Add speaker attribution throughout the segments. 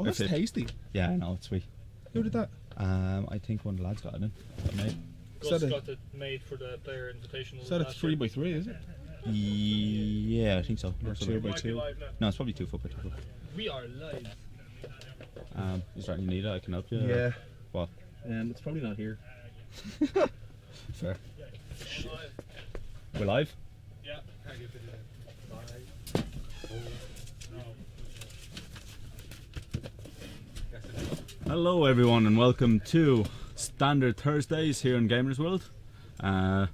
Speaker 1: Oh, that's tasty.
Speaker 2: Yeah, I know, it's sweet.
Speaker 1: Who did that?
Speaker 2: I think one of the lads got it in.
Speaker 3: Gus got it made for the player invitational.
Speaker 1: Is that a 3x3, is it?
Speaker 2: Yeah, I think so.
Speaker 1: Or 2x2?
Speaker 2: No, it's probably 2 foot by 2 foot.
Speaker 3: We are live.
Speaker 2: Is there anything you need? I can help you.
Speaker 1: Yeah.
Speaker 2: What?
Speaker 1: It's probably not here.
Speaker 2: Fair. We're live?
Speaker 3: Yeah.
Speaker 2: Hello everyone and welcome to Standard Thursdays here in Gamersworld. We're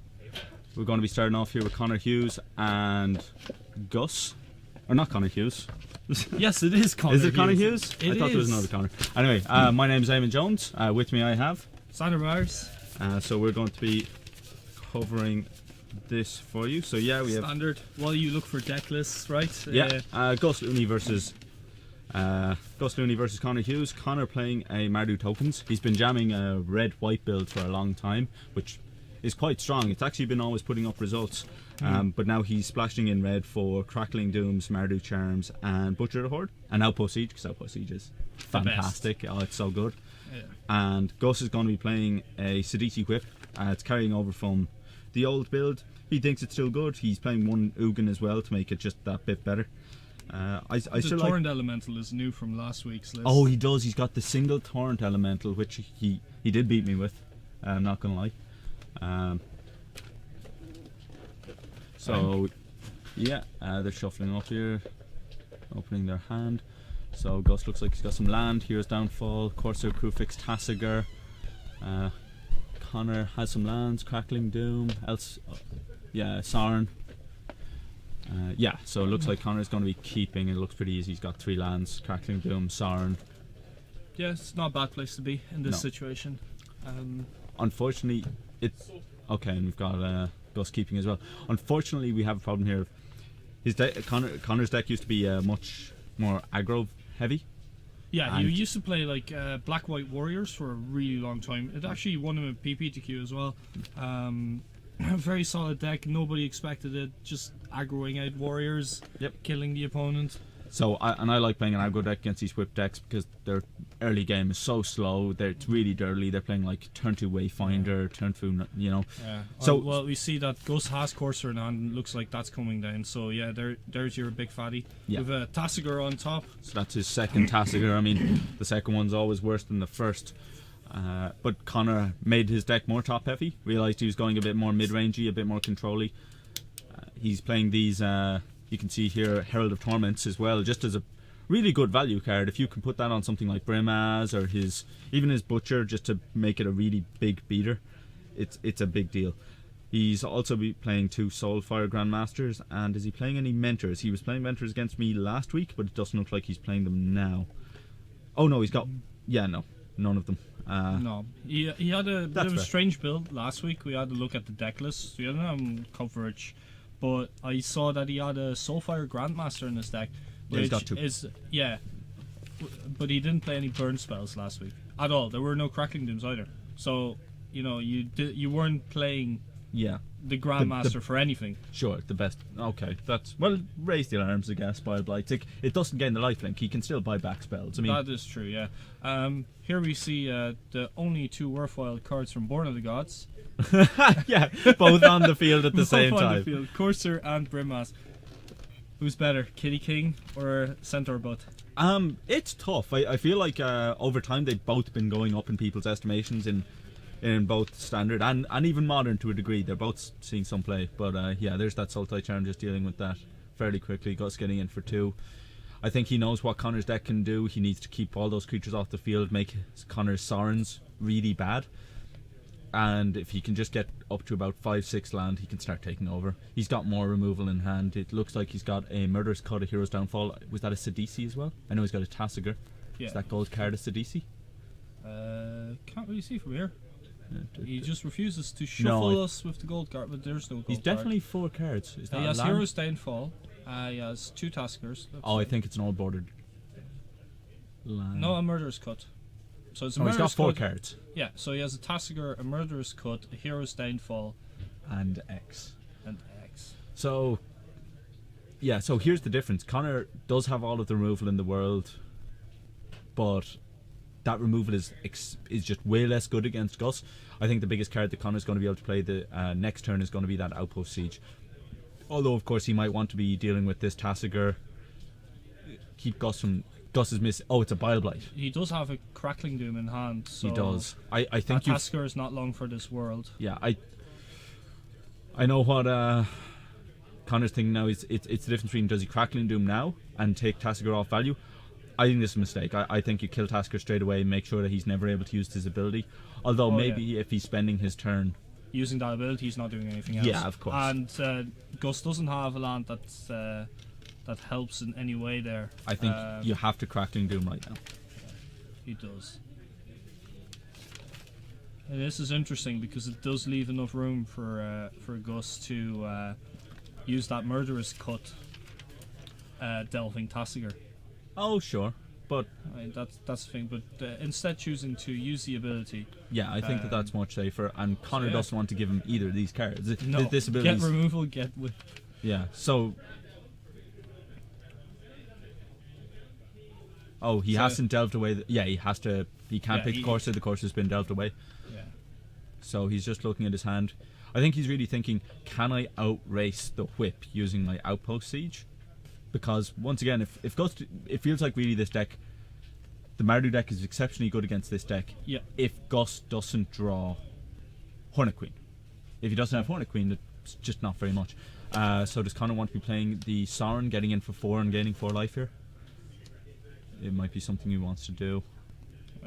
Speaker 2: going to be starting off here with Connor Hughes and Gus. Or not Connor Hughes.
Speaker 3: Yes, it is Connor.
Speaker 2: Is it Connor Hughes?
Speaker 3: It
Speaker 2: I thought there was another Connor. Anyway, my name is Eamon Jones. With me I have
Speaker 3: Sandra Mars.
Speaker 2: So we're going to be covering this for you. So yeah, we have
Speaker 3: Standard. While you look for deck lists, right?
Speaker 2: yeah. Gus Looney versus Connor Hughes. Connor playing a Mardu tokens. He's been jamming a red-white build for a long time, which is quite strong. It's actually been always putting up results. But now he's splashing in red for Crackling Dooms, Mardu Charms, and Butcher the Horde, and Outpost Siege, because Outpost Siege is fantastic. Oh, it's so good.
Speaker 3: Yeah.
Speaker 2: And Gus is going to be playing a Sidisi Whip. It's carrying over from the old build. He thinks it's still good. He's playing one Ugin as well to make it just that bit better. I
Speaker 3: the Torrent Elemental is new from last week's list.
Speaker 2: Oh, he does. He's got the single Torrent Elemental, which he did beat me with. I'm not gonna lie. So, yeah, they're shuffling up here, opening their hand. So Gus looks like he's got some land. Here's Downfall, Corsair, Crewfix, Tassiger. Connor has some lands, Crackling Doom, Sarn. Yeah, so it looks like Connor's going to be keeping. It looks pretty easy. He's got 3 lands, Crackling Doom, Sarn.
Speaker 3: Yeah, it's not a bad place to be in this situation.
Speaker 2: Unfortunately, it's okay, and we've got Gus keeping as well. Unfortunately, we have a problem here. His Connor's deck used to be much more aggro heavy.
Speaker 3: Yeah, he used to play like Black-White Warriors for a really long time. It actually won him a PPTQ as well. Very solid deck. Nobody expected it. Just aggroing out warriors, killing the opponent.
Speaker 2: So I like playing an aggro deck against these whip decks because their early game is so slow. It's really dirty. They're playing like turn 2 Wayfinder, turn 2, you know.
Speaker 3: Yeah.
Speaker 2: So
Speaker 3: well, we see that Gus has Corsair now, and looks like that's coming down. So yeah, there's your big fatty.
Speaker 2: Yeah.
Speaker 3: With a Tassiger on top.
Speaker 2: So that's his second Tassiger. I mean, the second one's always worse than the first. But Connor made his deck more top heavy. Realised he was going a bit more mid-rangey, a bit more control-y. He's playing these, you can see here, Herald of Torments as well, just as a really good value card. If you can put that on something like Brimaz or even his Butcher, just to make it a really big beater, it's a big deal. He's also playing 2 Soulfire Grandmasters, and is he playing any Mentors? He was playing Mentors against me last week, but it doesn't look like he's playing them now. Oh no, he's got, no, none of them.
Speaker 3: No, he had a bit of a strange build last week. We had to look at the deck list. We didn't have coverage, but I saw that he had a Soulfire Grandmaster in his deck, which
Speaker 2: he's got 2.
Speaker 3: But he didn't play any burn spells last week at all. There were no Crackling Dooms either. So you weren't playing the Grandmaster for anything.
Speaker 2: Sure, the best. Okay, that's raise the alarms, I guess. By Blight, it doesn't gain the lifelink. He can still buy back spells. I mean,
Speaker 3: that is true. Yeah. Here we see the only 2 worthwhile cards from Born of the Gods.
Speaker 2: Yeah, both on the field at the same
Speaker 3: Both on
Speaker 2: time.
Speaker 3: the field. Corsair and Brimaz. Who's better, Kitty King or Centaur Butt?
Speaker 2: It's tough. I feel like over time they've both been going up in people's estimations in both standard and even modern to a degree. They're both seeing some play, but yeah, there's that Sultai Charm just dealing with that fairly quickly. Gus getting in for 2. I think he knows what Connor's deck can do. He needs to keep all those creatures off the field, make Connor's Sorens really bad, and if he can just get up to about 5-6 land, he can start taking over. He's got more removal in hand. It looks like he's got a Murderous Cut, a Hero's Downfall. Was that a Sidisi as well? I know he's got a Tassiger.
Speaker 3: Yeah.
Speaker 2: Is that gold card a Sidisi?
Speaker 3: Can't really see from here. He just refuses to shuffle us with the gold card, but there's no gold
Speaker 2: He's
Speaker 3: card.
Speaker 2: Definitely 4 cards. Is that
Speaker 3: he has
Speaker 2: land?
Speaker 3: Hero's Downfall. He has 2 Tassigers.
Speaker 2: I think it's an all bordered land.
Speaker 3: No, a Murderous Cut. So it's a
Speaker 2: he's got 4
Speaker 3: cut.
Speaker 2: cards.
Speaker 3: Yeah, so he has a Tassiger, a Murderous Cut, a Hero's Downfall,
Speaker 2: and X.
Speaker 3: So
Speaker 2: yeah, so here's the difference. Connor does have all of the removal in the world, but that removal is just way less good against Gus. I think the biggest card that Connor's going to be able to play the next turn is going to be that Outpost Siege. Although, of course, he might want to be dealing with this Tassiger. Keep Gus from... Gus is missing... Oh, it's a Bile Blight.
Speaker 3: He does have a Crackling Doom in hand, so...
Speaker 2: He does. I think you...
Speaker 3: Tasker is not long for this world.
Speaker 2: Yeah, I know what Connor's thinking now. It's the difference between does he Crackling Doom now and take Tassiger off value. I think this is a mistake. I think you kill Tasker straight away and make sure that he's never able to use his ability. Although maybe if he's spending his turn...
Speaker 3: Using that ability, he's not doing anything else.
Speaker 2: Yeah, of course.
Speaker 3: And Gus doesn't have a land that helps in any way there.
Speaker 2: I think you have to Crackling Doom right now.
Speaker 3: He does. And this is interesting because it does leave enough room for Gus to use that Murderous Cut delving Tassiger.
Speaker 2: Oh, sure. But
Speaker 3: that's the thing. But instead choosing to use the ability.
Speaker 2: Yeah, I think that's much safer. And Connor doesn't want to give him either of these cards.
Speaker 3: No,
Speaker 2: this ability
Speaker 3: get removal, get with.
Speaker 2: Yeah, so... Oh, he hasn't delved away... he has to... He can't pick the Corsair. The Corsair's been delved away.
Speaker 3: Yeah.
Speaker 2: So he's just looking at his hand. I think he's really thinking, can I outrace the Whip using my Outpost Siege? Because, once again, if Ghost... It feels like really this deck... The Mardu deck is exceptionally good against this deck.
Speaker 3: Yeah.
Speaker 2: If Gus doesn't draw Hornet Queen. If he doesn't have Hornet Queen, it's just not very much. So does Connor want to be playing the Sauron, getting in for 4 and gaining 4 life here? It might be something he wants to do.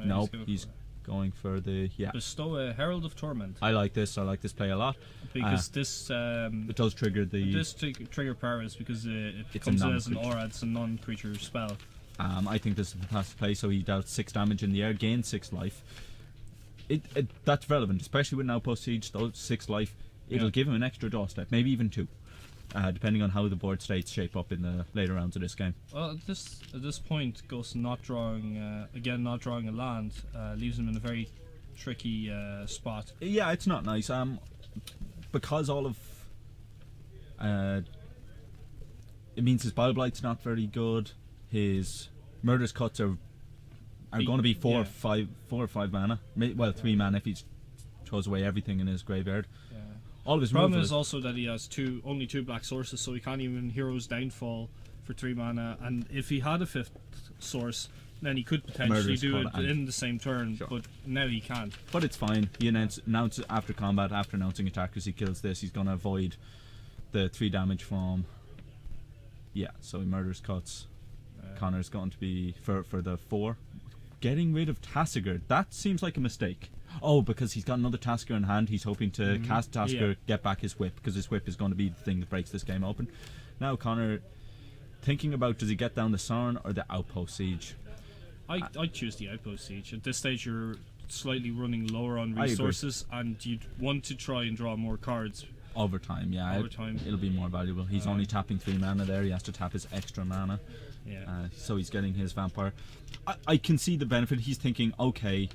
Speaker 2: Nope, he's going for the...
Speaker 3: Bestow a Herald of Torment.
Speaker 2: I like this play a lot.
Speaker 3: Because this...
Speaker 2: it does trigger the...
Speaker 3: This trigger power is because it comes in as an aura, it's a non-creature spell.
Speaker 2: I think this is a fantastic play, so he dealt 6 damage in the air, gained 6 life. That's relevant, especially with an Outpost Siege, those 6 life. It'll give him an extra draw step, maybe even 2. Depending on how the board states shape up in the later rounds of this game.
Speaker 3: Well, at this point, Gus not drawing a land leaves him in a very tricky spot.
Speaker 2: Yeah, it's not nice. Because all of it means his Bile Blight's not very good. His Murderous Cuts are going to be 4 or 5 mana. Well, 3 mana if he throws away everything in his graveyard. Yeah. All of his
Speaker 3: problem is also that he has only 2 black sources, so he can't even Hero's Downfall for 3 mana. And if he had a 5th source, then he could potentially do it in the same turn. Sure. But now he can't. But
Speaker 2: it's fine. He announces after combat, after announcing attackers, he kills this. He's going to avoid the 3 damage from. Yeah, so he Murderous Cuts. Connor's going to be for the 4. Getting rid of Tassiger. That seems like a mistake. Oh, because he's got another Tasker in hand. He's hoping to cast Tasker, get back his Whip, because his Whip is going to be the thing that breaks this game open. Now Connor thinking about, does he get down the Sauron or the Outpost Siege?
Speaker 3: I'd choose the Outpost Siege. At this stage you're slightly running lower on resources and you'd want to try and draw more cards.
Speaker 2: Over time, yeah.
Speaker 3: Over time.
Speaker 2: It'll be more valuable. He's only tapping 3 mana there. He has to tap his extra mana.
Speaker 3: Yeah.
Speaker 2: So he's getting his Vampire. I can see the benefit. He's thinking, okay,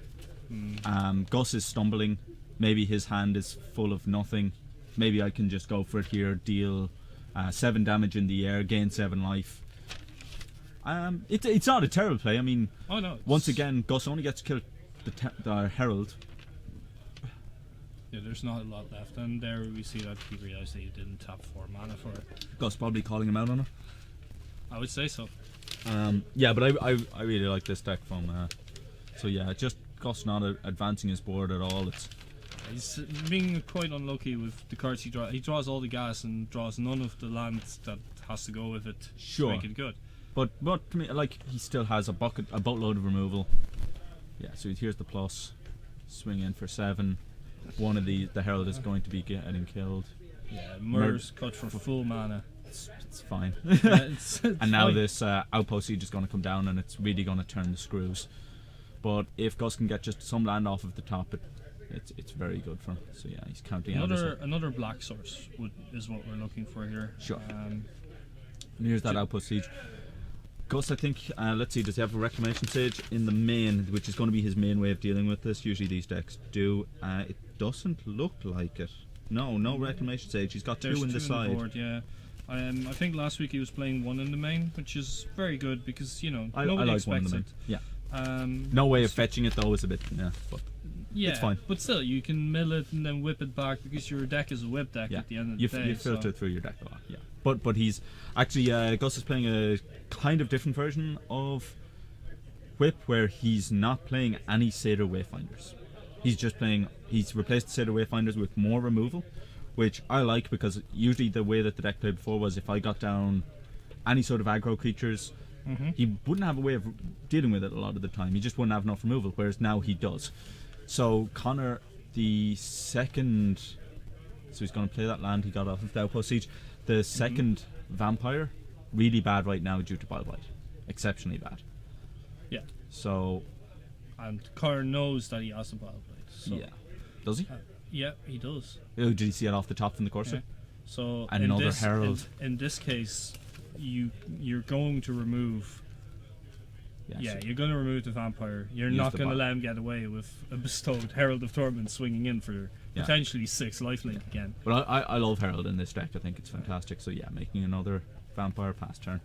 Speaker 2: Gus is stumbling. Maybe his hand is full of nothing. Maybe I can just go for it here, deal 7 damage in the air, gain 7 life. It's not a terrible play. I mean, once again, Gus only gets to kill the Herald.
Speaker 3: Yeah, there's not a lot left, and there we see that he realised that he didn't tap 4 mana for it.
Speaker 2: Gus probably calling him out on it.
Speaker 3: I would say so.
Speaker 2: Yeah, but I really like this deck from. So yeah, just Gus not advancing his board at all.
Speaker 3: He's being quite unlucky with the cards he draws. He draws all the gas and draws none of the lands that has to go with it to make it good.
Speaker 2: But to me, like, he still has a boatload of removal. Yeah, so here's the plus. Swing in for 7. One of the Herald is going to be getting killed.
Speaker 3: Yeah, Murder's cut for full mana.
Speaker 2: It's fine.
Speaker 3: It's
Speaker 2: and now this Outpost Siege is going to come down and it's really going to turn the screws. But if Gus can get just some land off of the top, it's very good for him. So yeah, he's counting
Speaker 3: another black source is what we're looking for here.
Speaker 2: Sure. And here's that Outpost Siege. Gus, I think, let's see, does he have a Reclamation Sage in the main, which is going to be his main way of dealing with this? Usually these decks do. It doesn't look like it. No Reclamation Sage. He's got 2 in the side.
Speaker 3: Board, yeah. I think last week he was playing 1 in the main, which is very good because, nobody
Speaker 2: like
Speaker 3: expects
Speaker 2: 1 in the main.
Speaker 3: it.
Speaker 2: Yeah. No way of fetching it though is a bit, yeah, but
Speaker 3: Yeah,
Speaker 2: it's fine.
Speaker 3: but still, you can mill it and then whip it back because your deck is a whip deck
Speaker 2: Yeah,
Speaker 3: at the end of
Speaker 2: you,
Speaker 3: the day.
Speaker 2: you filter through your deck a lot, yeah. But he's actually Gus is playing a kind of different version of Whip, where he's not playing any Seder Wayfinders. He's replaced the Seder Wayfinders with more removal, which I like, because usually the way that the deck played before was if I got down any sort of aggro creatures, he wouldn't have a way of dealing with it a lot of the time. He just wouldn't have enough removal, whereas now he does. So Connor, the second, so he's going to play that land he got off of the Outpost Siege. The second vampire, really bad right now due to Bile Blight, exceptionally bad.
Speaker 3: Yeah.
Speaker 2: So,
Speaker 3: And Connor knows that he has a Bile Blight. So.
Speaker 2: yeah, does he?
Speaker 3: Yeah, he does.
Speaker 2: Oh, did he see it off the top from the Corsair?
Speaker 3: Yeah. So
Speaker 2: And
Speaker 3: in
Speaker 2: another
Speaker 3: this,
Speaker 2: Herald.
Speaker 3: In this case, you're going to remove. Yeah,
Speaker 2: so
Speaker 3: you're going to remove the vampire. You're
Speaker 2: Use
Speaker 3: not
Speaker 2: the
Speaker 3: going to
Speaker 2: bot.
Speaker 3: let him get away with a bestowed Herald of Torment swinging in for potentially 6 lifelink again.
Speaker 2: But I love Herald in this deck. I think it's fantastic. So yeah, making another vampire pass turn,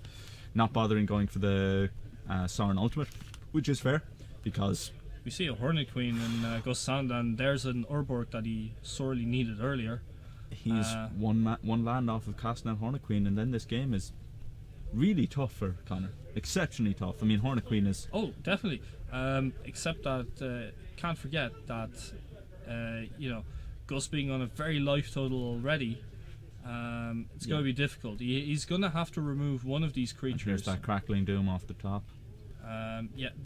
Speaker 2: not bothering going for the Sauron Ultimate, which is fair because
Speaker 3: We see a Hornet Queen in Ghost Sand, and there's an Urborg that he sorely needed earlier.
Speaker 2: he's one land off of casting that Hornet Queen, and then this game is really tough for Connor. Exceptionally tough. I mean, Hornet Queen is.
Speaker 3: Oh, definitely. Except that can't forget that Gus being on a very life total already. It's going to be difficult. He's going to have to remove one of these
Speaker 2: And
Speaker 3: creatures.
Speaker 2: here's that Crackling Doom off the top.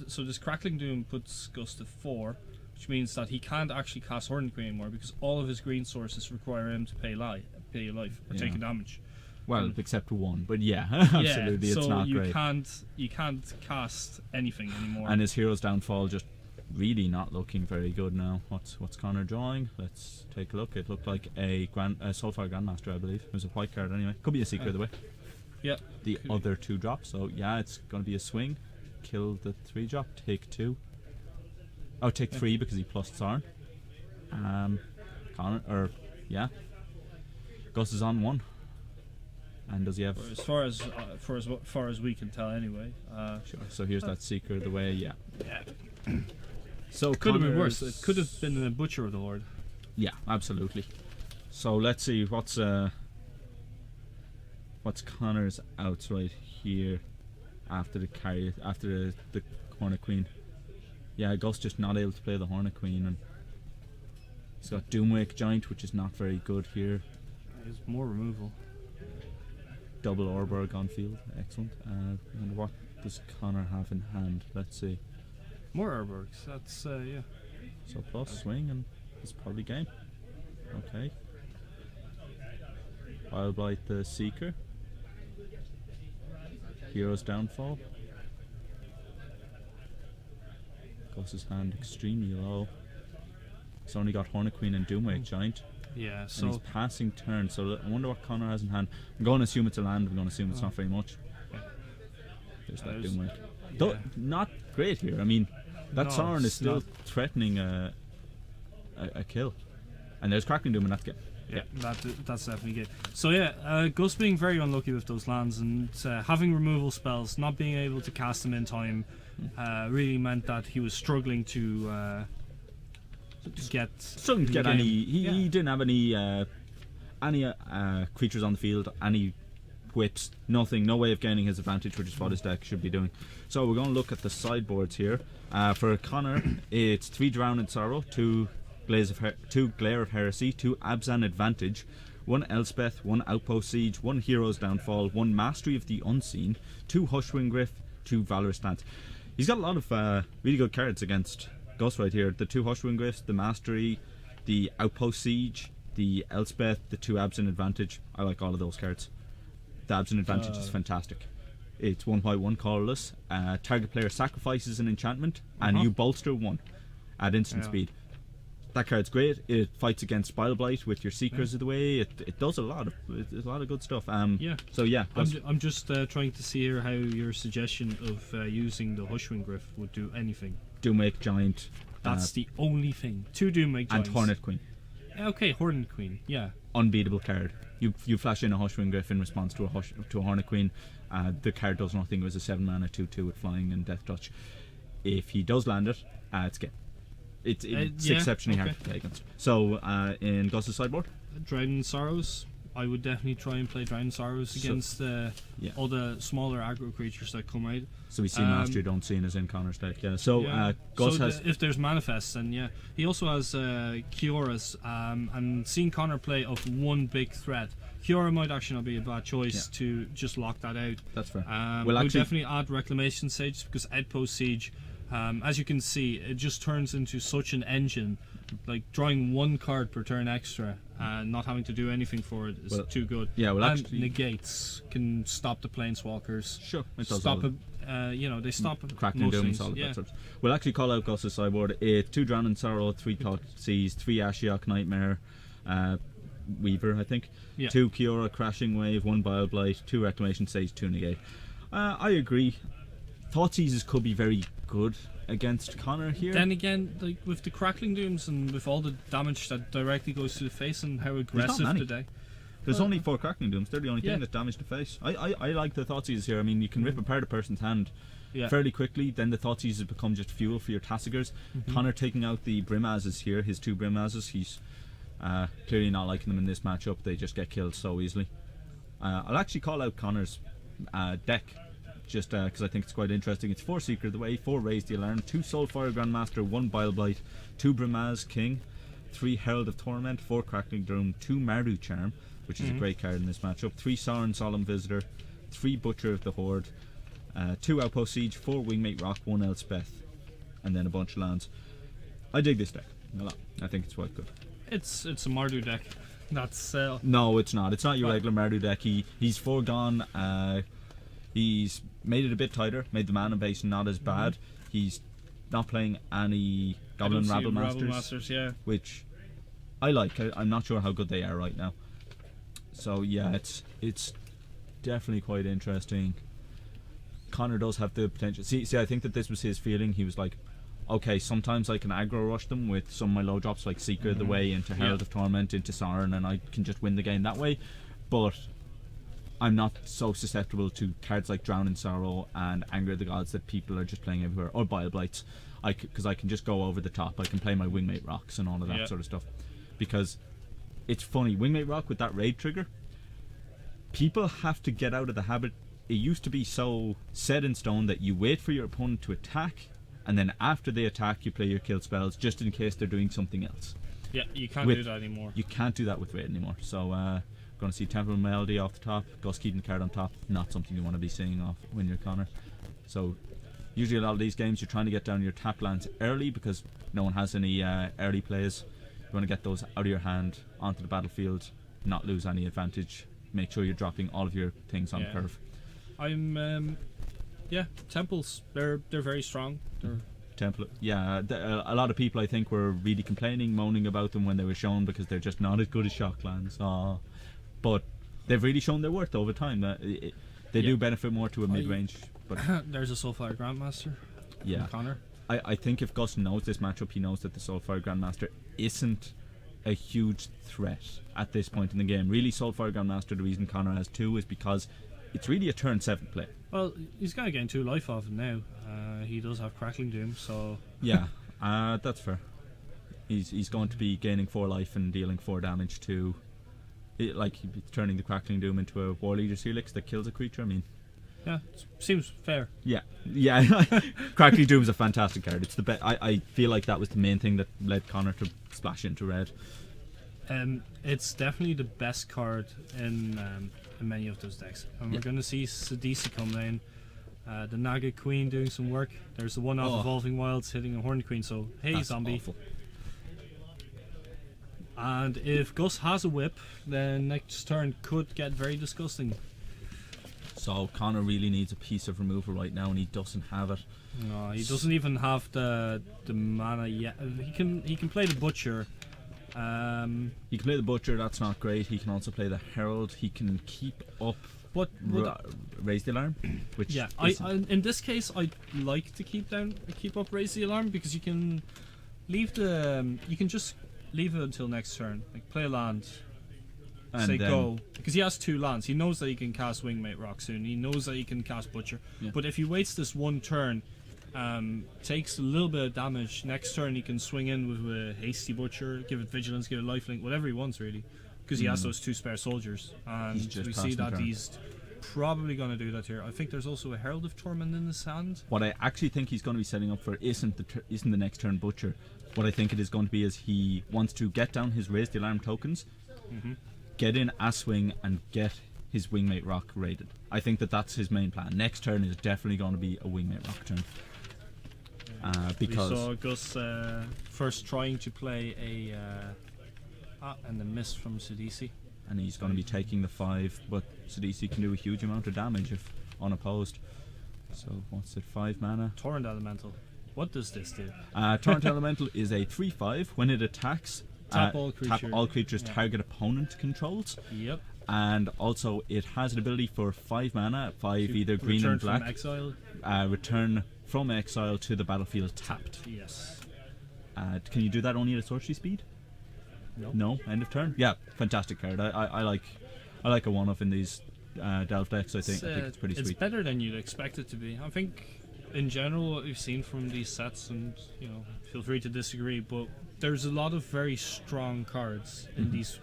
Speaker 3: So this Crackling Doom puts Gus to 4, which means that he can't actually cast Hornet Queen anymore because all of his green sources require him to pay life or
Speaker 2: Yeah.
Speaker 3: taking damage.
Speaker 2: Well, except for one, but yeah, absolutely,
Speaker 3: yeah,
Speaker 2: it's
Speaker 3: so
Speaker 2: not
Speaker 3: you
Speaker 2: great.
Speaker 3: can't cast anything anymore.
Speaker 2: And his Hero's Downfall just really not looking very good now. What's Connor drawing? Let's take a look. It looked like a Soulfire Grandmaster, I believe. It was a white card anyway. Could be a Seeker either way.
Speaker 3: Yeah.
Speaker 2: The other 2 drops. So yeah, it's going to be a swing. Kill the 3 drop. Take 2. Oh, take 3 because he plus Sarn. Gus is on 1. And does he have?
Speaker 3: As far as we can tell, anyway.
Speaker 2: Sure. So here's that Seeker of the way. Yeah. So
Speaker 3: Could have been
Speaker 2: Connor's-
Speaker 3: worse. It could have been a Butcher of the Horde.
Speaker 2: Yeah, absolutely. So let's see what's Connor's outs right here after the Hornet Queen. Yeah, Gus just not able to play the Hornet Queen, and he's got Doomwake Giant, which is not very good here.
Speaker 3: There's more removal.
Speaker 2: Double Orberg on field, excellent. I wonder what does Connor have in hand. Let's see.
Speaker 3: More Urborgs. That's yeah.
Speaker 2: So plus swing, and it's probably game. Okay. Bile Blight the Seeker. Hero's Downfall. Gus's hand extremely low. He's only got Hornet Queen and Doomwake Giant.
Speaker 3: Yeah.
Speaker 2: And
Speaker 3: So
Speaker 2: he's passing turn, so I wonder what Connor has in hand. I'm going to assume it's a land, I'm going to assume it's not very much. There's that
Speaker 3: There's-
Speaker 2: Doomwake.
Speaker 3: yeah.
Speaker 2: Though, not great here. I mean, that
Speaker 3: No,
Speaker 2: Sauron is
Speaker 3: it's
Speaker 2: still
Speaker 3: not.
Speaker 2: threatening a kill. And there's Crackling Doom, and that's good.
Speaker 3: Yeah, that's definitely good. So yeah, Gus being very unlucky with those lands and having removal spells, not being able to cast them in time, really meant that he was struggling to get.
Speaker 2: Struggling to
Speaker 3: the
Speaker 2: get
Speaker 3: game.
Speaker 2: any.
Speaker 3: Yeah.
Speaker 2: He didn't have any creatures on the field, any whips, nothing, no way of gaining his advantage, which is what his deck should be doing. So we're going to look at the sideboards here. For Connor, it's 3 Drown in Sorrow, 2 Glare of Heresy, 2 Abzan Advantage, 1 Elspeth, 1 Outpost Siege, 1 Hero's Downfall, 1 Mastery of the Unseen, 2 Hushwing Griff, 2 Valorous Stance. He's got a lot of really good cards against Gus right here. The 2 Hushwing Griffs, the Mastery, the Outpost Siege, the Elspeth, the 2 Abzan Advantage. I like all of those cards. The Abzan Advantage is fantastic. It's 1 white, 1 colorless. Target player sacrifices an enchantment, and you bolster 1 at instant speed. That card's great. It fights against Bile Blight with your Seekers of the way. It does a lot of good stuff.
Speaker 3: Yeah.
Speaker 2: So yeah,
Speaker 3: I'm just trying to see here how your suggestion of using the Hushwing Griff would do anything.
Speaker 2: Doomwake Giant.
Speaker 3: That's the only thing. 2 Doomwake
Speaker 2: and
Speaker 3: Giants.
Speaker 2: Hornet Queen.
Speaker 3: Okay, Hornet Queen. Yeah.
Speaker 2: Unbeatable card. You flash in a Hushwing Griff in response to a Hornet Queen. The card does nothing. It was a 7 mana 2/2 with flying and Death Touch. If he does land it, it's game. It's
Speaker 3: yeah,
Speaker 2: exceptionally hard
Speaker 3: okay.
Speaker 2: to play against. So in Gus's sideboard,
Speaker 3: Drowning Sorrows. I would definitely try and play Drowning Sorrows against
Speaker 2: yeah.
Speaker 3: all the smaller aggro creatures that come out.
Speaker 2: So we see Mastery, don't see as in Connor's deck. Yeah. So
Speaker 3: Yeah.
Speaker 2: Gus
Speaker 3: So
Speaker 2: has.
Speaker 3: if there's Manifests, then yeah. He also has Kioras, and seeing Connor play of one big threat. Kiora might actually not be a bad choice to just lock that out.
Speaker 2: That's fair.
Speaker 3: We'll definitely add Reclamation Sage because Outpost Siege, as you can see, it just turns into such an engine. Like drawing one card per turn extra and not having to do anything for it is too good.
Speaker 2: Yeah, well,
Speaker 3: and
Speaker 2: actually,
Speaker 3: negates can stop the planeswalkers.
Speaker 2: Sure, it does
Speaker 3: Stop
Speaker 2: all
Speaker 3: they stop
Speaker 2: Crackling
Speaker 3: most
Speaker 2: Doom,
Speaker 3: things.
Speaker 2: solid
Speaker 3: Yeah.
Speaker 2: that sort of. We'll actually call out Gus's sideboard. 2 Drowning Sorrow, 3 Thoughtseize, 3 Ashiok Nightmare, Weaver, I think.
Speaker 3: Yeah.
Speaker 2: 2 Kiora Crashing Wave, 1 Bile-Blight, 2 Reclamation Sage, 2 Negate. I agree. Thoughtseizes could be very good against Connor here.
Speaker 3: Then again, like with the Crackling Dooms and with all the damage that directly goes to the face and how aggressive
Speaker 2: many.
Speaker 3: the deck.
Speaker 2: There's only 4 Crackling Dooms. They're the only
Speaker 3: Yeah.
Speaker 2: thing that damage the face. I like the Thoughtseizes here. I mean, you can rip apart a person's hand fairly quickly. Then the Thoughtseizes become just fuel for your Tassigers. Connor taking out the Brimazes here, his 2 Brimazes. He's clearly not liking them in this matchup. They just get killed so easily. I'll actually call out Connor's deck just because I think it's quite interesting. It's 4 Secret of the Way, 4 Raise the Alarm, 2 Soulfire Grandmaster, 1 Bile-Blight, 2 Brimaz King, 3 Herald of Torment, 4 Crackling Doom, 2 Mardu Charm, which is a great card in this matchup, 3 Sauron Solemn Visitor, 3 Butcher of the Horde, 2 Outpost Siege, 4 Wingmate Rock, 1 Elspeth, and then a bunch of lands. I dig this deck a lot. I think it's quite good.
Speaker 3: It's a Mardu deck. That's
Speaker 2: No, it's not. It's not your regular Mardu deck. He's foregone. He's made it a bit tighter, made the mana base not as bad. He's not playing any Goblin Rabble Masters,
Speaker 3: yeah.
Speaker 2: which I like. I'm not sure how good they are right now. So yeah, it's definitely quite interesting. Connor does have the potential. See, I think that this was his feeling. He was like, okay, sometimes I can aggro rush them with some of my low drops like Seeker of the Way into Herald of Torment into Sauron, and I can just win the game that way. But I'm not so susceptible to cards like Drowning Sorrow and Anger of the Gods that people are just playing everywhere, or Bile-Blights, because I can just go over the top. I can play my Wingmate Rocks and all of that sort of stuff. Because it's funny, Wingmate Rock with that raid trigger, people have to get out of the habit. It used to be so set in stone that you wait for your opponent to attack, and then after they attack you play your kill spells just in case they're doing something else.
Speaker 3: Yeah, you can't do that anymore.
Speaker 2: You can't do that with raid anymore. So going to see Temple Melody off the top, Gus keeping the card on top, not something you want to be seeing off when you're Connor. So usually a lot of these games you're trying to get down your tap lands early because no one has any early plays. You want to get those out of your hand onto the battlefield, not lose any advantage, make sure you're dropping all of your things on the curve.
Speaker 3: I'm temples, they're very strong.
Speaker 2: Temple, yeah, a lot of people I think were really complaining, moaning about them when they were shown because they're just not as good as Shocklands. But they've really shown their worth over time. They do benefit more to a mid-range. But
Speaker 3: there's a Soulfire Grandmaster.
Speaker 2: Yeah,
Speaker 3: Connor.
Speaker 2: I think if Gus knows this matchup, he knows that the Soulfire Grandmaster isn't a huge threat at this point in the game. Really, Soulfire Grandmaster, the reason Connor has 2 is because it's really a turn 7 play.
Speaker 3: Well, he's going to gain 2 life off him now. He does have Crackling Doom, so...
Speaker 2: Yeah, that's fair. He's going to be gaining 4 life and dealing 4 damage to... he's turning the Crackling Doom into a War Leader's Helix that kills a creature. I mean...
Speaker 3: Yeah, seems fair.
Speaker 2: Yeah. Crackling Doom is a fantastic card. It's the best. I feel like that was the main thing that led Connor to splash into red.
Speaker 3: It's definitely the best card in many of those decks. And we're going to see Sidisi come down. The Naga Queen doing some work. There's the one off Evolving Wilds hitting a Horned Queen, so hey,
Speaker 2: that's
Speaker 3: zombie.
Speaker 2: Awful.
Speaker 3: And if Gus has a whip, then next turn could get very disgusting.
Speaker 2: So Connor really needs a piece of removal right now, and he doesn't have it.
Speaker 3: No, he doesn't even have the mana yet. He can play the Butcher.
Speaker 2: He can play the Butcher. That's not great. He can also play the Herald. He can keep up. Raise the Alarm, which
Speaker 3: I in this case I'd like to keep up Raise the Alarm because you can leave you can just leave it until next turn, like play a land, and say go, because he has 2 lands. He knows that he can cast Wingmate Rock soon. He knows that he can cast Butcher, but if he waits this one turn takes a little bit of damage. Next turn he can swing in with a hasty butcher, give it vigilance, give it lifelink, whatever he wants really, because he has those 2 spare soldiers, and
Speaker 2: He's just
Speaker 3: we see
Speaker 2: passing
Speaker 3: that
Speaker 2: turn.
Speaker 3: he's probably going to do that here. I think there's also a Herald of Torment in his hand.
Speaker 2: What I actually think he's going to be setting up for isn't the next turn butcher. What I think it is going to be is he wants to get down his raise the alarm tokens, get in a swing, and get his wingmate rock raided. I think that's his main plan. Next turn is definitely going to be a wingmate rock turn. Because
Speaker 3: we saw Gus first trying to play and the miss from Sidisi.
Speaker 2: and he's going to be taking the 5, but Sidisi can do a huge amount of damage if unopposed. So what's it, 5 mana?
Speaker 3: Torrent Elemental. What does this do?
Speaker 2: Torrent Elemental is a 3/5. When it attacks,
Speaker 3: Tap all
Speaker 2: creatures
Speaker 3: yeah.
Speaker 2: target opponent controls.
Speaker 3: Yep.
Speaker 2: And also it has an ability for 5 mana, 5 either green
Speaker 3: Return
Speaker 2: and black.
Speaker 3: From exile.
Speaker 2: Return from exile to the battlefield tapped.
Speaker 3: Yes.
Speaker 2: Can you do that only at a sorcery speed?
Speaker 3: No.
Speaker 2: No, end of turn. Yeah, fantastic card. I like a one-off in these Delve decks. I think it's pretty
Speaker 3: It's
Speaker 2: sweet.
Speaker 3: better than you'd expect it to be. I think, in general, what we've seen from these sets, and feel free to disagree, but there's a lot of very strong cards in these.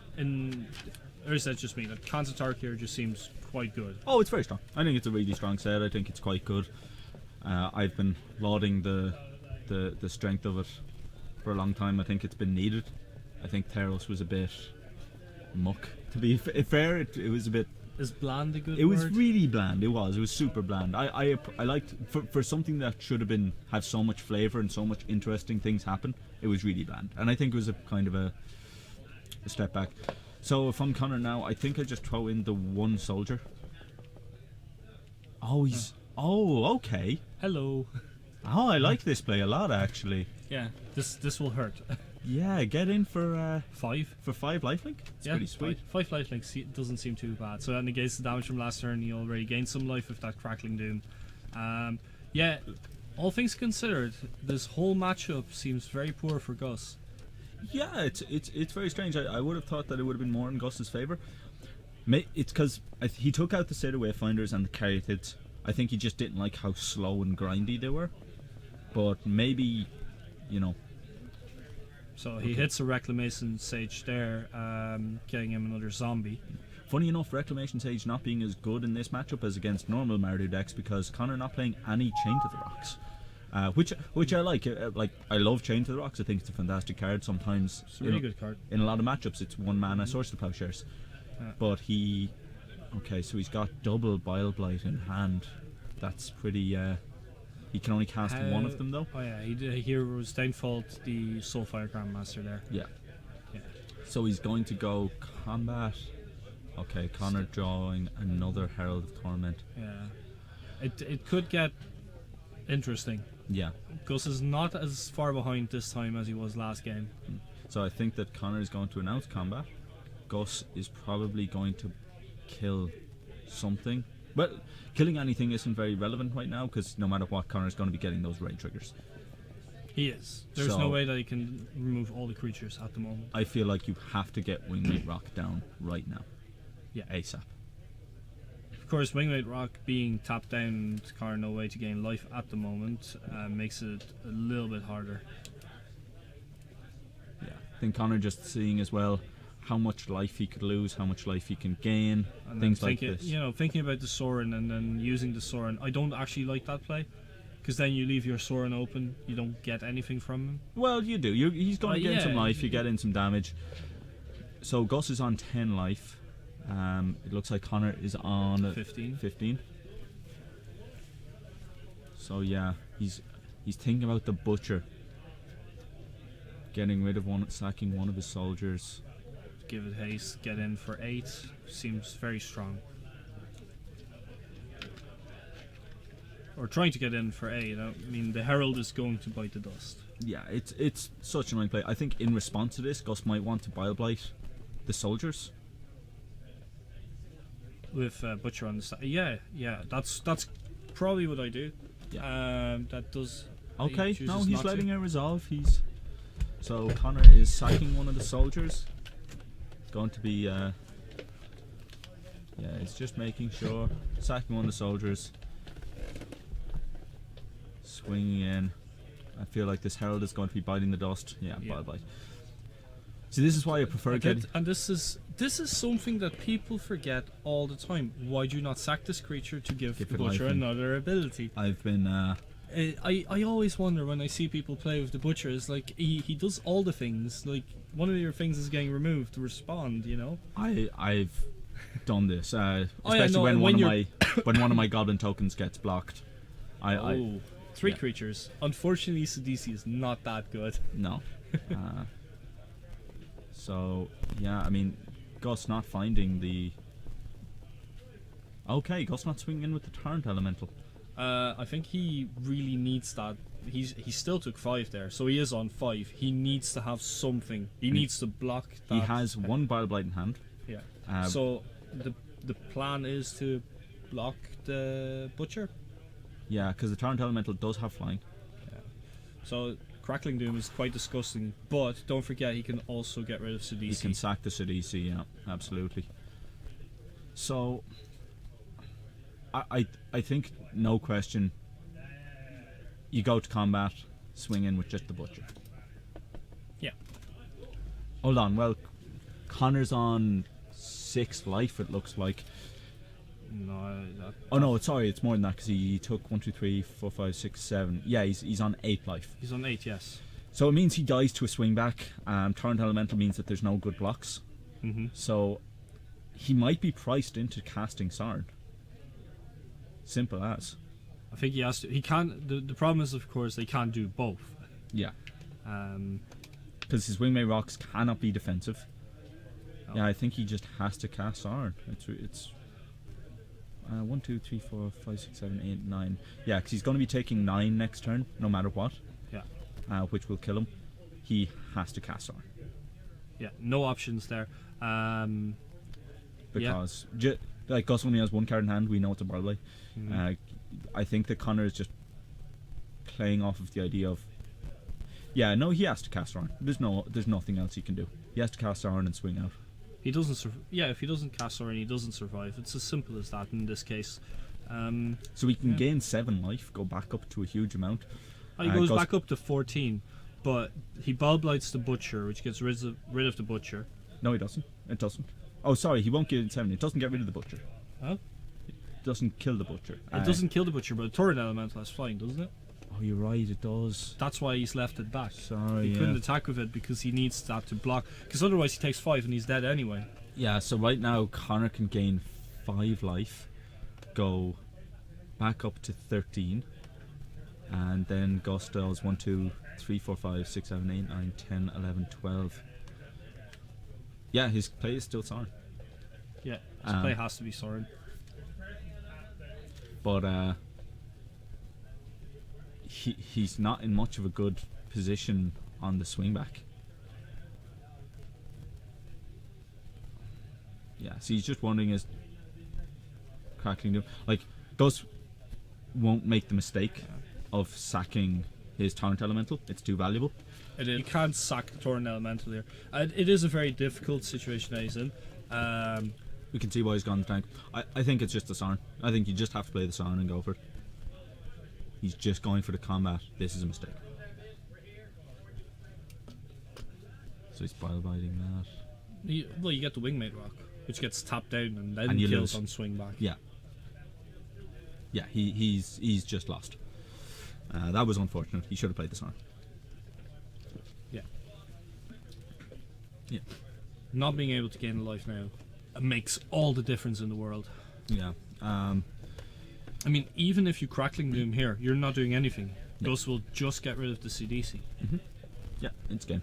Speaker 3: Or is that just me? Like Kanzatark here just seems quite good.
Speaker 2: Oh, it's very strong. I think it's a really strong set. I think it's quite good. I've been lauding the strength of it for a long time. I think it's been needed. I think Theros was a bit muck. To be fair, it was a bit.
Speaker 3: Is bland a good
Speaker 2: It was
Speaker 3: word?
Speaker 2: really bland. It was super bland. I liked for something that should have so much flavor and so much interesting things happen. It was really bland, and I think it was a kind of a step back. So if I'm Connor now, I think I just throw in the 1 soldier. Oh, he's okay.
Speaker 3: Hello.
Speaker 2: Oh, I like this play a lot actually.
Speaker 3: Yeah, this will hurt.
Speaker 2: Yeah, get in for
Speaker 3: 5.
Speaker 2: 5 lifelink. It's pretty sweet.
Speaker 3: 5 life links doesn't seem too bad. So that negates the damage from last turn. You already gained some life with that crackling doom. Yeah, all things considered, this whole matchup seems very poor for Gus.
Speaker 2: Yeah, it's very strange. I would have thought that it would have been more in Gus's favour. It's because he took out the Seder Wayfinders and the Caryatids. I think he just didn't like how slow and grindy they were. But maybe,
Speaker 3: So he hits a Reclamation Sage there, getting him another zombie.
Speaker 2: Funny enough, Reclamation Sage not being as good in this matchup as against normal Mardu decks because Connor not playing any Chain to the Rocks. Which I like. I love Chain to the Rocks. I think it's a fantastic card. Sometimes
Speaker 3: It's a really good card.
Speaker 2: in a lot of matchups it's 1 mana Source to Plowshares.
Speaker 3: Yeah.
Speaker 2: But so he's got double Bile Blight in hand. That's pretty. He can only cast 1 of them though.
Speaker 3: Oh yeah, here was Downfall the Soulfire Grandmaster there.
Speaker 2: Yeah.
Speaker 3: Yeah.
Speaker 2: So he's going to go combat. Okay, Connor drawing another Herald of Torment.
Speaker 3: Yeah. It could get interesting.
Speaker 2: Yeah.
Speaker 3: Gus is not as far behind this time as he was last game.
Speaker 2: So I think that Connor is going to announce combat. Gus is probably going to kill something. But killing anything isn't very relevant right now because no matter what, Connor's going to be getting those raid triggers.
Speaker 3: He is. There's
Speaker 2: So-
Speaker 3: no way that he can remove all the creatures at the moment.
Speaker 2: I feel like you have to get Wingmate Rock down right now.
Speaker 3: Yeah.
Speaker 2: ASAP.
Speaker 3: Of course, Wingmate Rock being tapped down and Connor no way to gain life at the moment makes it a little bit harder.
Speaker 2: Yeah. I think Connor just seeing as well how much life he could lose, how much life he can gain,
Speaker 3: And
Speaker 2: things
Speaker 3: then
Speaker 2: like this.
Speaker 3: thinking about the Sorin and then using the Sorin, I don't actually like that play. Because then you leave your Sorin open, you don't get anything from him.
Speaker 2: Well, you do. He's going to gain some life, you get in some damage. So Gus is on 10 life. It looks like Connor is on
Speaker 3: 15.
Speaker 2: So yeah, he's thinking about the Butcher. Getting rid of sacking one of his soldiers.
Speaker 3: Give it haste, get in for 8. Seems very strong. Or trying to get in for 8. I mean, the Herald is going to bite the dust.
Speaker 2: Yeah, it's such an annoying play. I think in response to this, Gus might want to Bile Blight the soldiers.
Speaker 3: With Butcher on the side. Yeah, that's probably what I do.
Speaker 2: Yeah.
Speaker 3: That does.
Speaker 2: Okay,
Speaker 3: he
Speaker 2: no,
Speaker 3: chooses
Speaker 2: he's
Speaker 3: not
Speaker 2: letting
Speaker 3: to.
Speaker 2: it resolve. So Connor is sacking one of the soldiers. Going to be it's just making sure sacking one of the soldiers. Swinging in. I feel like this Herald is going to be biting the dust. Yeah,
Speaker 3: Yeah.
Speaker 2: bite. See, this is why I prefer getting...
Speaker 3: And this is something that people forget all the time. Why do you not sack this creature to give the
Speaker 2: it
Speaker 3: butcher
Speaker 2: life in.
Speaker 3: another ability?
Speaker 2: I've been...
Speaker 3: I always wonder when I see people play with the butcher, is like he does all the things. Like one of your things is getting removed to respond, you know.
Speaker 2: I've done this, especially
Speaker 3: no,
Speaker 2: when
Speaker 3: when
Speaker 2: when one of my goblin tokens gets blocked.
Speaker 3: Three
Speaker 2: yeah.
Speaker 3: creatures. Unfortunately, Sidisi is not that good.
Speaker 2: No. So yeah, I mean, Gus not finding the. Okay, Gus not swinging in with the Torrent Elemental.
Speaker 3: I think he really needs that. He still took 5 there, so he is on 5. He needs to have something. He needs to block that.
Speaker 2: He has one Bile Blight in hand.
Speaker 3: Yeah. So the plan is to block the butcher.
Speaker 2: Yeah, because the Torrent Elemental does have flying.
Speaker 3: Yeah. So Crackling Doom is quite disgusting, but don't forget he can also get rid of Sidisi.
Speaker 2: He can sack the Sidisi, yeah, absolutely. So I think, no question, you go to combat, swing in with just the butcher.
Speaker 3: Yeah.
Speaker 2: Hold on, well, Connor's on 6 life, it looks like.
Speaker 3: No.
Speaker 2: Oh no, sorry, it's more than that, because he took 1, 2, 3, 4, 5, 6, 7. Yeah, he's on 8 life.
Speaker 3: He's on 8, yes.
Speaker 2: So it means he dies to a swing back. Torrent Elemental means that there's no good blocks.
Speaker 3: Mm-hmm.
Speaker 2: So he might be priced into casting Sarn. Simple as.
Speaker 3: I think he has to. He can't. The problem is, of course, they can't do both.
Speaker 2: Yeah.
Speaker 3: Um.
Speaker 2: Because his Wingmate Rocks cannot be defensive.
Speaker 3: No.
Speaker 2: Yeah, I think he just has to cast Sarn. It's 1, 2, 3, 4, 5, 6, 7, 8, 9. Yeah, because he's going to be taking 9 next turn, no matter what.
Speaker 3: Yeah.
Speaker 2: Which will kill him. He has to cast Sarn.
Speaker 3: Yeah. No options there.
Speaker 2: Because like Gus only has 1 card in hand, we know it's a Barley.
Speaker 3: Mm-hmm.
Speaker 2: I think that Connor is just playing off of the idea of, yeah, no, he has to cast Sarn. There's nothing else he can do. He has to cast Sarn and swing out.
Speaker 3: He doesn't. If he doesn't cast Sarn, he doesn't survive. It's as simple as that in this case.
Speaker 2: So he can gain 7 life, go back up to a huge amount.
Speaker 3: He goes back up to 14, but he Bile Blights the butcher, which gets rid of the butcher.
Speaker 2: No, he doesn't. It doesn't. Oh, sorry, he won't get 7. It doesn't get rid of the butcher.
Speaker 3: Huh?
Speaker 2: It doesn't kill the butcher.
Speaker 3: It doesn't kill the butcher, but the Torrent Elemental has flying, doesn't it?
Speaker 2: Oh, you're right, it does.
Speaker 3: That's why he's left it back.
Speaker 2: Sorry,
Speaker 3: he couldn't attack with it because he needs that to block. Because otherwise he takes 5 and he's dead anyway.
Speaker 2: Yeah, so right now Connor can gain 5 life, go back up to 13, and then Gus does 1, 2, 3, 4, 5, 6, 7, 8, 9, 10, 11, 12. Yeah, his play is still Sarn.
Speaker 3: Yeah, his play has to be Sarn.
Speaker 2: But he's not in much of a good position on the swing back. Yeah, so he's just wondering, is Crackling Doom, like, Gus won't make the mistake of sacking his Torrent Elemental. It's too valuable.
Speaker 3: It is. You can't sack the Torrent Elemental here. It is a very difficult situation that he's in.
Speaker 2: We can see why he's gone the tank. I think it's just the Sarn. I think you just have to play the Sarn and go for it. He's just going for the combat. This is a mistake. So he's Bile Biting that.
Speaker 3: You get the Wingmate Rock, which gets tapped down and then
Speaker 2: you
Speaker 3: kills
Speaker 2: lose.
Speaker 3: on swing back.
Speaker 2: Yeah. Yeah, he's just lost. That was unfortunate. He should have played the Sarn.
Speaker 3: Yeah.
Speaker 2: Yeah.
Speaker 3: Not being able to gain a life now makes all the difference in the world.
Speaker 2: Yeah.
Speaker 3: I mean, even if you Crackling Doom here, you're not doing anything.
Speaker 2: Yeah.
Speaker 3: Gus will just get rid of the CDC.
Speaker 2: Mm-hmm. Yeah, it's game.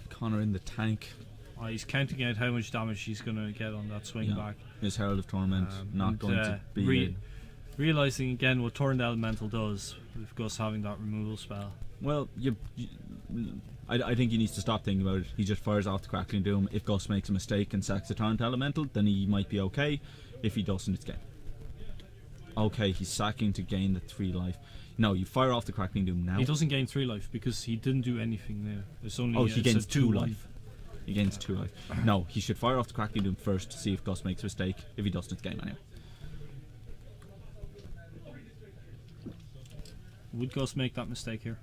Speaker 2: Connor in the tank.
Speaker 3: He's counting out how much damage he's going to get on that swing back.
Speaker 2: His Herald of Torment not going to be...
Speaker 3: realising again what Torrent Elemental does, with Gus having that removal spell.
Speaker 2: Well, I think he needs to stop thinking about it. He just fires off the Crackling Doom. If Gus makes a mistake and sacks the Torrent Elemental, then he might be okay. If he doesn't, it's game. Okay, he's sacking to gain the 3 life. No, you fire off the Crackling Doom now.
Speaker 3: He doesn't gain 3 life because he didn't do anything there. It's only
Speaker 2: he gains 2 life.
Speaker 3: 2-1.
Speaker 2: He gains 2 life. No, he should fire off the Crackling Doom first to see if Gus makes a mistake. If he doesn't, it's game anyway.
Speaker 3: Would Gus make that mistake here?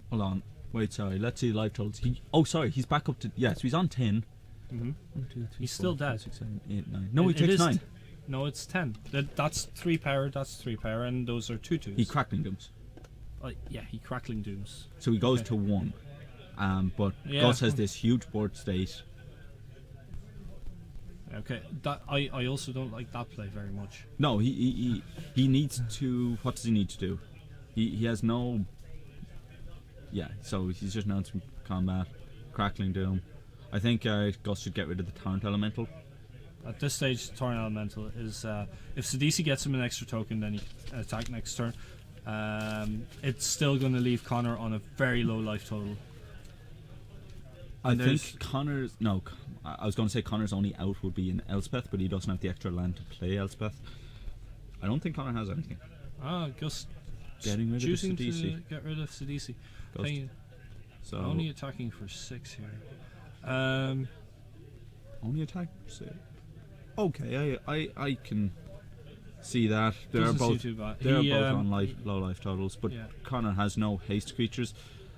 Speaker 2: Hold on. Wait, sorry. Let's see live totals. Sorry. He's back up to... Yeah, so he's on 10.
Speaker 3: Mm-hmm.
Speaker 2: 1, 2, 3,
Speaker 3: He's
Speaker 2: 4,
Speaker 3: still
Speaker 2: 5,
Speaker 3: dead.
Speaker 2: 6, 7, 8, 9. No, he
Speaker 3: It
Speaker 2: takes
Speaker 3: is
Speaker 2: 9.
Speaker 3: No, it's 10. That's 3 power, that's 3 power, and those are 2 twos.
Speaker 2: He crackling dooms.
Speaker 3: Yeah, he crackling dooms.
Speaker 2: So he goes
Speaker 3: Okay.
Speaker 2: to 1. But
Speaker 3: Yeah.
Speaker 2: Gus has this huge board state.
Speaker 3: Okay, that I also don't like that play very much.
Speaker 2: No, he needs to... What does he need to do? He has no... Yeah, so he's just announced combat. Crackling doom. I think Gus should get rid of the Torrent Elemental.
Speaker 3: At this stage, Torrent Elemental is if Sidisi gets him an extra token, then he can attack next turn. It's still going to leave Connor on a very low life total.
Speaker 2: I
Speaker 3: And
Speaker 2: think Connor's... No, I was going to say Connor's only out would be in Elspeth, but he doesn't have the extra land to play Elspeth. I don't think Connor has anything.
Speaker 3: Gus
Speaker 2: Getting rid of
Speaker 3: choosing to
Speaker 2: Sidisi.
Speaker 3: get rid of Sidisi.
Speaker 2: Gus. So
Speaker 3: Only attacking for 6 here.
Speaker 2: only attack. So, okay, I can see that. They're
Speaker 3: Doesn't seem
Speaker 2: both
Speaker 3: too bad.
Speaker 2: they're
Speaker 3: He,
Speaker 2: both on low life totals, but
Speaker 3: yeah.
Speaker 2: Connor has no haste creatures.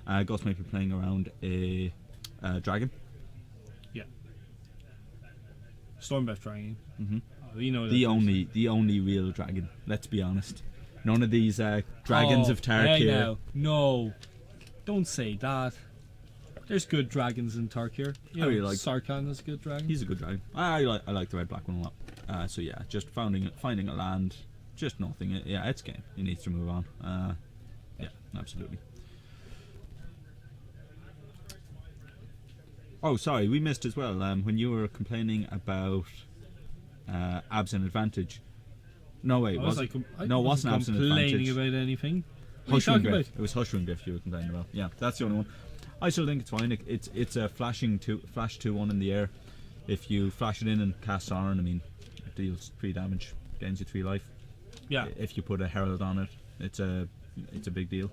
Speaker 2: Gus might be playing around a dragon.
Speaker 3: Stormbreath Dragon.
Speaker 2: Mhm.
Speaker 3: You know
Speaker 2: The only real dragon. Let's be honest. None of these dragons of Tarkir.
Speaker 3: Hey now. No, don't say that. There's good dragons in Tarkir. You
Speaker 2: I
Speaker 3: know,
Speaker 2: really like-
Speaker 3: Sarkhan is a good dragon.
Speaker 2: He's a good dragon. I like the red black one a lot. So yeah, just finding a land, just nothing. Yeah, it's game. He needs to move on. Yeah, absolutely. Oh, sorry, we missed as well. When you were complaining about abs and advantage. No, wait, was it? No, it wasn't abs and advantage.
Speaker 3: complaining about anything. What are you talking about?
Speaker 2: It was Hushroom Griff you were complaining about. Yeah, that's the only one. I still think it's fine. It's a flash 2/1 in the air. If you flash it in and cast Sauron, I mean, it deals 3 damage, gains you 3 life.
Speaker 3: Yeah.
Speaker 2: If you put a Herald on it, it's a big deal.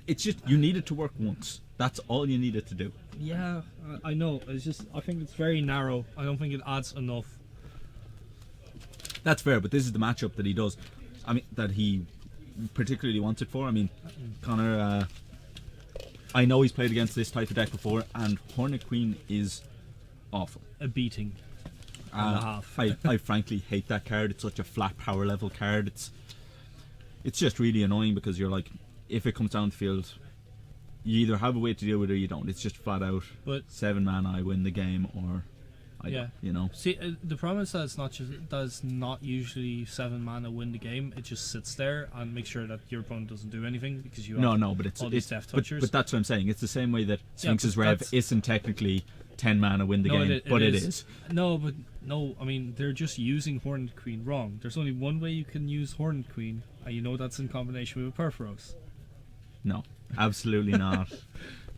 Speaker 2: It's just you need it to work once. That's all you need it to do.
Speaker 3: Yeah, I know. It's just I think it's very narrow. I don't think it adds enough.
Speaker 2: That's fair, but this is the matchup that he does. I mean, that he particularly wants it for. I mean, Connor. I know he's played against this type of deck before, and Hornet Queen is awful.
Speaker 3: A beating. And a half.
Speaker 2: I frankly hate that card. It's such a flat power level card. It's just really annoying because you're like, if it comes down the field, you either have a way to deal with it or you don't. It's just flat out.
Speaker 3: But
Speaker 2: 7 mana, I win the game, or
Speaker 3: yeah,
Speaker 2: you know.
Speaker 3: See, the problem is that it's not usually 7 mana win the game. It just sits there and makes sure that your opponent doesn't do anything because you have
Speaker 2: No, but it's
Speaker 3: all these death
Speaker 2: but
Speaker 3: touchers.
Speaker 2: that's what I'm saying. It's the same way that Sphinx's
Speaker 3: but
Speaker 2: Rev
Speaker 3: that's-
Speaker 2: isn't technically 10 mana win the game, but it is.
Speaker 3: No, but no. I mean, they're just using Hornet Queen wrong. There's only one way you can use Hornet Queen, and you know that's in combination with Perforos.
Speaker 2: No, absolutely not.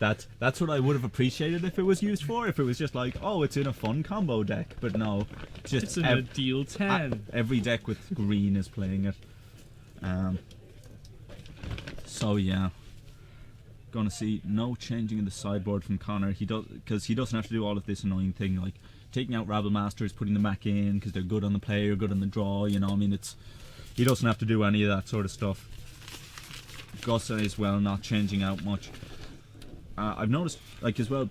Speaker 2: That's what I would have appreciated if it was used for. If it was just like, oh, it's in a fun combo deck, but no, it's just
Speaker 3: It's in a deal 10.
Speaker 2: every deck with green is playing it. So yeah, gonna see no changing in the sideboard from Connor. He doesn't have to do all of this annoying thing like taking out Rabble Masters, putting them back in because they're good on the play or good on the draw. You know, I mean, he doesn't have to do any of that sort of stuff. Gus as well, not changing out much. I've noticed, like, as well,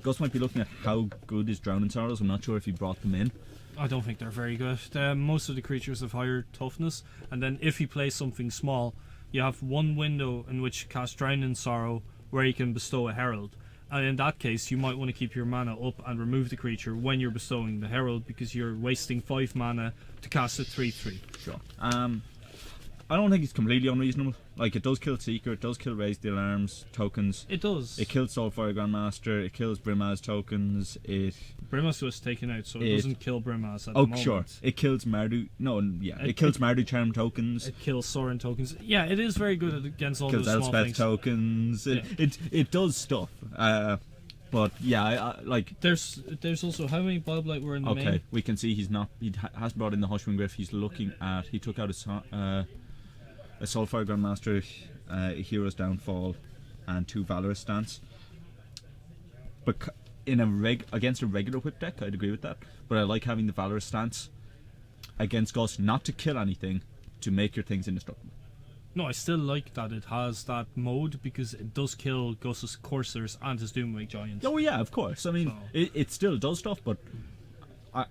Speaker 2: Gus might be looking at how good is Drowning Sorrows. I'm not sure if he brought them in.
Speaker 3: I don't think they're very good. Most of the creatures have higher toughness, and then if he plays something small, you have one window in which you cast Drowning Sorrow where you can bestow a Herald. And in that case, you might want to keep your mana up and remove the creature when you're bestowing the Herald because you're wasting 5 mana to cast a 3/3.
Speaker 2: Sure. I don't think it's completely unreasonable. Like, it does kill Seeker, it does kill Raise the Alarms tokens.
Speaker 3: It does.
Speaker 2: It kills Soulfire Grandmaster, it kills Brimaz tokens,
Speaker 3: Brimaz was taken out, so it doesn't kill Brimaz at the
Speaker 2: Oh,
Speaker 3: moment.
Speaker 2: sure. It kills Mardu... No, yeah. It kills Mardu Charm tokens.
Speaker 3: It kills Sorin tokens. Yeah, it is very good against all
Speaker 2: Kills
Speaker 3: those small
Speaker 2: Elspeth
Speaker 3: things.
Speaker 2: tokens. It does stuff. But, yeah, I like...
Speaker 3: There's also how many Bobblight were in the main?
Speaker 2: Okay, we can see he hasn't brought in the Hushwing Griff. He's looking at... He took out a Soulfire Grandmaster, a Hero's Downfall, and 2 Valorous Stance. But against a regular whip deck, I'd agree with that. But I like having the Valorous Stance against Gus, not to kill anything, to make your things indestructible.
Speaker 3: No, I still like that it has that mode because it does kill Gus's coursers and his Doomwake Giants.
Speaker 2: Oh yeah, of course. I mean,
Speaker 3: So-
Speaker 2: it still does stuff, but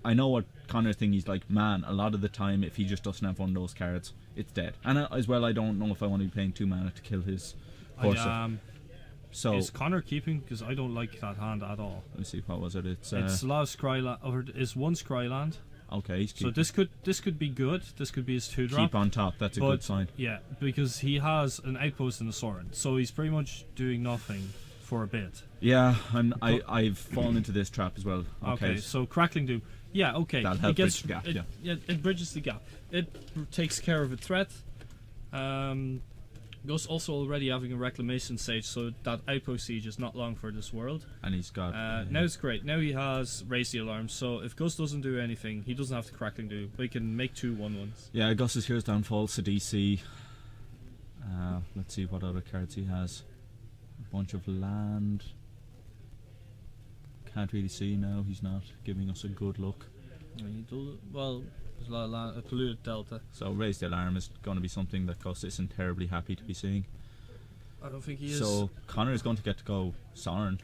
Speaker 2: I know what Connor thinks. He's like, man, a lot of the time, if he just doesn't have one of those cards, it's dead. And as well, I don't know if I want to be paying 2 mana to kill his courser. So
Speaker 3: Is Connor keeping? Because I don't like that hand at all.
Speaker 2: let me see, what was it? It's
Speaker 3: It's a lot of Scryland, or it's one Scryland.
Speaker 2: okay. He's
Speaker 3: So this could be good. This could be his 2-drop.
Speaker 2: keep on top. That's a
Speaker 3: But-
Speaker 2: good sign.
Speaker 3: Yeah, because he has an outpost and a Sorin, so he's pretty much doing nothing for a bit.
Speaker 2: Yeah, I've fallen into this trap as well.
Speaker 3: Okay, so Crackling Doom. Yeah, okay.
Speaker 2: That'll help bridge the gap, yeah.
Speaker 3: It bridges the gap. It takes care of a threat. Gus also already having a Reclamation Sage, so that outpost siege is not long for this world.
Speaker 2: And he's got
Speaker 3: Now it's great. Now he has Raise the Alarm, so if Gus doesn't do anything, he doesn't have to Crackling Doom. But he can make 2 1/1s.
Speaker 2: yeah. Gus's Hero's Downfall, Sidisi. Let's see what other cards he has. A bunch of land. Can't really see now. He's not giving us a good look.
Speaker 3: Well, there's a lot of land, a polluted delta.
Speaker 2: So Raise the Alarm is going to be something that Gus isn't terribly happy to be seeing.
Speaker 3: I don't think he is.
Speaker 2: So Connor is going to get to go Sorin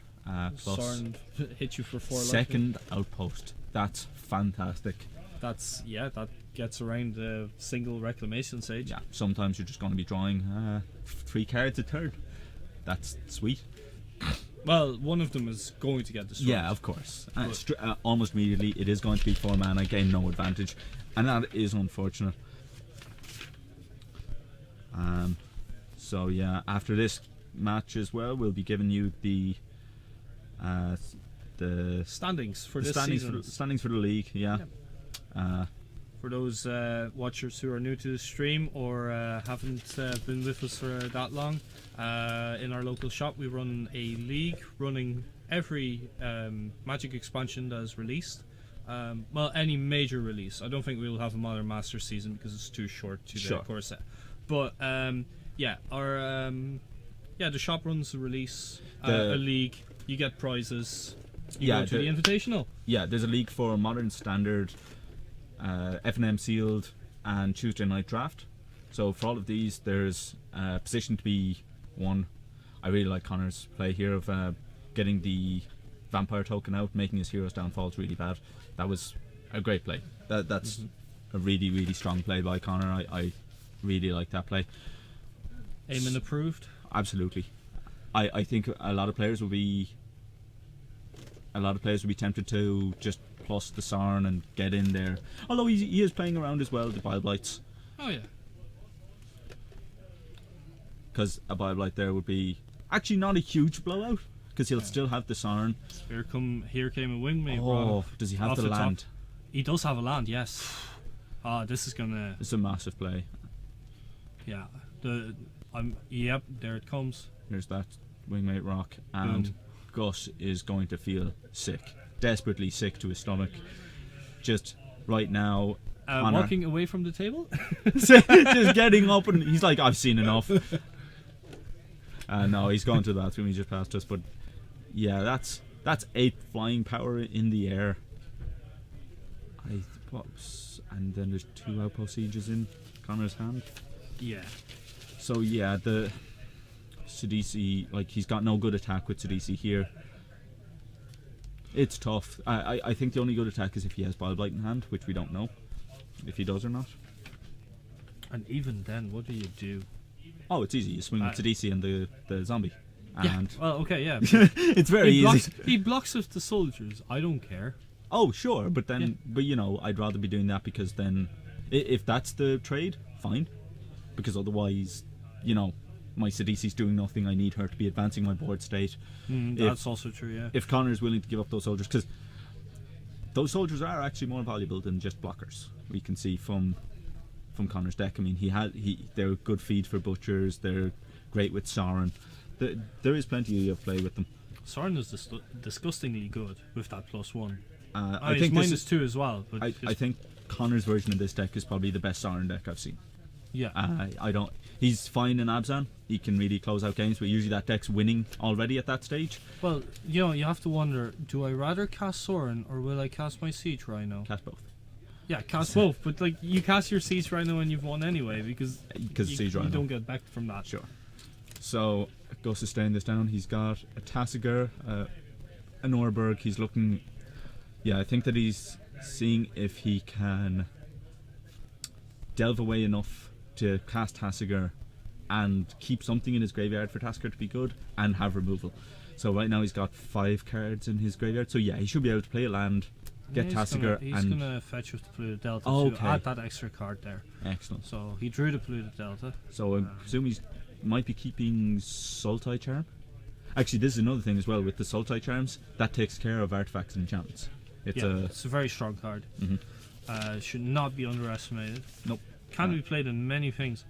Speaker 2: plus
Speaker 3: Sorin hit you for 4 life.
Speaker 2: second outpost. That's fantastic.
Speaker 3: That gets around the single Reclamation Sage.
Speaker 2: Yeah, sometimes you're just going to be drawing 3 cards a turn. That's sweet.
Speaker 3: Well, one of them is going to get destroyed.
Speaker 2: Yeah, of course. Almost immediately, it is going to be 4 mana, gain no advantage, and that is unfortunate. So yeah, after this match as well, we'll be giving you the
Speaker 3: Standings for this
Speaker 2: standings
Speaker 3: season.
Speaker 2: standings for the league. Yeah.
Speaker 3: For those watchers who are new to the stream or haven't been with us for that long, in our local shop we run a league running every Magic expansion that is released. Well, any major release. I don't think we'll have a Modern Master season because it's too short to the core set. But yeah, our the shop runs the release, a league. You get prizes. You go to the Invitational.
Speaker 2: Yeah, there's a league for Modern Standard, F&M Sealed, and Tuesday Night Draft. So for all of these, there's a position to be won. I really like Connor's play here of getting the Vampire token out, making his Hero's Downfalls really bad. That was a great play. That's a really, really strong play by Connor. I really like that play.
Speaker 3: Eamon approved.
Speaker 2: Absolutely. I think a lot of players will be tempted to just plus the Sarn and get in there. Although he is playing around as well, the Bile-Blights.
Speaker 3: Oh yeah.
Speaker 2: Because a Bile-Blight there would be actually not a huge blowout, because he'll still have the Sarn.
Speaker 3: Here came a Wingmate.
Speaker 2: Oh, does he have
Speaker 3: off
Speaker 2: the
Speaker 3: the top.
Speaker 2: land?
Speaker 3: He does have a land, yes. This is gonna.
Speaker 2: It's a massive play.
Speaker 3: Yeah. Yep. There it comes.
Speaker 2: Here's that Wingmate Rock, and
Speaker 3: Boom.
Speaker 2: Gus is going to feel sick, desperately sick to his stomach. Just right now,
Speaker 3: Walking away from the table.
Speaker 2: just getting up, and he's like, I've seen enough. No, he's gone to the bathroom. He just passed us, but yeah, that's 8 flying power in the air. And then there's 2 outpost sieges in Connor's hand.
Speaker 3: Yeah.
Speaker 2: So yeah, the Sidisi, like, he's got no good attack with Sidisi here. It's tough. I think the only good attack is if he has Bile-Blight in hand, which we don't know if he does or not.
Speaker 3: And even then, what do you do?
Speaker 2: Oh, it's easy. You swing with Sidisi and the zombie. And
Speaker 3: Yeah. Well, okay, yeah.
Speaker 2: it's very easy.
Speaker 3: He blocks with the soldiers. I don't care.
Speaker 2: Oh, sure, but then, but you know, I'd rather be doing that, because then, if that's the trade, fine. Because otherwise, you know, my Sidisi's doing nothing. I need her to be advancing my board state.
Speaker 3: That's also true, yeah.
Speaker 2: If Connor is willing to give up those soldiers, because those soldiers are actually more valuable than just blockers. We can see from Connor's deck. I mean, they're a good feed for butchers. They're great with Sauron. There is plenty of play with them.
Speaker 3: Sauron is disgustingly good with that +1.
Speaker 2: I think
Speaker 3: minus 2 as well. But
Speaker 2: I think Connor's version of this deck is probably the best Sauron deck I've seen.
Speaker 3: yeah.
Speaker 2: He's fine in Abzan. He can really close out games, but usually that deck's winning already at that stage.
Speaker 3: Well, you know, you have to wonder: do I rather cast Sauron or will I cast my Siege Rhino?
Speaker 2: Cast both.
Speaker 3: Yeah, cast both, but like you cast your Siege Rhino and you've won anyway because
Speaker 2: Siege Rhino.
Speaker 3: you don't get back from that.
Speaker 2: Sure. So Gus is staying this down. He's got a Tassiger, an Orberg. He's looking. Yeah, I think that he's seeing if he can delve away enough to cast Tassiger and keep something in his graveyard for Tassiger to be good and have removal. So right now he's got 5 cards in his graveyard. So yeah, he should be able to play a land, get Tassiger,
Speaker 3: he's
Speaker 2: and
Speaker 3: gonna fetch with the Polluted Delta
Speaker 2: Okay.
Speaker 3: to add that extra card there.
Speaker 2: excellent.
Speaker 3: So he drew the Polluted Delta.
Speaker 2: So I presume he might be keeping Sultai Charm. Actually, this is another thing as well with the Sultai Charms. That takes care of artifacts and enchantments. It's
Speaker 3: It's a very strong card. Should not be underestimated.
Speaker 2: Nope.
Speaker 3: Can be played in many things.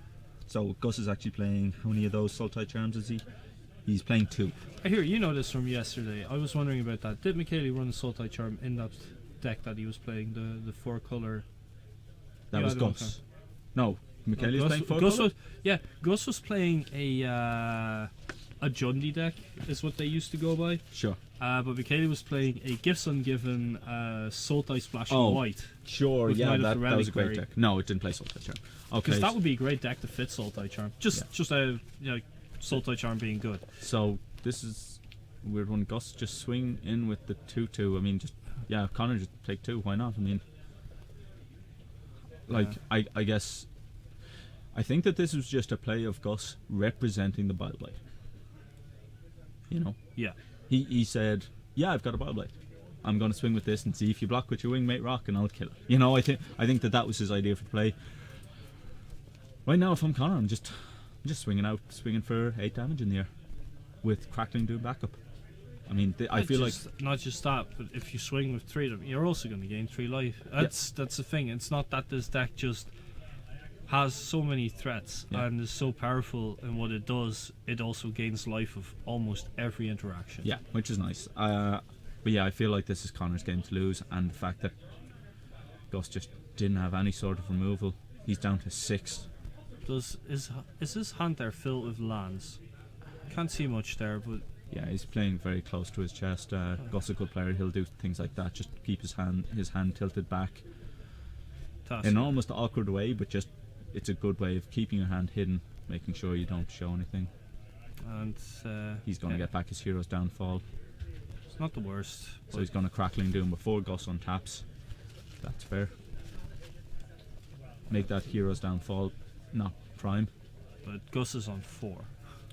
Speaker 2: So Gus is actually playing, how many of those Sultai Charms is he? He's playing 2.
Speaker 3: I hear you know this from yesterday. I was wondering about that. Did Michele run a Sultai Charm in that deck that he was playing, the 4-color?
Speaker 2: That was Gus. No, Michele is
Speaker 3: Gus,
Speaker 2: playing 4
Speaker 3: Gus
Speaker 2: colour?
Speaker 3: was, Gus was playing a Jundi deck, is what they used to go by.
Speaker 2: Sure.
Speaker 3: But Michele was playing a Gifts Ungiven Sultai Splash in
Speaker 2: Oh,
Speaker 3: white.
Speaker 2: Sure,
Speaker 3: With
Speaker 2: yeah,
Speaker 3: Knight of
Speaker 2: that
Speaker 3: the
Speaker 2: was a great
Speaker 3: Reliquary.
Speaker 2: deck. No, it didn't play Sultai Charm. Okay,
Speaker 3: Because that would be a great deck to fit Sultai Charm. Just Sultai Charm being good.
Speaker 2: so this is a weird one. Gus just swing in with the 2/2. I mean, Connor just take 2. Why not? I mean, I guess I think that this was just a play of Gus representing the Bile Blight. You know,
Speaker 3: Yeah.
Speaker 2: he said, "Yeah, I've got a Bile Blight. I'm going to swing with this and see if you block with your wingmate rock, and I'll kill it." You know, I think that was his idea for the play. Right now, if I'm Connor, I'm just swinging for 8 damage in the air with Crackling Doom backup. I mean, I feel like
Speaker 3: not just that, but if you swing with 3 of them, you're also going to gain 3 life. That's the thing. It's not that this deck just has so many threats and is so powerful in what it does. It also gains life of almost every interaction.
Speaker 2: yeah, which is nice. But yeah, I feel like this is Connor's game to lose, and the fact that Gus just didn't have any sort of removal. He's down to 6.
Speaker 3: Is his hand there filled with lands? Can't see much there, but
Speaker 2: Yeah, he's playing very close to his chest. Gus is a good player. He'll do things like that. Just keep his hand tilted back in an almost awkward way, but just it's a good way of keeping your hand hidden, making sure you don't show anything.
Speaker 3: And
Speaker 2: He's going to get back his Hero's Downfall,
Speaker 3: it's not the worst.
Speaker 2: so he's going to Crackling Doom before Gus untaps. That's fair. Make that Hero's Downfall not prime.
Speaker 3: But Gus is on 4.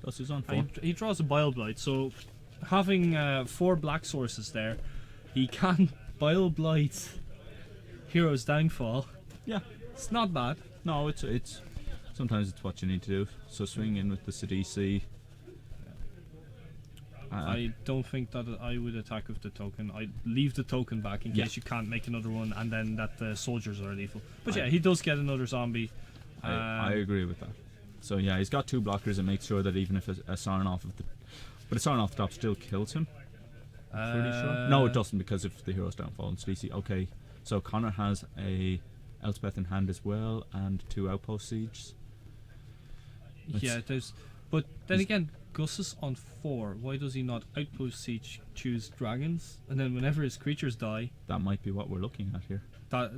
Speaker 2: Gus is on 4.
Speaker 3: And he draws a Bile Blight, so having 4 black sources there, he can Bile Blight Hero's Downfall.
Speaker 2: Yeah.
Speaker 3: It's not bad.
Speaker 2: No, it's sometimes it's what you need to do. So swing in with the Sidisi.
Speaker 3: I don't think that I would attack with the token. I'd leave the token back in case you can't make another one, and then that the soldiers are lethal. But yeah, he does get another zombie.
Speaker 2: I agree with that. So yeah, he's got 2 blockers and makes sure that even if a Sarnoff but a Sarnoff the top still kills him. Pretty sure. No, it doesn't because of the Hero's Downfall and Sleazy. Okay, so Connor has a Elspeth in hand as well and 2 Outpost Sieges.
Speaker 3: Yeah, there's. But then again, Gus is on 4. Why does he not Outpost Siege choose dragons? And then whenever his creatures die,
Speaker 2: That might be what we're looking at here.
Speaker 3: that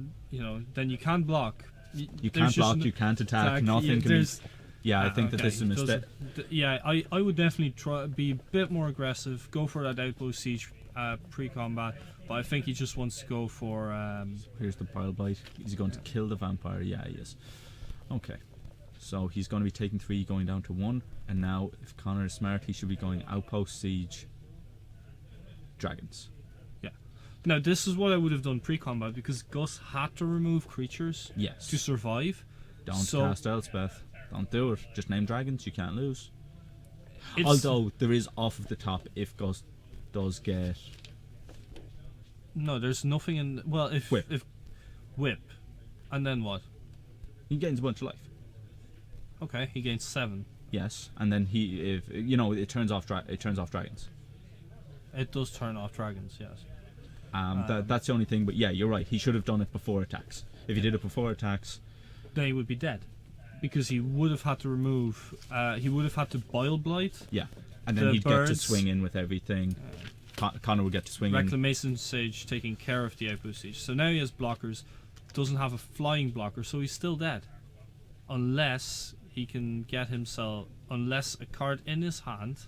Speaker 3: then you can't block.
Speaker 2: You can't block, you can't attack, nothing can be... Yeah, I think that this is a mistake.
Speaker 3: Yeah, I would definitely be a bit more aggressive, go for that Outpost Siege pre-combat, but I think he just wants to go for...
Speaker 2: Here's the Bile Blight. Is he going to kill the vampire? Yeah, he is. Okay. So he's going to be taking 3, going down to 1, and now if Connor is smart, he should be going Outpost Siege Dragons.
Speaker 3: Yeah. Now this is what I would have done pre-combat, because Gus had to remove creatures
Speaker 2: Yes.
Speaker 3: to survive.
Speaker 2: Don't cast Elspeth. Don't do it. Just name dragons. You can't lose.
Speaker 3: It's-
Speaker 2: Although there is off of the top if Gus does get
Speaker 3: No, there's nothing in... Well, if Whip, and then what?
Speaker 2: he gains a bunch of life.
Speaker 3: Okay, he gains 7.
Speaker 2: Yes, and then it turns off dragons.
Speaker 3: It does turn off dragons, yes.
Speaker 2: That's the only thing. But yeah, you're right. He should have done it before attacks. If he did it before attacks,
Speaker 3: Then he would be dead. Because he would have had to remove... he would have had to Bile Blight.
Speaker 2: yeah, and then
Speaker 3: The
Speaker 2: he'd get to
Speaker 3: birds-
Speaker 2: swing in with everything. Connor would get to swing in.
Speaker 3: Reclamation Sage taking care of the Outpost Siege. So now he has blockers. doesn't have a flying blocker, so he's still dead. Unless he can get himself, unless a card in his hand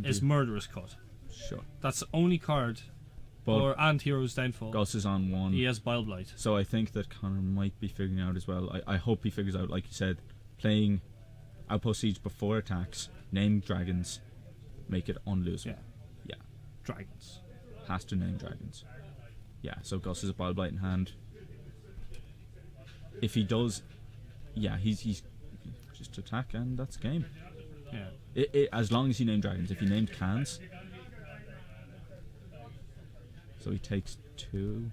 Speaker 3: is Murderous Cut.
Speaker 2: Sure.
Speaker 3: That's the only card.
Speaker 2: But
Speaker 3: And Hero's Downfall.
Speaker 2: Gus is on 1.
Speaker 3: He has Bile Blight.
Speaker 2: So I think that Connor might be figuring out as well. I hope he figures out, like you said, playing Outpost Siege before attacks, name dragons, make it unlosable.
Speaker 3: Yeah.
Speaker 2: Yeah.
Speaker 3: Dragons.
Speaker 2: Has to name dragons. Yeah, so Gus has a Bile Blight in hand. If he does, yeah, he's just attack and that's game.
Speaker 3: Yeah.
Speaker 2: As long as he named dragons. If he named cans, so he takes 2.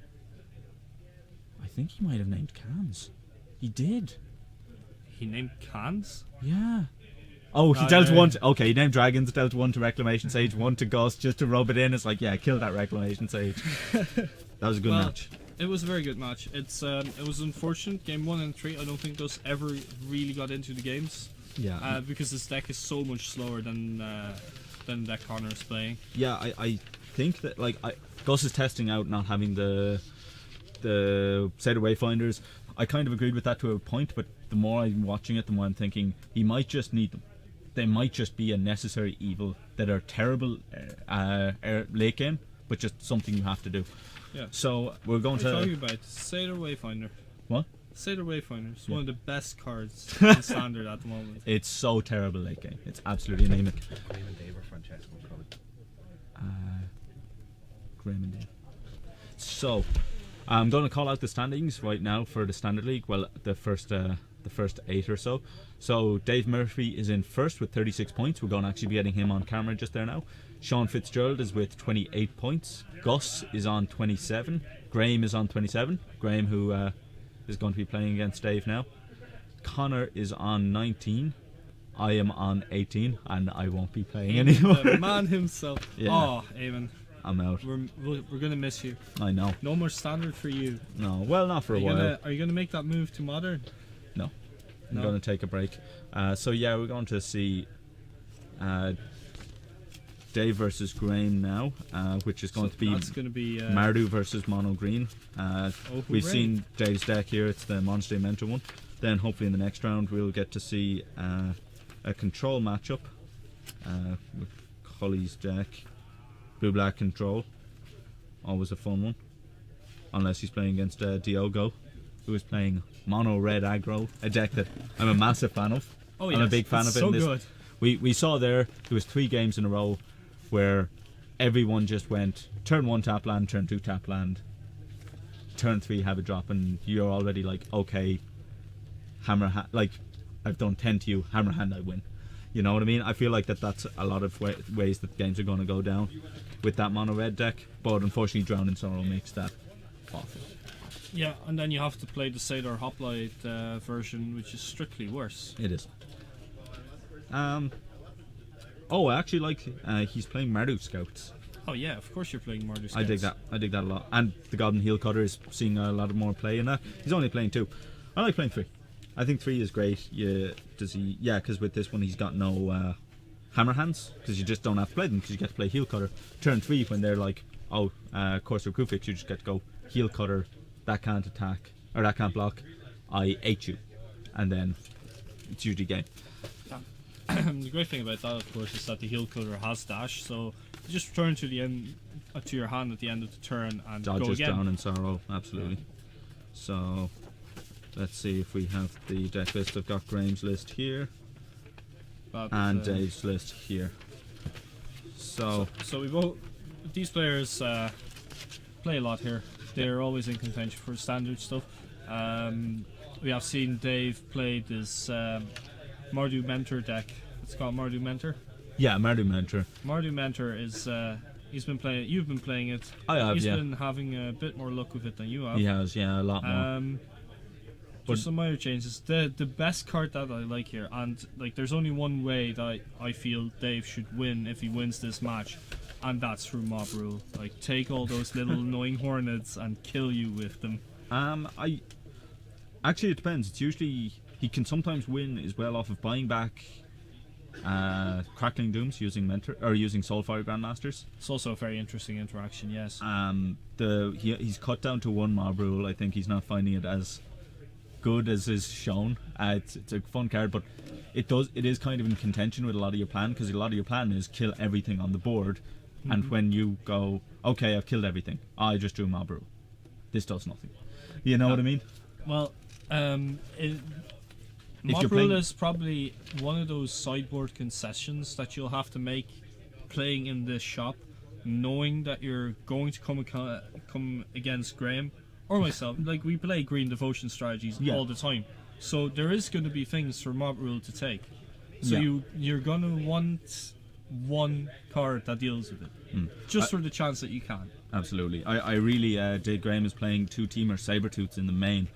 Speaker 2: I think he might have named cans. He did.
Speaker 3: He named cans?
Speaker 2: Yeah. Oh, he dealt 1 to, okay, he named dragons, dealt 1 to Reclamation Sage, 1 to Gus, just to rub it in. It's like, yeah, kill that Reclamation Sage. That was a good match.
Speaker 3: It was a very good match. It was unfortunate. Game 1 and 3, I don't think Gus ever really got into the games.
Speaker 2: Yeah.
Speaker 3: Because his deck is so much slower than that Connor is playing.
Speaker 2: Yeah, I think that, like, Gus is testing out not having the Seder Wayfinders. I kind of agreed with that to a point, but the more I'm watching it, the more I'm thinking he might just need them. They might just be a necessary evil that are terrible late game, but just something you have to do.
Speaker 3: Yeah.
Speaker 2: So we're going
Speaker 3: What are
Speaker 2: to.
Speaker 3: you talking about? Seder Wayfinder.
Speaker 2: What?
Speaker 3: Seder Wayfinder is
Speaker 2: Yeah.
Speaker 3: one of the best cards in Standard at the moment.
Speaker 2: It's so terrible late game. It's absolutely anemic.
Speaker 4: Graham and Dave or Francesco code.
Speaker 2: Graham and Dave. So, I'm going to call out the standings right now for the Standard League. Well, the first 8 or so. So Dave Murphy is in first with 36 points. We're going to actually be getting him on camera just there now. Sean Fitzgerald is with 28 points. Gus is on 27. Graham is on 27. Graham, who is going to be playing against Dave now. Connor is on 19. I am on 18, and I won't be playing anymore.
Speaker 3: The man himself.
Speaker 2: Yeah.
Speaker 3: Oh, Eamon.
Speaker 2: I'm out.
Speaker 3: We're gonna miss you.
Speaker 2: I know.
Speaker 3: No more Standard for you.
Speaker 2: No, well, not for a while.
Speaker 3: Are you gonna make that move to Modern?
Speaker 2: No. I'm
Speaker 3: No?
Speaker 2: going to take a break. So yeah, we're going to see Dave versus Graham now, which is going to be
Speaker 3: That's gonna be
Speaker 2: Mardu versus Mono Green. We've
Speaker 3: hooray.
Speaker 2: seen Dave's deck here. It's the Monster Mentor one. Then hopefully in the next round we'll get to see a control matchup with Cully's deck. Blue-black control. Always a fun one. Unless he's playing against Diogo, who is playing mono red aggro, a deck that I'm a massive fan of.
Speaker 3: Oh,
Speaker 2: I'm a
Speaker 3: yes,
Speaker 2: big fan
Speaker 3: it's
Speaker 2: of it.
Speaker 3: so
Speaker 2: in this.
Speaker 3: good.
Speaker 2: We saw there was 3 games in a row where everyone just went turn 1 tap land, turn 2 tap land, turn 3 have a drop, and you're already like, okay, hammer hand, like I've done 10 to you, hammer hand, I win. You know what I mean? I feel like that's a lot of ways that games are going to go down with that mono red deck, but unfortunately Drowning Sorrow makes that awful.
Speaker 3: Yeah, and then you have to play the Sailor Hoplite version, which is strictly worse.
Speaker 2: It is. Oh, I actually like he's playing Marduk Scouts.
Speaker 3: Oh yeah, of course you're playing Murder
Speaker 2: I dig that. I dig that a lot. And the Goblin Heel Cutter is seeing a lot of more play in that. He's only playing 2. I like playing 3. I think 3 is great. Yeah, because with this one he's got no hammer hands, because you just don't have to play them, because you get to play Heel Cutter. Turn 3 when they're like, oh, Courser Kufix, you just get to go Heel Cutter, that can't attack, or that can't block, I ate you. And then it's usually game.
Speaker 3: The great thing about that, of course, is that the Heel Cutter has dash, so you just return to the end to your hand at the end of the turn and go
Speaker 2: Dodges
Speaker 3: again.
Speaker 2: down in sorrow, absolutely. So let's see if we have the deck list. I've got Graham's list here
Speaker 3: But,
Speaker 2: and Dave's list here. So
Speaker 3: we both, these players play a lot here. They're always in contention for standard stuff. We have seen Dave play this Mardu Mentor deck. It's called Mardu Mentor.
Speaker 2: yeah, Mardu Mentor.
Speaker 3: Mardu Mentor is he's been playing. You've been playing it.
Speaker 2: I have,
Speaker 3: He's
Speaker 2: yeah.
Speaker 3: been having a bit more luck with it than you have.
Speaker 2: He has, yeah, a lot more.
Speaker 3: Just some minor changes. The best card that I like here, and like there's only one way that I feel Dave should win if he wins this match, and that's through mob rule. Like take all those little annoying hornets and kill you with them.
Speaker 2: I actually, it depends. It's usually he can sometimes win as well off of buying back Crackling Dooms using using Soulfire Grandmasters.
Speaker 3: It's also a very interesting interaction. Yes.
Speaker 2: He's cut down to one mob rule. I think he's not finding it as good as is shown. It's a fun card, but it is kind of in contention with a lot of your plan, because a lot of your plan is kill everything on the board, and when you go, okay, I've killed everything, I just drew mob rule, this does nothing. You know what I mean?
Speaker 3: Well,
Speaker 2: you're
Speaker 3: Mob
Speaker 2: playing-
Speaker 3: Rule is probably one of those sideboard concessions that you'll have to make playing in this shop, knowing that you're going to come against Graham or myself. Like, we play green devotion strategies all the time, so there is going to be things for Mob Rule to take. So you're going to want one card that deals with it, just for the chance that you can.
Speaker 2: Absolutely. I really dig Graham is playing 2-teamer Sabertooths in the main,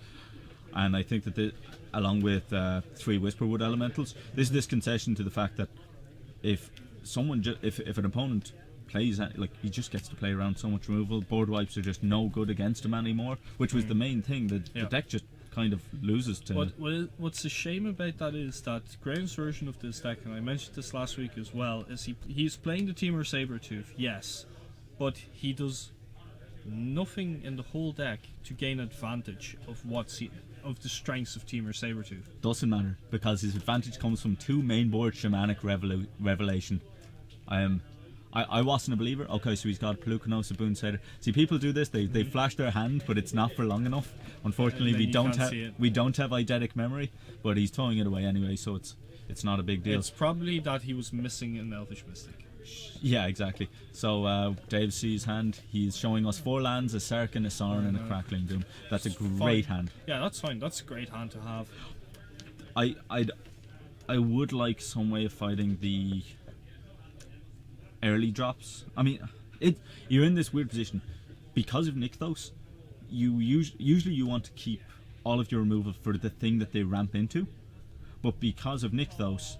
Speaker 2: and I think that along with 3 Whisperwood Elementals, this concession to the fact that if someone if an opponent plays, like, he just gets to play around so much removal, board wipes are just no good against him anymore, which was the main thing that the deck just kind of loses to.
Speaker 3: What's a shame about that is that Graham's version of this deck, and I mentioned this last week as well, is he's playing the Teamer Sabertooth, yes, but he does nothing in the whole deck to gain advantage of of the strengths of Teamer Sabertooth.
Speaker 2: Doesn't matter, because his advantage comes from 2 mainboard Shamanic Revelation. I wasn't a believer. Okay, so he's got Pelucanos, a Boonsader. See, people do this, they flash their hand, but it's not for long enough. Unfortunately, we don't have eidetic memory, but he's throwing it away anyway, so it's not a big deal.
Speaker 3: It's probably that he was missing an Elvish Mystic.
Speaker 2: Yeah, exactly. So Dave sees hand. He's showing us 4 lands, a Sarkin, a Sarn, and a Crackling Doom. That's a great hand.
Speaker 3: Yeah, that's fine. That's a great hand to have.
Speaker 2: I would like some way of fighting the early drops. I mean, you're in this weird position because of Nykthos. You usually you want to keep all of your removal for the thing that they ramp into, but because of Nykthos,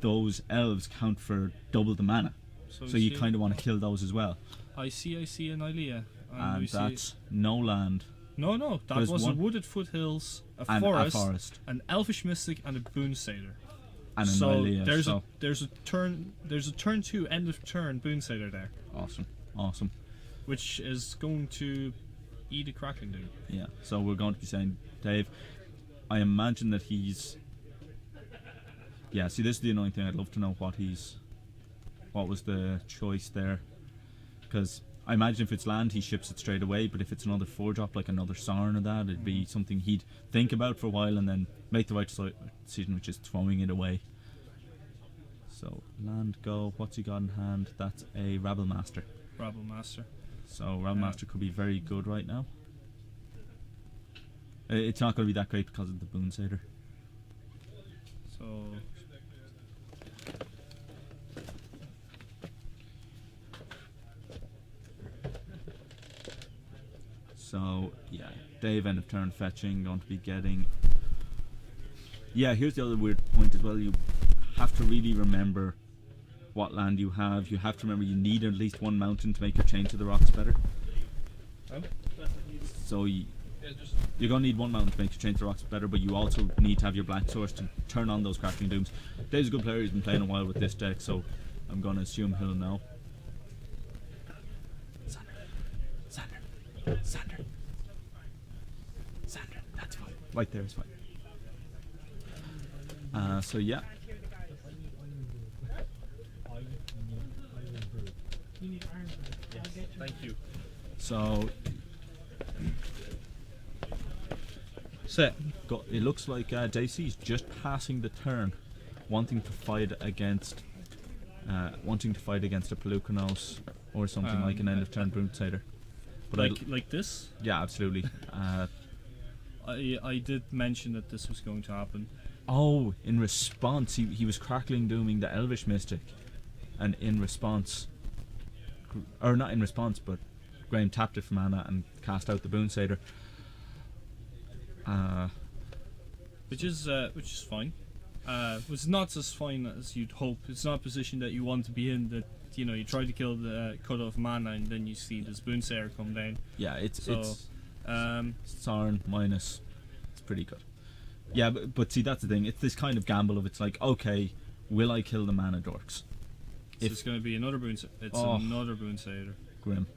Speaker 2: those elves count for double the mana, so you kind of want to kill those as well.
Speaker 3: I see an Ilea,
Speaker 2: and that's no land.
Speaker 3: No, that
Speaker 2: There's
Speaker 3: was a
Speaker 2: one-
Speaker 3: wooded foothills, a
Speaker 2: And a
Speaker 3: forest,
Speaker 2: forest.
Speaker 3: an Elvish Mystic, and a Boonsader.
Speaker 2: And an
Speaker 3: So
Speaker 2: Ilea,
Speaker 3: there's a turn 2 end of turn Boonsader there,
Speaker 2: awesome.
Speaker 3: which is going to eat a Crackling Doom.
Speaker 2: Yeah, so we're going to be saying, Dave, I imagine that he's... Yeah, see, this is the annoying thing. I'd love to know what was the choice there. Because I imagine if it's land, he ships it straight away, but if it's another 4-drop, like another Sarn or that, it'd be something he'd think about for a while and then make the right decision, which is throwing it away. So, land, go. What's he got in hand? That's a Rabble Master.
Speaker 3: Rabble Master.
Speaker 2: So, Rabble Master could be very good right now. It's not going to be that great because of the Boonsader.
Speaker 3: So
Speaker 2: So, yeah, Dave end of turn fetching, going to be getting... Yeah, here's the other weird point as well. You have to really remember what land you have. You have to remember you need at least 1 mountain to make your Chain to the Rocks better. So you're going to need 1 mountain to make your Chain to the Rocks better, but you also need to have your Black Source to turn on those Crackling Dooms. Dave's a good player, he's been playing a while with this deck, so I'm going to assume he'll know. Sander, that's fine. Right there is fine. So yeah.
Speaker 3: thank you.
Speaker 2: So it looks like Dacey's just passing the turn, wanting to fight against a Pelucanos or something like an end of turn Boonsader. But
Speaker 3: Like this?
Speaker 2: yeah, absolutely.
Speaker 3: I did mention that this was going to happen.
Speaker 2: Oh, in response, he was Crackling Dooming the Elvish Mystic, and in response, or not in response, but Graham tapped it for mana and cast out the Boonsader.
Speaker 3: Which is fine. Was not as fine as you'd hope. It's not a position that you want to be in. That you try to kill the cut off mana and then you see this Boonsader come down.
Speaker 2: Yeah, it's Sarn minus. It's pretty good. Yeah, but see, that's the thing. It's this kind of gamble of it's like, okay, will I kill the mana dorks?
Speaker 3: It's going to be another boon. It's
Speaker 2: Oh.
Speaker 3: another boon sailor.
Speaker 2: Grim.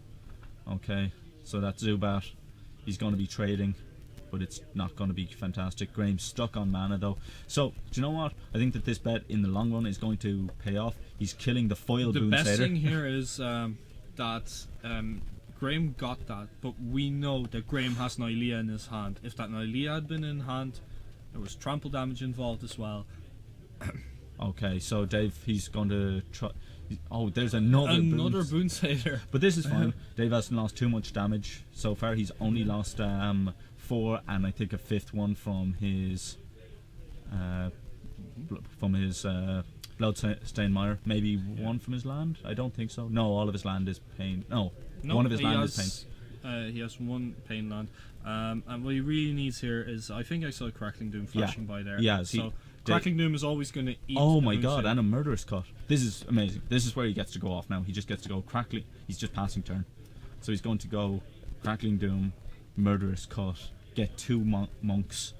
Speaker 2: Okay, so that's Zubat. He's going to be trading, but it's not going to be fantastic. Graham's stuck on mana though. So, do you know what? I think that this bet in the long run is going to pay off. He's killing the foil
Speaker 3: The
Speaker 2: boon
Speaker 3: best
Speaker 2: sailor.
Speaker 3: thing here is that Graham got that, but we know that Graham has Nylea in his hand. If that Nylea had been in hand, there was trample damage involved as well.
Speaker 2: Okay, so Dave, he's going to try. Oh, there's another
Speaker 3: boon sailor.
Speaker 2: But this is fine. Dave hasn't lost too much damage so far. He's only lost 4, and I think a 5th one from his Bloodstained Mire. Maybe 1 from his land. I don't think so. No, all of his land is pain. No, one of his land is pain.
Speaker 3: He has 1 pain land. And what he really needs here is, I think I saw Crackling Doom flashing by there.
Speaker 2: Yeah,
Speaker 3: so Crackling Doom is always going to eat.
Speaker 2: Oh
Speaker 3: the
Speaker 2: my
Speaker 3: boon
Speaker 2: god,
Speaker 3: sailor.
Speaker 2: and a murderous cut. This is amazing. This is where he gets to go off now. He just gets to go Crackling. He's just passing turn. So he's going to go Crackling Doom, murderous cut, get 2 monks,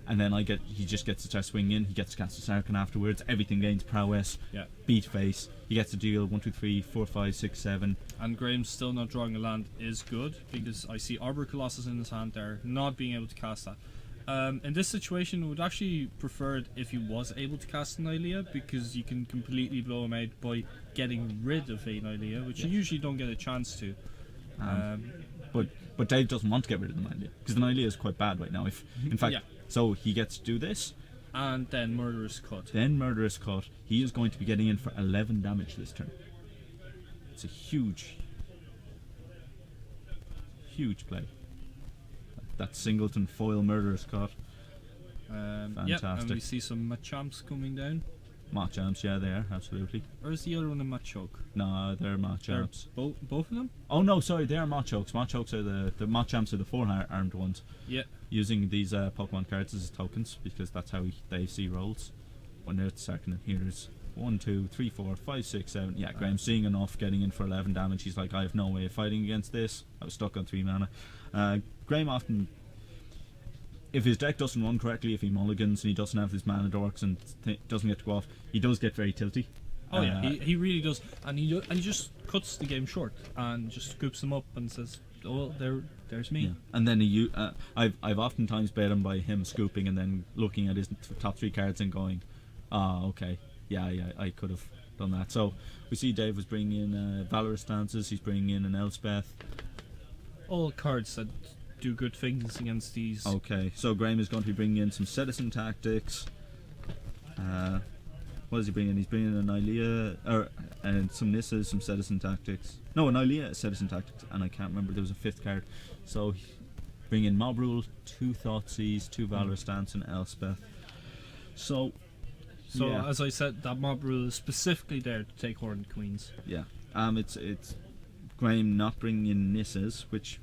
Speaker 2: and then he just gets to start swinging in. He gets to cast a Sarkhan afterwards. Everything gains prowess.
Speaker 3: Yeah.
Speaker 2: Beat face. He gets to deal 1, 2, 3, 4, 5, 6, 7.
Speaker 3: And Graham's still not drawing a land is good, because I see Arbor Colossus in his hand there, not being able to cast that. In this situation, I would actually prefer it if he was able to cast Nylea, because you can completely blow him out by getting rid of a Nylea, which you usually don't get a chance to.
Speaker 2: But Dave doesn't want to get rid of the Nylea, because the Nylea is quite bad right now. In fact,
Speaker 3: Yeah.
Speaker 2: so he gets to do this.
Speaker 3: And then Murderous Cut.
Speaker 2: Then Murderous Cut. He is going to be getting in for 11 damage this turn. It's a huge play. That Singleton foil Murderous Cut.
Speaker 3: Yeah, and
Speaker 2: Fantastic.
Speaker 3: we see some Machamps coming down.
Speaker 2: Machamps, yeah, they are, absolutely.
Speaker 3: Or is the other one a Machoke?
Speaker 2: No, they're Machamps.
Speaker 3: Both of them?
Speaker 2: Oh no, sorry, they are Machokes. Machokes are the Machamps are the 4-armed ones.
Speaker 3: Yeah.
Speaker 2: Using these Pokemon cards as tokens, because that's how they see rolls. When they're starting, here's 1, 2, 3, 4, 5, 6, 7. Yeah, Graham's seeing enough, getting in for 11 damage. He's like, I have no way of fighting against this. I was stuck on 3 mana. Graham often, if his deck doesn't run correctly, if he mulligans and he doesn't have his mana dorks and doesn't get to go off, he does get very tilty.
Speaker 3: Oh yeah, he really does, and he just cuts the game short and just scoops them up and says, "Oh, there's me."
Speaker 2: Yeah. And then I've oftentimes bet him by him scooping and then looking at his top 3 cards and going, okay, yeah, I could have done that. So we see Dave was bringing in Valorous Stances. He's bringing in an Elspeth.
Speaker 3: All cards that do good things against these.
Speaker 2: Okay, so Graham is going to be bringing in some Citizen Tactics. What is he bringing? He's bringing in an Nylea, and some Nissas, some Citizen Tactics. No, an Nylea, a Citizen Tactics, and I can't remember, there was a 5th card. So bring in Mob Rule, 2 Thoughtseize, 2 Valorous Stance, and Elspeth. So yeah.
Speaker 3: As I said, that Mob Rule is specifically there to take Horned Queens.
Speaker 2: Yeah, it's Graham not bringing in Nissas, which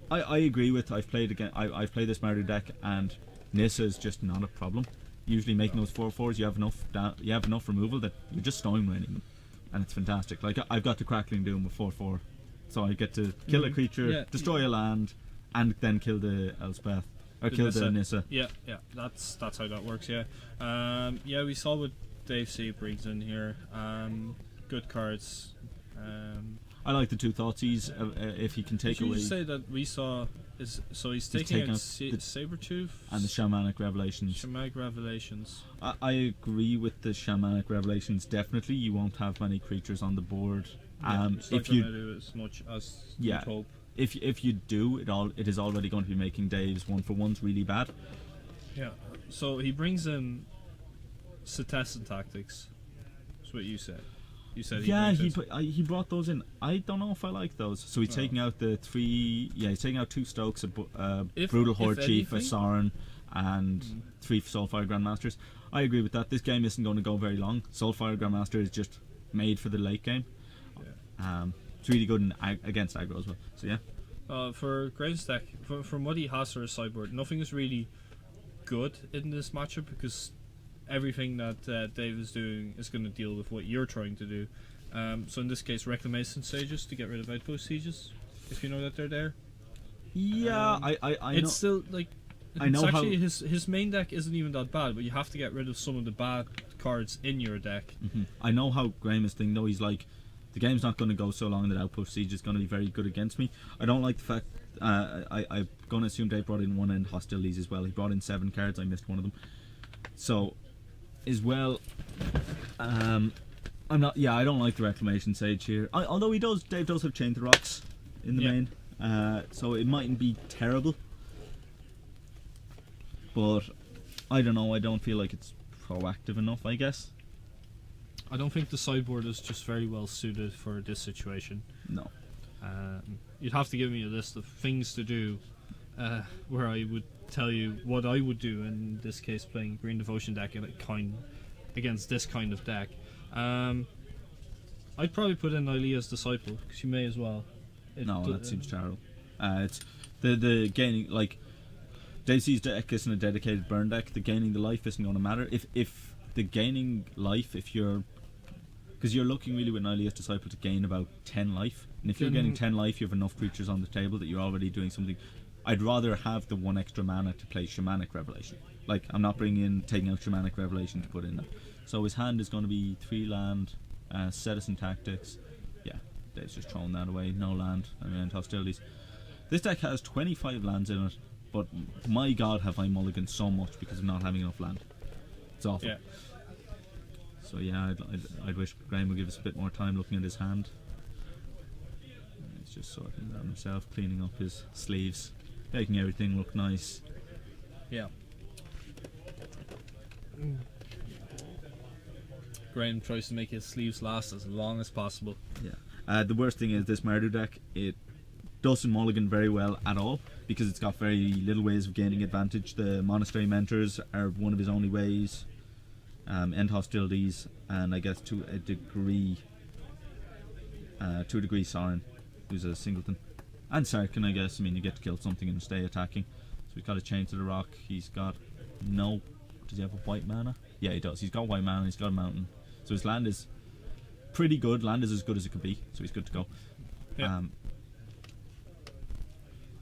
Speaker 2: I agree with. I've played this Mario deck, and Nissa is just not a problem. Usually making those 4/4s, you have enough removal that you're just Storm Raining them, and it's fantastic. Like I've got the Crackling Doom with 4/4, so I get to kill a creature, destroy a land, and then kill the Elspeth or kill the Nissa.
Speaker 3: Yeah, that's how that works. Yeah, we saw what Dave C brings in here. Good cards.
Speaker 2: I like the 2 Thoughtseize if he can take
Speaker 3: Did you
Speaker 2: away.
Speaker 3: say that we saw is so he's taking out Sabertooth
Speaker 2: and the Shamanic Revelations.
Speaker 3: Shamanic Revelations.
Speaker 2: I agree with the Shamanic Revelations. Definitely, you won't have many creatures on the board.
Speaker 3: It's not going to do as much as you'd hope.
Speaker 2: If you do, it is already going to be making Dave's 1-for-1s really bad.
Speaker 3: Yeah. So he brings in Citizen Tactics. That's what you said. You said
Speaker 2: he brought those in. I don't know if I like those. So he's taking out the 3. Yeah, he's taking out 2 Stokes, a Brutal Horde Chief, a Sauron, and 3 Soulfire Grandmasters. I agree with that. This game isn't going to go very long. Soulfire Grandmaster is just made for the late game. It's really good against aggro as well. So yeah.
Speaker 3: For Graham's deck, from what he has for his sideboard, nothing is really good in this matchup, because everything that Dave is doing is going to deal with what you're trying to do. So in this case, Reclamation Sages to get rid of Outpost Sieges, if you know that they're there.
Speaker 2: Yeah, I
Speaker 3: it's
Speaker 2: know.
Speaker 3: still like
Speaker 2: I know
Speaker 3: it's
Speaker 2: how.
Speaker 3: actually his main deck isn't even that bad, but you have to get rid of some of the bad cards in your deck.
Speaker 2: I know how Graham is thinking though. He's like, the game's not going to go so long that Outpost Siege is going to be very good against me. I don't like the fact. I'm going to assume Dave brought in one end hostilities as well. He brought in 7 cards. I missed one of them. So, as well, I'm not. Yeah, I don't like the Reclamation Sage here. Although Dave does have Chain to Rocks in the main. So it mightn't be terrible. But I don't know. I don't feel like it's proactive enough, I guess.
Speaker 3: I don't think the sideboard is just very well suited for this situation.
Speaker 2: No.
Speaker 3: You'd have to give me a list of things to do where I would tell you what I would do in this case, playing Green Devotion deck against this kind of deck. I'd probably put in Ilea's Disciple, because you may as well.
Speaker 2: That seems terrible. It's the gaining, like, Dave sees deck isn't a dedicated burn deck. The gaining the life isn't going to matter. If the gaining life, if you're, because you're looking really with Ilea's Disciple to gain about 10 life, and if you're getting 10 life, you have enough creatures on the table that you're already doing something. I'd rather have the 1 extra mana to play Shamanic Revelation. Like, I'm not taking out Shamanic Revelation to put in that. So his hand is going to be 3 land, Citizen Tactics. Yeah, Dave's just throwing that away. No land, and hostilities. This deck has 25 lands in it, but my god, have I mulliganed so much because of not having enough land. It's awful.
Speaker 3: Yeah.
Speaker 2: So yeah, I'd wish Graham would give us a bit more time looking at his hand. He's just sorting that himself, cleaning up his sleeves, making everything look nice.
Speaker 3: Yeah. Graham tries to make his sleeves last as long as possible.
Speaker 2: Yeah. The worst thing is this Mardu deck, it doesn't mulligan very well at all because it's got very little ways of gaining advantage. The Monastery Mentors are one of his only ways. End hostilities, and I guess to a degree Sorin, who's a singleton, and Sarkin, I guess. I mean, you get to kill something and stay attacking. So he's got a Chain to the Rock. He's got does he have a white mana? Yeah, he does. He's got white mana. He's got a mountain. So his land is pretty good. Land is as good as it could be. So he's good to go.
Speaker 3: Yeah.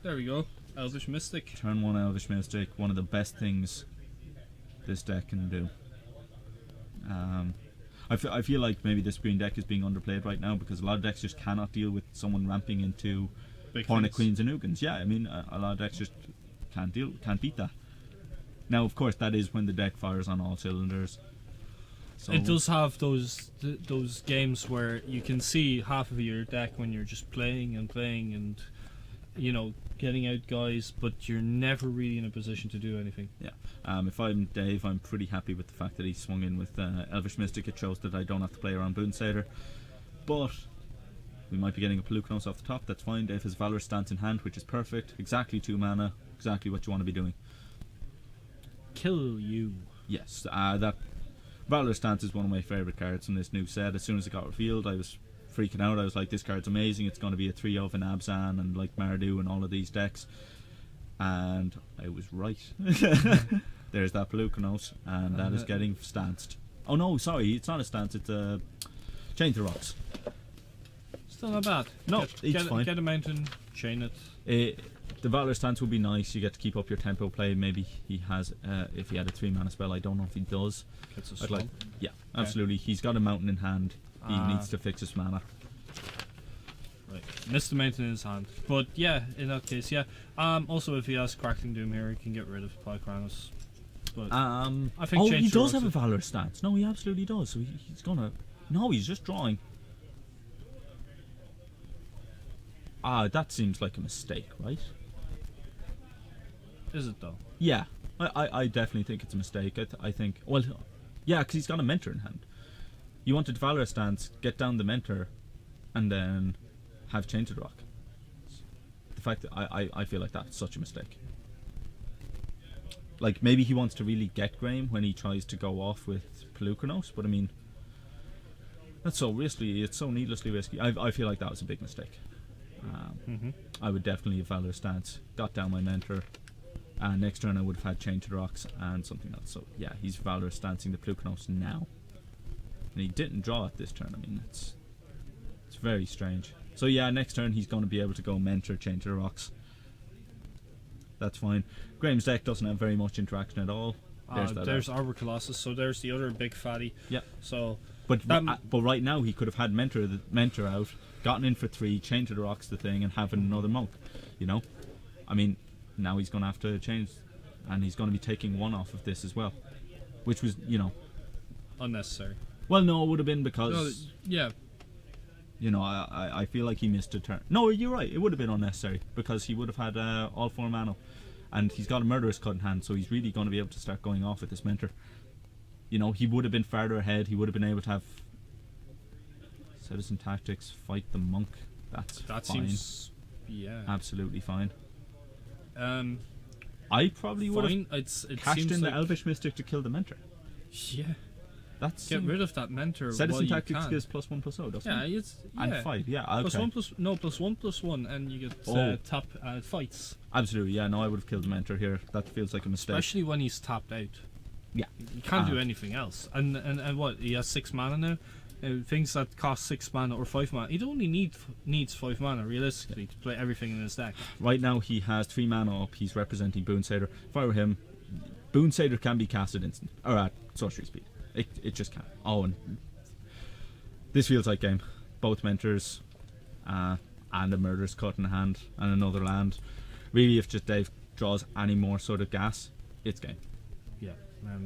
Speaker 3: There we go. Elvish Mystic.
Speaker 2: Turn 1 Elvish Mystic. One of the best things this deck can do. I feel like maybe this green deck is being underplayed right now because a lot of decks just cannot deal with someone ramping into Hornet Queens and Ugins. Yeah, I mean a lot of decks just can't beat that. Now, of course, that is when the deck fires on all cylinders. So
Speaker 3: it does have those games where you can see half of your deck when you're just playing and getting out guys, but you're never really in a position to do anything.
Speaker 2: Yeah. If I'm Dave, I'm pretty happy with the fact that he swung in with Elvish Mystic. It shows that I don't have to play around Boonsader. But we might be getting a Pelucnos off the top. That's fine. Dave has Valorous Stance in hand, which is perfect. Exactly 2 mana. Exactly what you want to be doing.
Speaker 3: Kill you.
Speaker 2: Yes. That Valorous Stance is one of my favourite cards from this new set. As soon as it got revealed, I was freaking out. I was like, this card's amazing. It's going to be a 3-of in Abzan and like Mardu and all of these decks. And I was right. There's that Pelucnos, and that is getting stanced. Oh no, sorry, it's not a stance, it's a Chain to Rocks.
Speaker 3: Still not bad.
Speaker 2: No, it's fine.
Speaker 3: Get a mountain, chain it.
Speaker 2: The Valor stance would be nice. You get to keep up your tempo play. Maybe he has, if he had a 3 mana spell. I don't know if he does. Yeah, absolutely. Okay. He's got a mountain in hand. He needs to fix his mana.
Speaker 3: Right, missed the mountain in his hand. But yeah, in that case, yeah. Also, if he has Crackling Doom here, he can get rid of Polychronos. But I think
Speaker 2: he does have a Valor stance. No, he absolutely does. So he's gonna. No, he's just drawing. That seems like a mistake, right?
Speaker 3: Is it though?
Speaker 2: Yeah, I definitely think it's a mistake. I think, well, yeah, because he's got a Mentor in hand. You wanted Valor stance, get down the Mentor, and then have Chain to the Rock. The fact that I feel like that's such a mistake. Like, maybe he wants to really get Graham when he tries to go off with Pelucronos, but I mean, that's so risky. It's so needlessly risky. I feel like that was a big mistake. I would definitely have Valor stance, got down my Mentor, and next turn I would have had Chain to the Rocks and something else. So yeah, he's Valor stancing the Pelucronos now, and he didn't draw it this turn. I mean, it's very strange. So yeah, next turn he's going to be able to go Mentor, Chain to the Rocks. That's fine. Graham's deck doesn't have very much interaction at all.
Speaker 3: There's Arbor Colossus, so there's the other big fatty.
Speaker 2: Yeah.
Speaker 3: So,
Speaker 2: but right now he could have had Mentor out, gotten in for 3, chained to the rocks the thing, and having another monk. You know, I mean, now he's going to have to change, and he's going to be taking 1 off of this as well, which was, you know,
Speaker 3: unnecessary.
Speaker 2: Well, no, it would have been because.
Speaker 3: No, yeah.
Speaker 2: You know, I feel like he missed a turn. No, you're right. It would have been unnecessary because he would have had all 4 mana, and he's got a Murderous Cut in hand, so he's really going to be able to start going off with this Mentor. You know, he would have been farther ahead. He would have been able to have Citizen Tactics, fight the monk. That fine.
Speaker 3: Seems, yeah,
Speaker 2: absolutely fine. I probably would have cashed in the Elvish Mystic to kill the Mentor.
Speaker 3: Yeah.
Speaker 2: Get
Speaker 3: rid of that Mentor.
Speaker 2: Citizen Tactics gives +1/+0, doesn't it?
Speaker 3: Yeah, it's
Speaker 2: and 5. Yeah, okay.
Speaker 3: +1/+1, and you get top fights.
Speaker 2: Absolutely, yeah. No, I would have killed the Mentor here. That feels like a mistake,
Speaker 3: especially when he's tapped out.
Speaker 2: Yeah,
Speaker 3: you can't do anything else. And what, he has 6 mana now. Things that cost 6 mana or 5 mana. He only needs 5 mana realistically to play everything in his deck.
Speaker 2: Right now he has 3 mana up. He's representing Boon Satyr. If I were him, Boon Satyr can be casted instant or at sorcery speed. It just can't. Oh, and this feels like game. Both Mentors and a Murderous Cut in hand and another land. Really, if just Dave draws any more sort of gas, it's game.
Speaker 3: Yeah,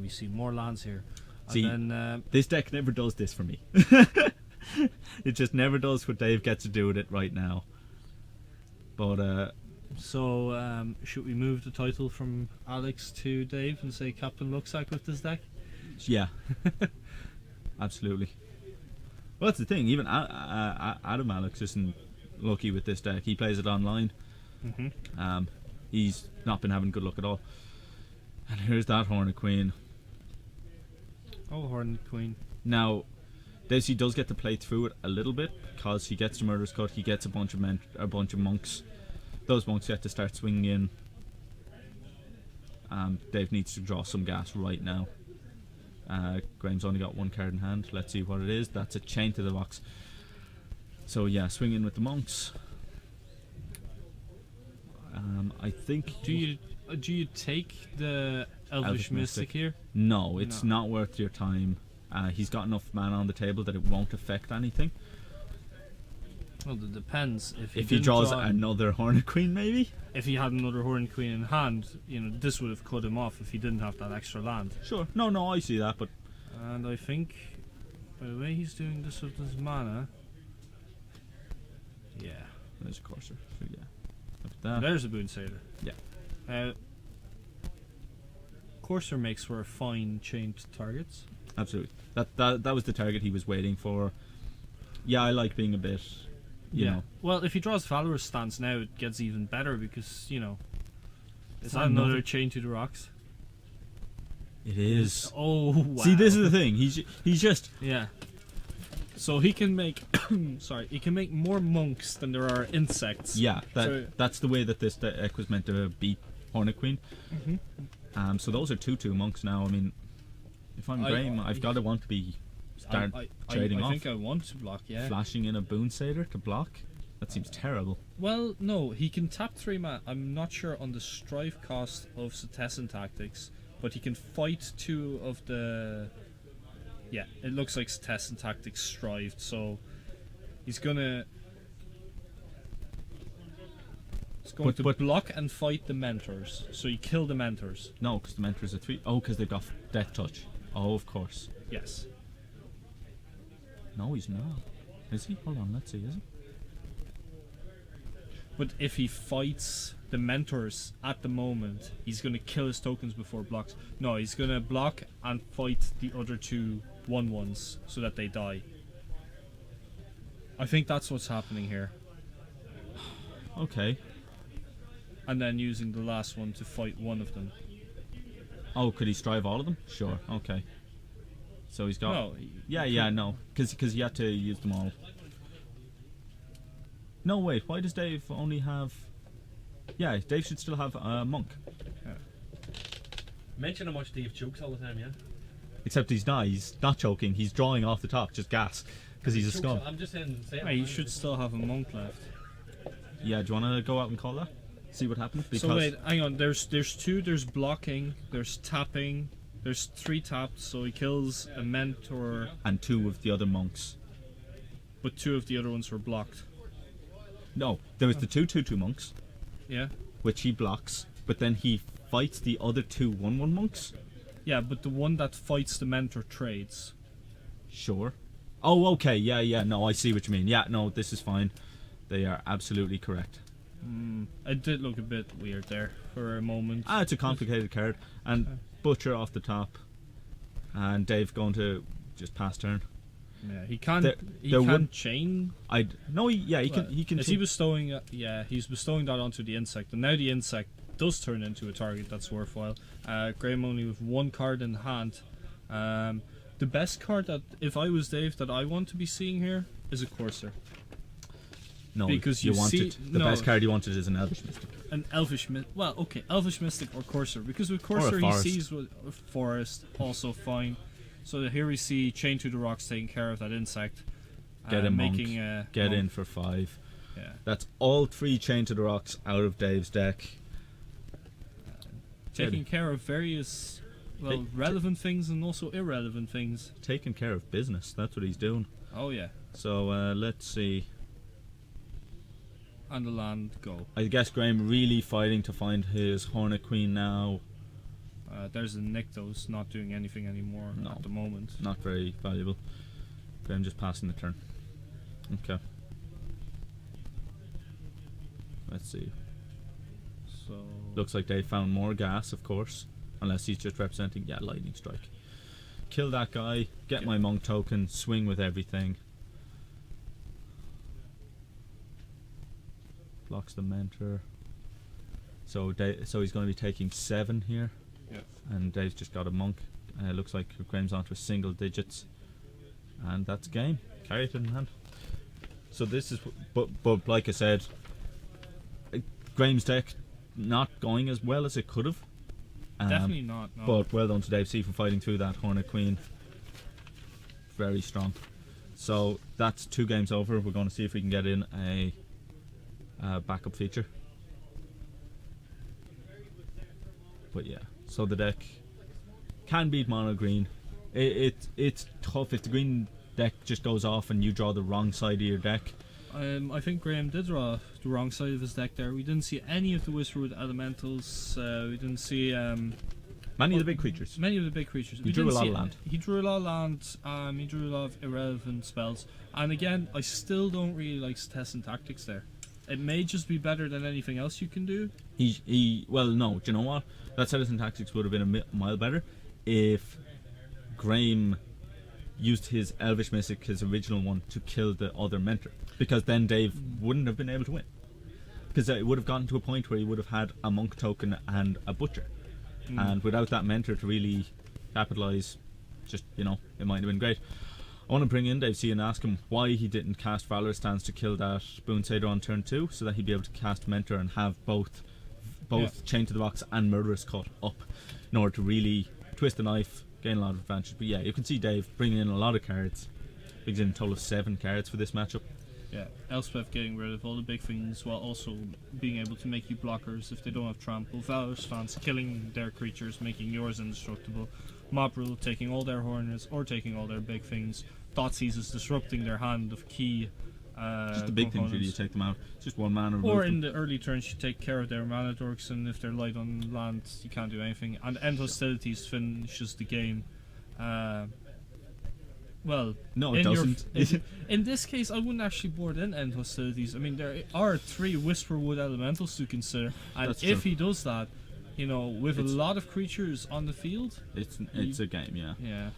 Speaker 3: we see more lands here.
Speaker 2: See,
Speaker 3: and then,
Speaker 2: this deck never does this for me. It just never does what Dave gets to do with it right now. But
Speaker 3: so should we move the title from Alex to Dave and say Captain Luxac with this deck?
Speaker 2: Yeah, absolutely. Well, that's the thing. Even Adam Alex isn't lucky with this deck. He plays it online. He's not been having good luck at all. And here's that Hornet Queen.
Speaker 3: Oh, Hornet Queen.
Speaker 2: Now, Daisy does get to play through it a little bit because he gets the Murderous Cut. He gets a bunch of monks. Those monks get to start swinging in. Dave needs to draw some gas right now. Graham's only got 1 card in hand. Let's see what it is. That's a Chain to the Rocks. So yeah, swing in with the monks. I think.
Speaker 3: Do you take the Elvish Mystic here?
Speaker 2: No, it's not worth your time. He's got enough mana on the table that it won't affect anything.
Speaker 3: Well, it depends.
Speaker 2: If he draws another Hornet Queen, maybe.
Speaker 3: If he had another Hornet Queen in hand, you know, this would have cut him off if he didn't have that extra land.
Speaker 2: Sure. No, I see that, but.
Speaker 3: And I think, by the way he's doing this with his mana. Yeah.
Speaker 2: There's a Courser. So yeah. Look at that.
Speaker 3: There's a Boon Satyr.
Speaker 2: Yeah.
Speaker 3: Courser makes for a fine chain to targets.
Speaker 2: Absolutely. That was the target he was waiting for. Yeah, I like being a bit. You know.
Speaker 3: Well, if he draws Valorous Stance now, it gets even better because, you know, is that another Chain to the Rocks?
Speaker 2: It is.
Speaker 3: Oh, wow.
Speaker 2: See, this is the thing. He's just.
Speaker 3: Yeah. So he can make. Sorry, he can make more monks than there are insects.
Speaker 2: Yeah, that's the way that this deck was meant to beat Hornet Queen. So those are 2/2 monks now. I mean, if I'm Graham, I've got to want to be trading off.
Speaker 3: I think I want to block. Yeah.
Speaker 2: Flashing in a Boon Satyr to block. That seems terrible.
Speaker 3: Well, no, he can tap 3 mana. I'm not sure on the strife cost of Citizen Tactics, but he can fight 2 of the. Yeah, it looks like Citizen Tactics strived, so he's gonna. He's going to block and fight the Mentors, so you kill the Mentors.
Speaker 2: No, because the Mentors are 3. Oh, because they've got Death Touch. Oh, of course.
Speaker 3: Yes.
Speaker 2: No, he's not. Is he? Hold on, let's see, is he?
Speaker 3: But if he fights the Mentors at the moment, he's going to kill his tokens before blocks. No, he's going to block and fight the other 2 1/1s so that they die. I think that's what's happening here.
Speaker 2: Okay.
Speaker 3: And then using the last one to fight one of them.
Speaker 2: Oh, could he strive all of them? Sure, okay. So he's got...
Speaker 3: No.
Speaker 2: No. Because he had to use them all. No, wait. Why does Dave only have... Yeah, Dave should still have a monk.
Speaker 3: Yeah.
Speaker 4: Mention how much Dave chokes all the time, yeah?
Speaker 2: Except he's not choking. He's drawing off the top, just gas. Because he's a scum.
Speaker 4: I'm just saying...
Speaker 3: Hey, you should still have a monk left.
Speaker 2: Yeah, do you want to go out and call that? see what happens. Because
Speaker 3: So wait, hang on. There's two. There's blocking. There's tapping. There's 3 taps. So he kills a mentor,
Speaker 2: and 2 of the other monks.
Speaker 3: but 2 of the other ones were blocked.
Speaker 2: No, there was the 2/2/2 monks,
Speaker 3: Yeah.
Speaker 2: which he blocks, but then he fights the other 2 1/1 monks.
Speaker 3: Yeah, but the one that fights the mentor trades.
Speaker 2: Sure. Oh, okay. Yeah. No, I see what you mean. Yeah, no, this is fine. They are absolutely correct.
Speaker 3: It did look a bit weird there for a moment.
Speaker 2: It's a complicated card. And Butcher off the top. And Dave going to just pass turn.
Speaker 3: Yeah, he can't.
Speaker 2: There
Speaker 3: Can't
Speaker 2: would-
Speaker 3: chain.
Speaker 2: He can.
Speaker 3: Is he bestowing? He's bestowing that onto the insect, and now the insect does turn into a target that's worthwhile. Graham only with 1 card in hand. The best card that, if I was Dave, that I want to be seeing here is a Courser.
Speaker 2: No,
Speaker 3: because
Speaker 2: you
Speaker 3: you
Speaker 2: want
Speaker 3: see-
Speaker 2: it. The
Speaker 3: no.
Speaker 2: best card you wanted is an Elvish Mystic.
Speaker 3: An Elvish Elvish Mystic or Courser, because with Courser he
Speaker 2: forest.
Speaker 3: sees what a forest also fine. So here we see Chain to the Rocks taking care of that insect.
Speaker 2: Get a monk.
Speaker 3: making a
Speaker 2: Get
Speaker 3: monk.
Speaker 2: in for 5.
Speaker 3: Yeah.
Speaker 2: That's all 3 Chain to the Rocks out of Dave's deck.
Speaker 3: Taking care of various relevant things and also irrelevant things.
Speaker 2: Taking care of business. That's what he's doing.
Speaker 3: Oh yeah.
Speaker 2: So let's see.
Speaker 3: And the land go.
Speaker 2: I guess Graham really fighting to find his Hornet Queen now.
Speaker 3: There's a Nyctos not doing anything anymore
Speaker 2: No.
Speaker 3: at the moment.
Speaker 2: Not very valuable. Graham just passing the turn. Okay. Let's see.
Speaker 3: So
Speaker 2: Looks like they found more gas, of course. Unless he's just representing, Lightning Strike. Kill that guy, get my monk token, swing with everything. Blocks the mentor. So he's going to be taking 7 here.
Speaker 3: yeah.
Speaker 2: And Dave's just got a monk. Looks like Graham's onto a single digits. And that's game. Carry it in hand. So this is, but like I said, Graham's deck not going as well as it could have.
Speaker 3: Definitely not. No.
Speaker 2: But well done to Dave C for fighting through that Hornet Queen. Very strong. So that's 2 games over. We're going to see if we can get in a backup feature. But yeah, so the deck can beat mono green. It's tough if the green deck just goes off and you draw the wrong side of your deck.
Speaker 3: I think Graham did draw the wrong side of his deck there. We didn't see any of the Whisperwood Elementals. We didn't see
Speaker 2: Many of the big creatures.
Speaker 3: many of the big creatures.
Speaker 2: He
Speaker 3: We
Speaker 2: drew
Speaker 3: didn't
Speaker 2: a lot
Speaker 3: see
Speaker 2: of land.
Speaker 3: He drew a lot of land. He drew a lot of irrelevant spells. And again, I still don't really like Test and Tactics there. It may just be better than anything else you can do.
Speaker 2: Well, no, do you know what? That Citizen Tactics would have been a mile better if Graham used his Elvish Mystic, his original one, to kill the other mentor. Because then Dave wouldn't have been able to win. Because it would have gotten to a point where he would have had a monk token and a butcher. And without that mentor to really capitalise, just, it might have been great. I want to bring in Dave C and ask him why he didn't cast Valorous Stance to kill that Boon Satyr on turn 2, so that he'd be able to cast Mentor and have both Chain to the Box and Murderous Cut up in order to really twist the knife, gain a lot of advantage. But yeah, you can see Dave bringing in a lot of cards. Brings in a total of 7 cards for this matchup.
Speaker 3: Yeah, Elspeth getting rid of all the big things while also being able to make you blockers if they don't have trample. Valor Stance killing their creatures, making yours indestructible. Mob Rule taking all their hornets or taking all their big things. Thoughtseize is disrupting their hand of key.
Speaker 2: Just the big things really, you take them out. It's just 1 mana.
Speaker 3: Or in the early turns you take care of their mana dorks, and if they're light on land you can't do anything. And End Hostilities finishes the game. Well,
Speaker 2: No, it doesn't.
Speaker 3: In this case, I wouldn't actually board in End Hostilities. I mean, there are 3 Whisperwood Elementals to consider, and
Speaker 2: That's
Speaker 3: if
Speaker 2: true.
Speaker 3: he does that, with
Speaker 2: It's-
Speaker 3: a lot of creatures on the field,
Speaker 2: it's a game, yeah.
Speaker 3: yeah,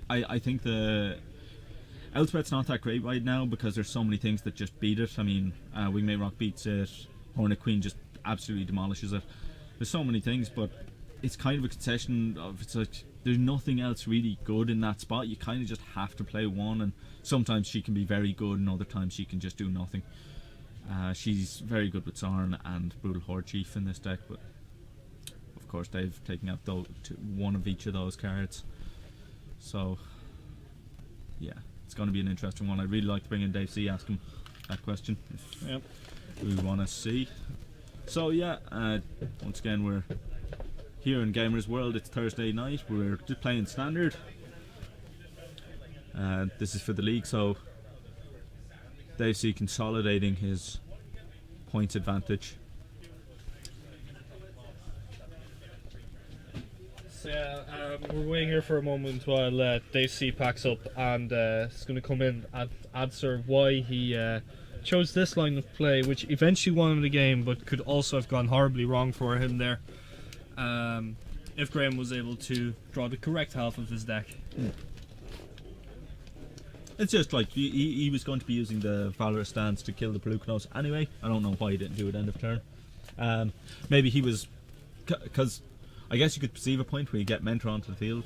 Speaker 2: I think the Elspeth's not that great right now because there's so many things that just beat it. I mean, Wingmate Rock beats it, Hornet Queen just absolutely demolishes it. There's so many things, but it's kind of a concession of, it's like there's nothing else really good in that spot. You kind of just have to play one, and sometimes she can be very good and other times she can just do nothing. She's very good with Sarn and Brutal Horde Chief in this deck, but of course they've taken out one of each of those cards. So yeah, it's going to be an interesting one. I'd really like to bring in Dave C, ask him that question if
Speaker 3: Yep.
Speaker 2: we want to see. So yeah, once again we're here in Gamersworld. It's Thursday night. We're just playing standard. This is for the league, so Dave C consolidating his points advantage.
Speaker 3: So yeah, we're waiting here for a moment while Dave C packs up, and it's going to come in and answer why he chose this line of play, which eventually won him the game, but could also have gone horribly wrong for him there. If Graham was able to draw the correct half of his deck.
Speaker 2: It's just like he was going to be using the Valorous stance to kill the Pelucanos anyway. I don't know why he didn't do it end of turn. Maybe he was, because I guess you could perceive a point where you get Mentor onto the field,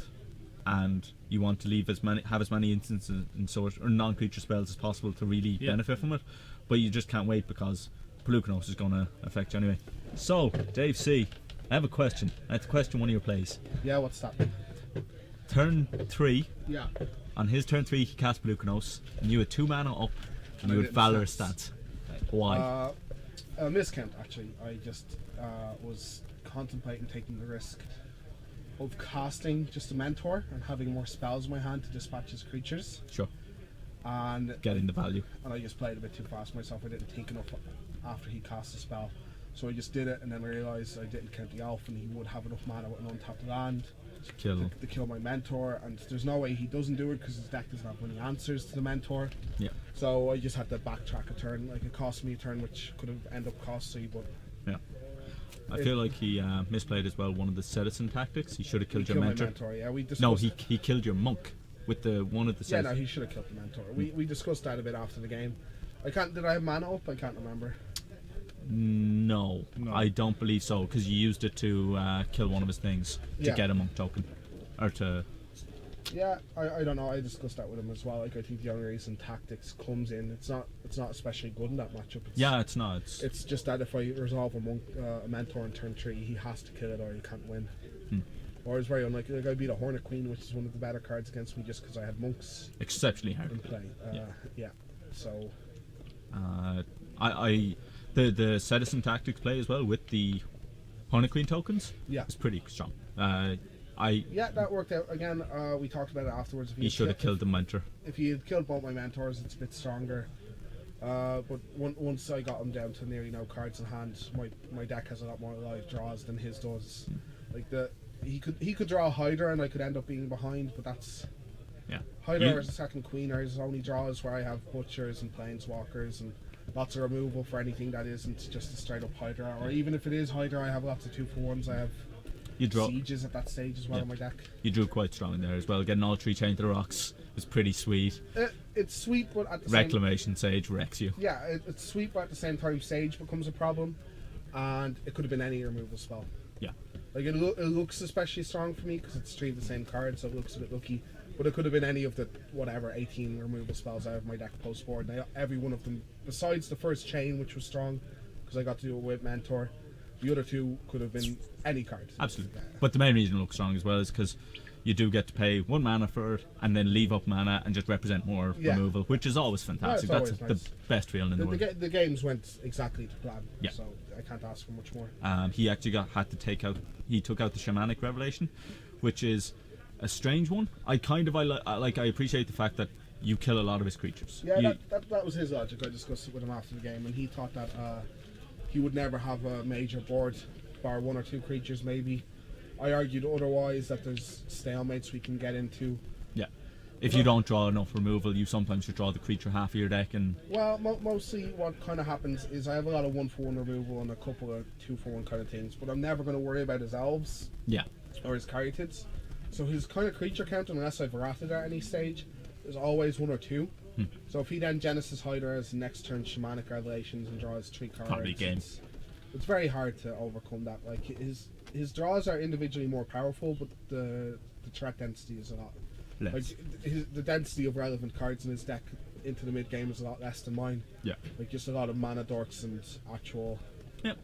Speaker 2: and you want to have as many instances and sort or non-creature spells as possible to really benefit from it, but you just can't wait because Pelucanos is going to affect you anyway. So, Dave C, I have a question. I have to question one of your plays.
Speaker 5: Yeah, what's that?
Speaker 2: Turn 3.
Speaker 5: Yeah.
Speaker 2: On his turn 3, he cast Pelucanos, and you had 2 mana up, and you had Valorous stats. Why?
Speaker 5: A miscount, actually. I just was contemplating taking the risk of casting just a Mentor and having more spells in my hand to dispatch his creatures.
Speaker 2: Sure.
Speaker 5: And
Speaker 2: Getting the value.
Speaker 5: And I just played a bit too fast myself. I didn't think enough after he cast the spell. So I just did it, and then I realised I didn't count the elf, and he would have enough mana with an untapped land
Speaker 2: Kill.
Speaker 5: to kill my Mentor, and there's no way he doesn't do it because his deck doesn't have many answers to the Mentor.
Speaker 2: Yeah.
Speaker 5: So I just had to backtrack a turn. Like, it cost me a turn, which could have ended up costing, but
Speaker 2: Yeah. I feel like he misplayed as well one of the Citizen tactics. He should have killed your
Speaker 5: my
Speaker 2: Mentor.
Speaker 5: Mentor. Yeah, we discussed.
Speaker 2: No, he killed your Monk with the one of the
Speaker 5: Yeah,
Speaker 2: Citizen.
Speaker 5: no, he should have killed the Mentor. We discussed that a bit after the game. I can't. Did I have mana up? I can't remember.
Speaker 2: No,
Speaker 3: No.
Speaker 2: I don't believe so, because you used it to kill one of his things to
Speaker 5: Yeah.
Speaker 2: get a Monk token. Or to...
Speaker 5: Yeah, I don't know. I discussed that with him as well. Like, I think the only reason tactics comes in, it's not especially good in that matchup.
Speaker 2: Yeah, it's not.
Speaker 5: It's just that if I resolve a Mentor in turn 3, he has to kill it or he can't win. Or it's very unlikely. Like, I beat a Hornet Queen, which is one of the better cards against me, just because I had monks
Speaker 2: Exceptionally
Speaker 5: in
Speaker 2: hard.
Speaker 5: play. Yeah. So
Speaker 2: The Citizen tactics play as well with the Hornet Queen tokens.
Speaker 5: Yeah.
Speaker 2: It's pretty strong.
Speaker 5: yeah, that worked out. Again, we talked about it afterwards. If
Speaker 2: He should have killed the Mentor.
Speaker 5: If he had killed both my Mentors, it's a bit stronger. But once I got him down to nearly no cards in hand, my deck has a lot more live draws than his does. Like, he could draw a Hydra and I could end up being behind, but that's
Speaker 2: Yeah.
Speaker 5: Hydra or second Queen are his only draws, where I have Butchers and Planeswalkers and lots of removal for anything that isn't just a straight up Hydra. Or even if it is Hydra, I have lots of 2-for-1s. I have
Speaker 2: You draw.
Speaker 5: Sieges at that stage as well in my deck.
Speaker 2: You drew quite strong in there as well. Getting all 3 chained to the rocks is pretty sweet.
Speaker 5: It's sweet, but at the
Speaker 2: Reclamation Sage wrecks you.
Speaker 5: Yeah, it's sweet, but at the same time, Sage becomes a problem, and it could have been any removal spell.
Speaker 2: Yeah.
Speaker 5: Like, it looks especially strong for me because it's 3 of the same card, so it looks a bit lucky. But it could have been any of the 18 removal spells I have in my deck post board. And every one of them, besides the first chain, which was strong because I got to do it with Mentor, the other 2 could have been any card.
Speaker 2: Absolutely. But the main reason it looks strong as well is because you do get to pay 1 mana for it and then leave up mana and just represent more removal, which is always fantastic.
Speaker 5: Yeah,
Speaker 2: That's
Speaker 5: it's always
Speaker 2: the
Speaker 5: nice.
Speaker 2: best feeling in the world.
Speaker 5: The games went exactly to plan,
Speaker 2: Yeah.
Speaker 5: so I can't ask for much more.
Speaker 2: He actually had to take out. He took out the Shamanic Revelation, which is a strange one. I appreciate the fact that you kill a lot of his creatures.
Speaker 5: Yeah, that was his logic. I discussed it with him after the game, and he thought that he would never have a major board, bar 1 or 2 creatures maybe. I argued otherwise, that there's stalemates we can get into.
Speaker 2: Yeah. If you don't draw enough removal, you sometimes should draw the creature half of your deck and...
Speaker 5: Well, mostly what kind of happens is I have a lot of 1-for-1 removal and a couple of 2-for-1 kind of things, but I'm never going to worry about his elves.
Speaker 2: Yeah.
Speaker 5: Or his caryatids. So his kind of creature count, unless I've ratted at any stage, is always 1 or 2. So if he then Genesis Hydra as next turn Shamanic Revelations and draws 3 cards,
Speaker 2: Probably game.
Speaker 5: It's very hard to overcome that. Like, his draws are individually more powerful, but the threat density is a lot.
Speaker 2: Less.
Speaker 5: Like, the density of relevant cards in his deck into the mid game is a lot less than mine.
Speaker 2: Yeah.
Speaker 5: Like, just a lot of mana dorks and actual
Speaker 2: Yep.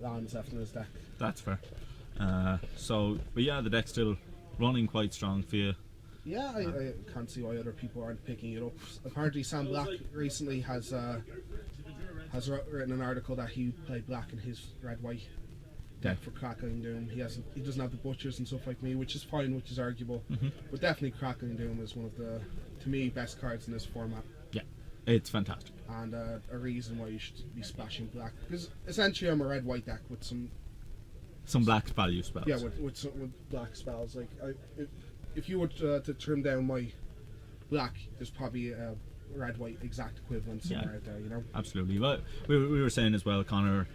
Speaker 5: lands left in his deck.
Speaker 2: That's fair. But yeah, the deck's still running quite strong for you.
Speaker 5: Yeah, I can't see why other people aren't picking it up. Apparently, Sam Black recently has written an article that he played Black in his red white deck for Crackling Doom. He doesn't have the butchers and stuff like me, which is fine, which is arguable. But definitely Crackling Doom is one of the, to me, best cards in this format.
Speaker 2: Yeah, it's fantastic.
Speaker 5: And a reason why you should be splashing Black, because essentially I'm a red white deck with some
Speaker 2: black value spells.
Speaker 5: Yeah, with black spells. Like if you were to trim down my Black, there's probably a red white exact equivalent somewhere out there, you know.
Speaker 2: Absolutely. But we were saying as well, Connor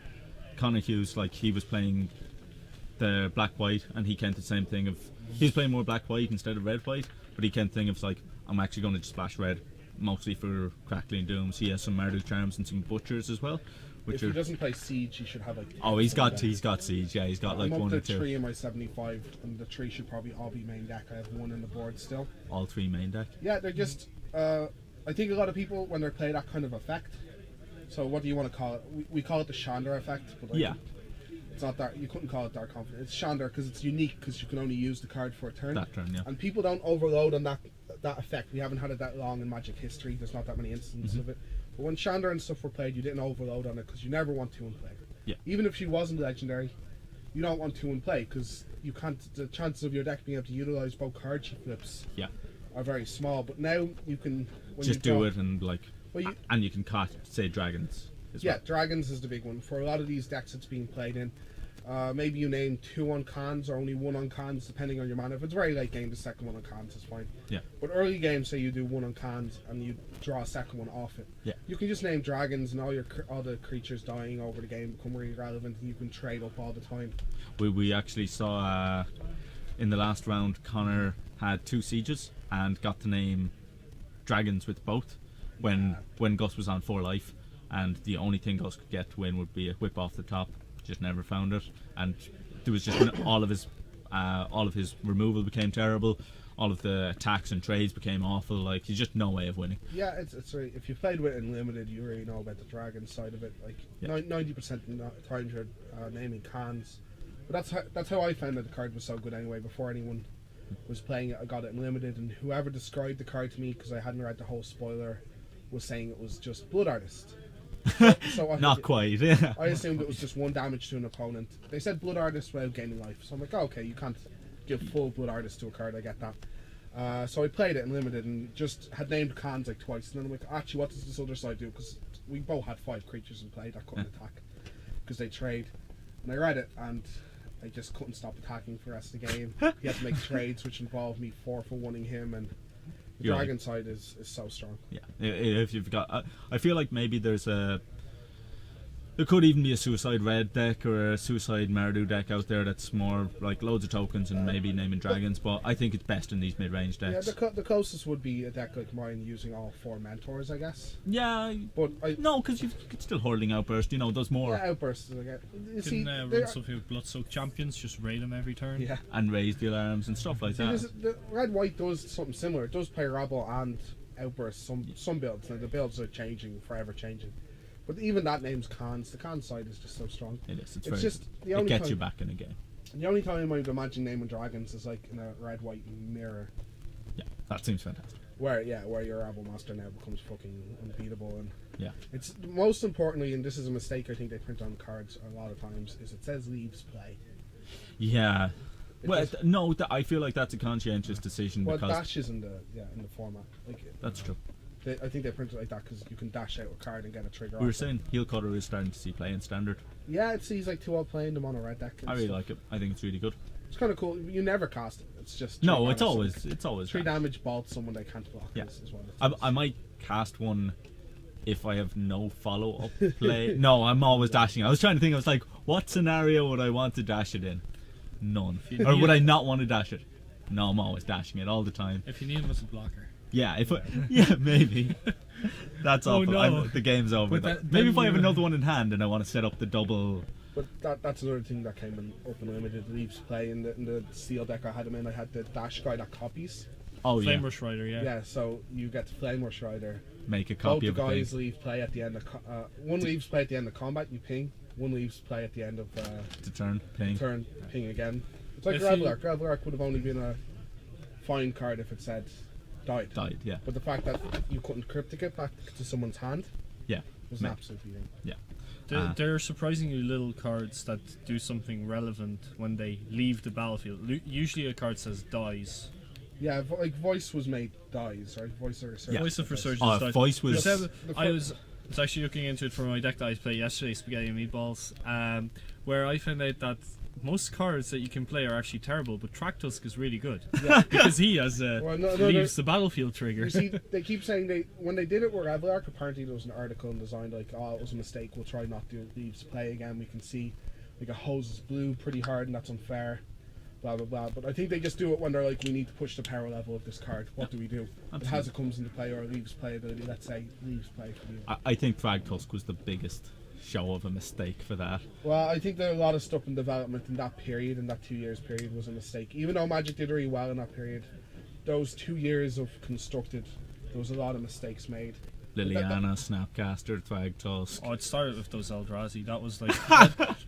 Speaker 2: Hughes, like he was playing the black white, and he can't the same thing of he's playing more black white instead of red white, but he can't think of like I'm actually going to just splash red mostly for Crackling Dooms. He has some Marduk Charms and some butchers as well.
Speaker 5: If he doesn't play Siege, he should have like.
Speaker 2: Oh, he's got Siege. Yeah, he's got like
Speaker 5: I'm
Speaker 2: one
Speaker 5: up
Speaker 2: or
Speaker 5: to
Speaker 2: two.
Speaker 5: 3 in my 75, and the 3 should probably all be main deck. I have 1 in the board still.
Speaker 2: All 3 main deck.
Speaker 5: Yeah, they're just. I think a lot of people when they play that kind of effect. So what do you want to call it? We call it the Chandra effect, but like,
Speaker 2: Yeah.
Speaker 5: it's not that. You couldn't call it Dark Confidence. It's Chandra because it's unique because you can only use the card for a turn.
Speaker 2: That turn, yeah.
Speaker 5: And people don't overload on that effect. We haven't had it that long in Magic history. There's not that many instances of it. But when Chandra and stuff were played, you didn't overload on it because you never want 2 in play.
Speaker 2: Yeah.
Speaker 5: Even if she wasn't legendary, you don't want 2 in play because you can't. The chances of your deck being able to utilize both card she flips are very small. But now you can
Speaker 2: Just do it and like,
Speaker 5: well,
Speaker 2: and you can cast say dragons. As well.
Speaker 5: Dragons is the big one for a lot of these decks. It's being played in. Maybe you name 2 on cons or only 1 on cons, depending on your mana. If it's very late game, the second one on cons is fine.
Speaker 2: Yeah.
Speaker 5: But early game, say you do 1 on cons and you draw a second one off it.
Speaker 2: Yeah.
Speaker 5: You can just name dragons and all the creatures dying over the game become really relevant, and you can trade up all the time.
Speaker 2: We actually saw in the last round, Connor had 2 sieges and got to name dragons with both when Gus was on 4 life, and the only thing Gus could get to win would be a whip off the top. Just never found it, and there was just all of his removal became terrible. All of the attacks and trades became awful. Like, there's just no way of winning.
Speaker 5: Yeah, it's right. If you played with it in limited, you really know about the dragon side of it. Like 90% of the times you're naming cons. But that's how I found that the card was so good anyway. Before anyone was playing it, I got it in limited, and whoever described the card to me, because I hadn't read the whole spoiler, was saying it was just Blood Artist. So
Speaker 2: Not quite. Yeah.
Speaker 5: I assumed it was just 1 damage to an opponent. They said Blood Artist without gaining life, so I'm like, oh, okay, you can't give full Blood Artist to a card. I get that. So I played it in limited and just had named cons like twice, and then I'm like, actually, what does this other side do? Because we both had 5 creatures in play that couldn't attack because they trade. And I read it, and I just couldn't stop attacking for the rest of the game. He had to make trades, which involved me 4 for 1ing him, and the dragon side is so strong.
Speaker 2: Yeah, if you've got, I feel like maybe there could even be a Suicide Red deck or a Suicide Mardu deck out there that's more like loads of tokens and maybe naming dragons, but I think it's best in these mid-range decks.
Speaker 5: Yeah, the closest would be a deck like mine using all 4 mentors, I guess.
Speaker 2: Yeah,
Speaker 5: but
Speaker 2: no, because you could still Hurling Outburst, does more.
Speaker 5: Yeah, Outbursts, I get. You see,
Speaker 3: run something with Blood-Soaked Champions, just raid them every turn.
Speaker 5: Yeah.
Speaker 2: And raise the alarms and stuff like that.
Speaker 5: The red-white does something similar. It does play Rabble and Outbursts, some builds. Now, the builds are changing, forever changing. But even that name's cons. The con side is just so strong.
Speaker 2: It is.
Speaker 5: It's just the only
Speaker 2: it gets
Speaker 5: time,
Speaker 2: you back in a game.
Speaker 5: The only time I would imagine naming dragons is like in a red-white mirror.
Speaker 2: Yeah, that seems fantastic.
Speaker 5: Where your Rabble Master now becomes fucking unbeatable, and
Speaker 2: it's
Speaker 5: most importantly, and this is a mistake I think they print on cards a lot of times, is it says leaves play.
Speaker 2: Yeah. I feel like that's a conscientious decision because
Speaker 5: dash is in the format. Like
Speaker 2: that's true.
Speaker 5: I think they print it like that because you can dash out a card and get a trigger.
Speaker 2: We were saying Heel Cutter is starting to see play in standard.
Speaker 5: Yeah, it sees like 2 playing them on a red deck.
Speaker 2: I really like it. I think it's really good.
Speaker 5: It's kind of cool. You never cast it. It's just
Speaker 2: it's always
Speaker 5: 3 damage bolt someone they can't block.
Speaker 2: Yeah,
Speaker 5: is what
Speaker 2: I might cast one if I have no follow up play. No, I'm always dashing. I was trying to think. I was like, what scenario would I want to dash it in? None. Or would I not want to dash it? No, I'm always dashing it all the time.
Speaker 3: If you need him as a blocker.
Speaker 2: Yeah, maybe. That's awful.
Speaker 3: No.
Speaker 2: The game's over. Maybe if I have another one in hand and I want to set up the double.
Speaker 5: But that's another thing that came in open limited leaves play in the steel deck I had him in. I had the dash guy that copies.
Speaker 2: Oh
Speaker 3: Flame Rush Rider, yeah.
Speaker 5: Yeah, so you get the Flame Rush Rider.
Speaker 2: Make a copy
Speaker 5: both
Speaker 2: of
Speaker 5: the guys leave play at the end of one leaves play at the end of combat. You ping. One leaves play at the end of
Speaker 2: the turn. Ping.
Speaker 5: Ping again. It's like Gravelark. Gravelark would have only been a fine card if it said died.
Speaker 2: Died, yeah.
Speaker 5: But the fact that you couldn't cryptic it back to someone's hand
Speaker 2: Yeah.
Speaker 5: was an
Speaker 2: Mate.
Speaker 5: absolute thing.
Speaker 2: Yeah.
Speaker 3: There are surprisingly little cards that do something relevant when they leave the battlefield. Usually a card says dies.
Speaker 5: Yeah, like Voice was made dies, right? Voice of Resurgence.
Speaker 2: Yeah.
Speaker 3: Voice of Resurgence
Speaker 2: Oh,
Speaker 3: dies.
Speaker 2: Voice was...
Speaker 3: I was actually looking into it for my deck that I played yesterday, Spaghetti and Meatballs, where I found out that most cards that you can play are actually terrible, but Tractusk is really good.
Speaker 5: Yeah.
Speaker 3: Because he has leaves the battlefield trigger.
Speaker 5: You see, they keep saying when they did it with Avalark, apparently there was an article and designed like, oh, it was a mistake, we'll try not to leaves play again. We can see like it hoses blue pretty hard and that's unfair, blah blah blah. But I think they just do it when they're like, we need to push the power level of this card. What do we do? It has it comes into play or leaves playability. Let's say leaves play for you.
Speaker 2: I think Thragtusk was the biggest show of a mistake for that.
Speaker 5: Well, I think that a lot of stuff in development in that period, in that 2 years period, was a mistake. Even though Magic did really well in that period, those 2 years of constructed, there was a lot of mistakes made.
Speaker 2: Liliana, Snapcaster, Thragtusk.
Speaker 3: Oh, it started with those Eldrazi. That was like,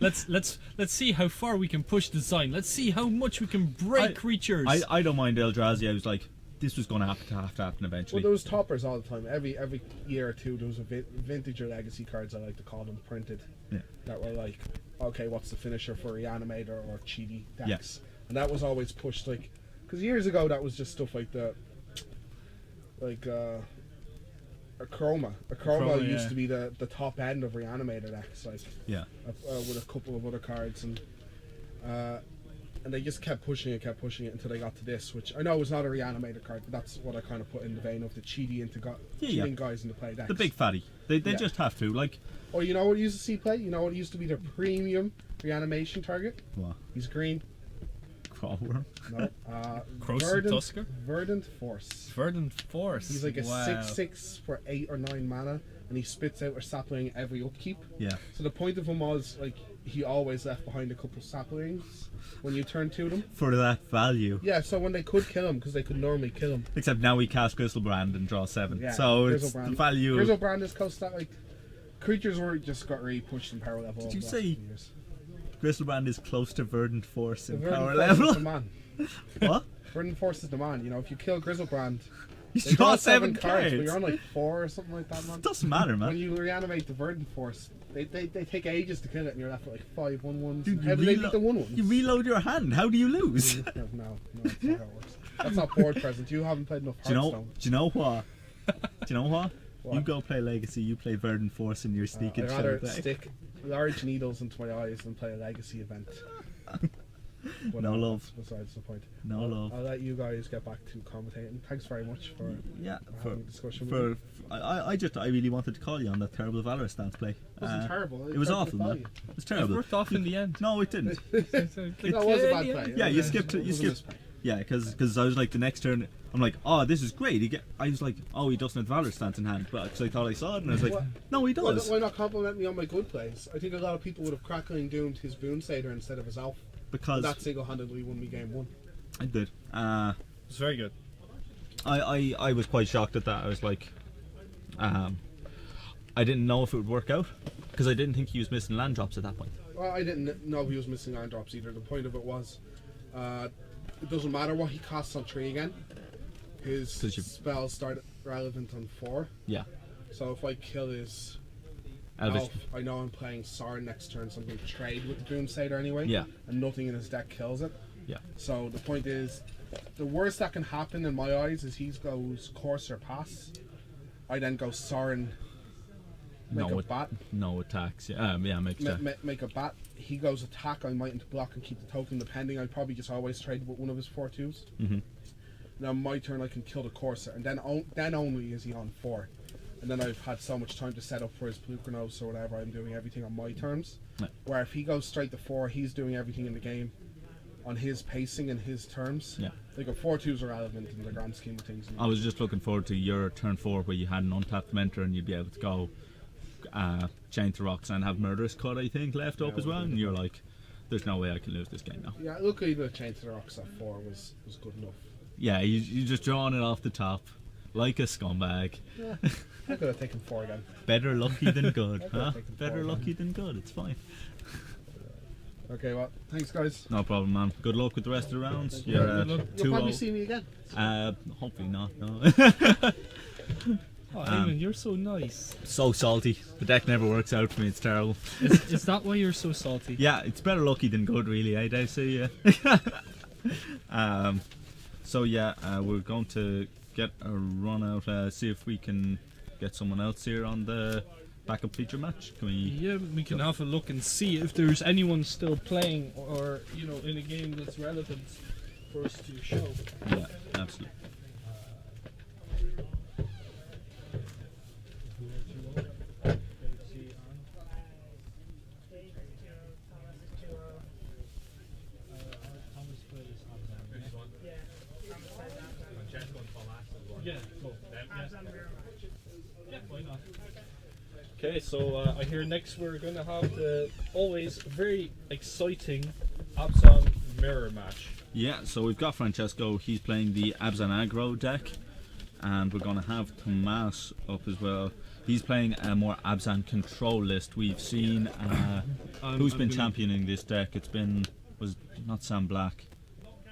Speaker 3: let's see how far we can push design. Let's see how much we can break creatures.
Speaker 2: I don't mind Eldrazi. I was like, this was going to have to happen eventually.
Speaker 5: Well, there was toppers all the time. Every year or two, there was a vintage or legacy cards, I like to call them, printed.
Speaker 2: Yeah.
Speaker 5: That were like, okay, what's the finisher for Reanimator or Cheaty decks?
Speaker 2: Yes.
Speaker 5: And that was always pushed, like, because years ago that was just stuff like a Chroma. A Chroma used to be the top end of Reanimator decks, like,
Speaker 2: Yeah.
Speaker 5: with a couple of other cards, and they just kept pushing it until they got to this, which I know was not a Reanimator card, but that's what I kind of put in the vein of the cheating guys into play decks.
Speaker 2: The big fatty. They
Speaker 5: Yeah.
Speaker 2: just have to. Like,
Speaker 5: Oh, you know what you used to see play? You know what used to be their premium reanimation target?
Speaker 2: what?
Speaker 5: He's green.
Speaker 2: Crawworm?
Speaker 5: No.
Speaker 3: Croson Tusker?
Speaker 5: Verdant Force.
Speaker 3: Verdant Force.
Speaker 5: He's like a
Speaker 3: wow.
Speaker 5: 6/6 for 8 or 9 mana, and he spits out a sapling every upkeep.
Speaker 2: Yeah.
Speaker 5: So the point of him was, like, he always left behind a couple saplings when you turn to them.
Speaker 2: For that value.
Speaker 5: Yeah, so when they could kill him, because they could normally kill him.
Speaker 2: Except now we cast Grizzlebrand and draw 7.
Speaker 5: Yeah,
Speaker 2: So it's the
Speaker 5: Grizzlebrand.
Speaker 2: value.
Speaker 5: Grizzlebrand is close to that, like, creatures were just got really pushed in power level.
Speaker 2: Did you
Speaker 5: over the
Speaker 2: say
Speaker 5: last few years.
Speaker 2: Grizzlebrand is close to Verdant Force in
Speaker 5: The Verdant
Speaker 2: power
Speaker 5: Force is
Speaker 2: level?
Speaker 5: the man.
Speaker 2: What?
Speaker 5: Verdant Force is the man. You know, if you kill Grizzlebrand,
Speaker 2: You
Speaker 5: they
Speaker 2: draw 7 cards.
Speaker 5: but you're on like 4 or something like that, man.
Speaker 2: Doesn't matter,
Speaker 5: When
Speaker 2: man.
Speaker 5: you reanimate the Verdant Force, they take ages to kill it, and you're left with like 5 1/1s.
Speaker 2: Dude,
Speaker 5: How do they beat the 1/1s?
Speaker 2: You reload your hand. How do you lose?
Speaker 5: No, that's not how it works. That's not board present. You haven't played enough
Speaker 2: Do
Speaker 5: Hearthstone.
Speaker 2: you know what? Do you know what?
Speaker 5: What?
Speaker 2: You go play Legacy, you play Verdant Force in your sneaking
Speaker 5: I'd
Speaker 2: show
Speaker 5: rather
Speaker 2: deck.
Speaker 5: stick large needles into my eyes than play a legacy event. But
Speaker 2: No love.
Speaker 5: that's besides the point.
Speaker 2: No love.
Speaker 5: I'll let you guys get back to commentating. Thanks very much for
Speaker 2: Yeah,
Speaker 5: having a discussion with me.
Speaker 2: I really wanted to call you on that terrible Valor stance play.
Speaker 5: It wasn't terrible.
Speaker 2: It was
Speaker 5: tried to
Speaker 2: awful,
Speaker 5: defy
Speaker 2: man.
Speaker 5: you.
Speaker 2: It was
Speaker 3: It
Speaker 2: terrible.
Speaker 3: worked off in the end.
Speaker 2: No, it didn't.
Speaker 5: That was a bad play.
Speaker 2: Yeah,
Speaker 5: It
Speaker 2: you
Speaker 5: was-
Speaker 2: skipped.
Speaker 5: it
Speaker 2: You
Speaker 5: was a
Speaker 2: skipped.
Speaker 5: misplay.
Speaker 2: Yeah, because I was like the next turn. I'm like, oh, this is great. I was like, oh, he doesn't have Valor stance in hand, but because I thought I saw it, and I was like,
Speaker 5: What?
Speaker 2: no, he
Speaker 5: Why,
Speaker 2: does.
Speaker 5: why not compliment me on my good plays? I think a lot of people would have crackling doomed his Boon Satyr instead of his Elf.
Speaker 2: Because
Speaker 5: That single-handedly won me game 1.
Speaker 2: I did.
Speaker 3: It was very good.
Speaker 2: I was quite shocked at that. I was like, I didn't know if it would work out because I didn't think he was missing land drops at that point.
Speaker 5: Well, I didn't know he was missing iron drops either. The point of it was, it doesn't matter what he casts on 3 again. His
Speaker 2: 'Cause you-
Speaker 5: spells start relevant on 4.
Speaker 2: Yeah,
Speaker 5: So if I kill his
Speaker 2: Elvish.
Speaker 5: Elf, I know I'm playing Sarn next turn, so I'm going to trade with the Boon Satyr anyway.
Speaker 2: Yeah.
Speaker 5: And nothing in his deck kills it.
Speaker 2: Yeah,
Speaker 5: So the point is, the worst that can happen in my eyes is he goes Courser Pass. I then go Sorin, make
Speaker 2: no,
Speaker 5: a bat,
Speaker 2: no attacks. Yeah, make
Speaker 5: make a bat. He goes attack. I might into block and keep the token. Depending, I'd probably just always trade with one of his 4/2s.
Speaker 2: Mm-hmm.
Speaker 5: Now my turn, I can kill the Courser, and then only is he on 4. And then I've had so much time to set up for his Plukernos or whatever. I'm doing everything on my terms.
Speaker 2: Yeah.
Speaker 5: Where if he goes straight to 4, he's doing everything in the game on his pacing and his terms.
Speaker 2: Yeah.
Speaker 5: Like a 4/2s are relevant in the grand scheme of things.
Speaker 2: I was just looking forward to your turn 4 where you had an untapped mentor and you'd be able to go chain to rocks and have murderous cut, I think, left up as well. And you're like, there's no way I can lose this game now.
Speaker 5: Yeah, luckily the chain to the rocks at 4 was good enough.
Speaker 2: Yeah, you just drawing it off the top like a scumbag.
Speaker 5: Yeah, I could have taken 4 again.
Speaker 2: Better lucky than good,
Speaker 5: I could've
Speaker 2: huh?
Speaker 5: taken
Speaker 2: Better
Speaker 5: 4
Speaker 2: lucky than good. It's fine.
Speaker 5: Okay, well, thanks, guys.
Speaker 2: No problem, man. Good luck with the rest of the rounds.
Speaker 3: Yeah,
Speaker 2: You're
Speaker 3: good luck.
Speaker 5: You'll probably
Speaker 2: 2-0.
Speaker 5: see me again.
Speaker 2: Hopefully not. No.
Speaker 3: Oh, Eamon, you're so nice.
Speaker 2: So salty. The deck never works out for me. It's terrible.
Speaker 3: Is that why you're so salty?
Speaker 2: Yeah, it's better lucky than good, really, eh, Dave? So yeah. So yeah, we're going to get a run out. See if we can get someone else here on the backup feature match. Can we?
Speaker 3: Yeah, we can have a look and see if there's anyone still playing, or in a game that's relevant for us to show.
Speaker 2: Yeah, absolutely.
Speaker 3: Yeah, cool. Yeah, why not? Okay, so I hear next we're going to have the always very exciting Abzan mirror match.
Speaker 2: Yeah, so we've got Francesco. He's playing the Abzan aggro deck, and we're going to have Tomas up as well. He's playing a more Abzan control list. We've seen who's been championing this deck. It's been was it not Sam Black.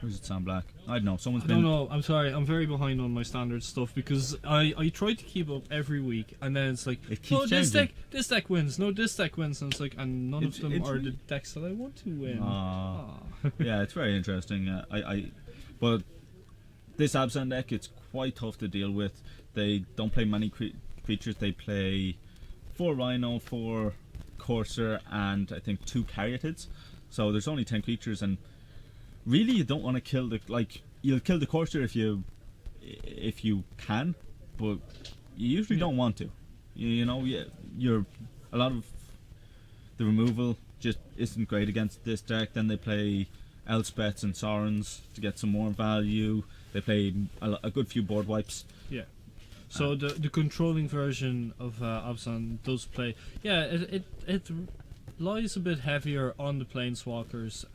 Speaker 2: Who's it? Sam Black? I don't know. Someone's been.
Speaker 3: No, I'm sorry. I'm very behind on my standard stuff because I try to keep up every week, and then it's like,
Speaker 2: It keeps
Speaker 3: no, this
Speaker 2: changing.
Speaker 3: deck wins. No, this deck wins, and it's like, and none
Speaker 2: It's-
Speaker 3: of them
Speaker 2: it's
Speaker 3: are
Speaker 2: really-
Speaker 3: the decks that I want to win.
Speaker 2: Aw.
Speaker 3: Ah.
Speaker 2: Yeah, it's very interesting. But this Abzan deck, it's quite tough to deal with. They don't play many creatures. They play 4 Rhino, 4 Courser, and I think 2 Caryatids. So there's only 10 creatures, and really you don't want to kill the you'll kill the Courser if you can, but you usually don't want to. You're a lot of the removal just isn't great against this deck. Then they play Elspeths and Sorens to get some more value. They play a good few board wipes.
Speaker 3: Yeah. So the controlling version of Abzan does play. Yeah, it lies a bit heavier on the planeswalkers.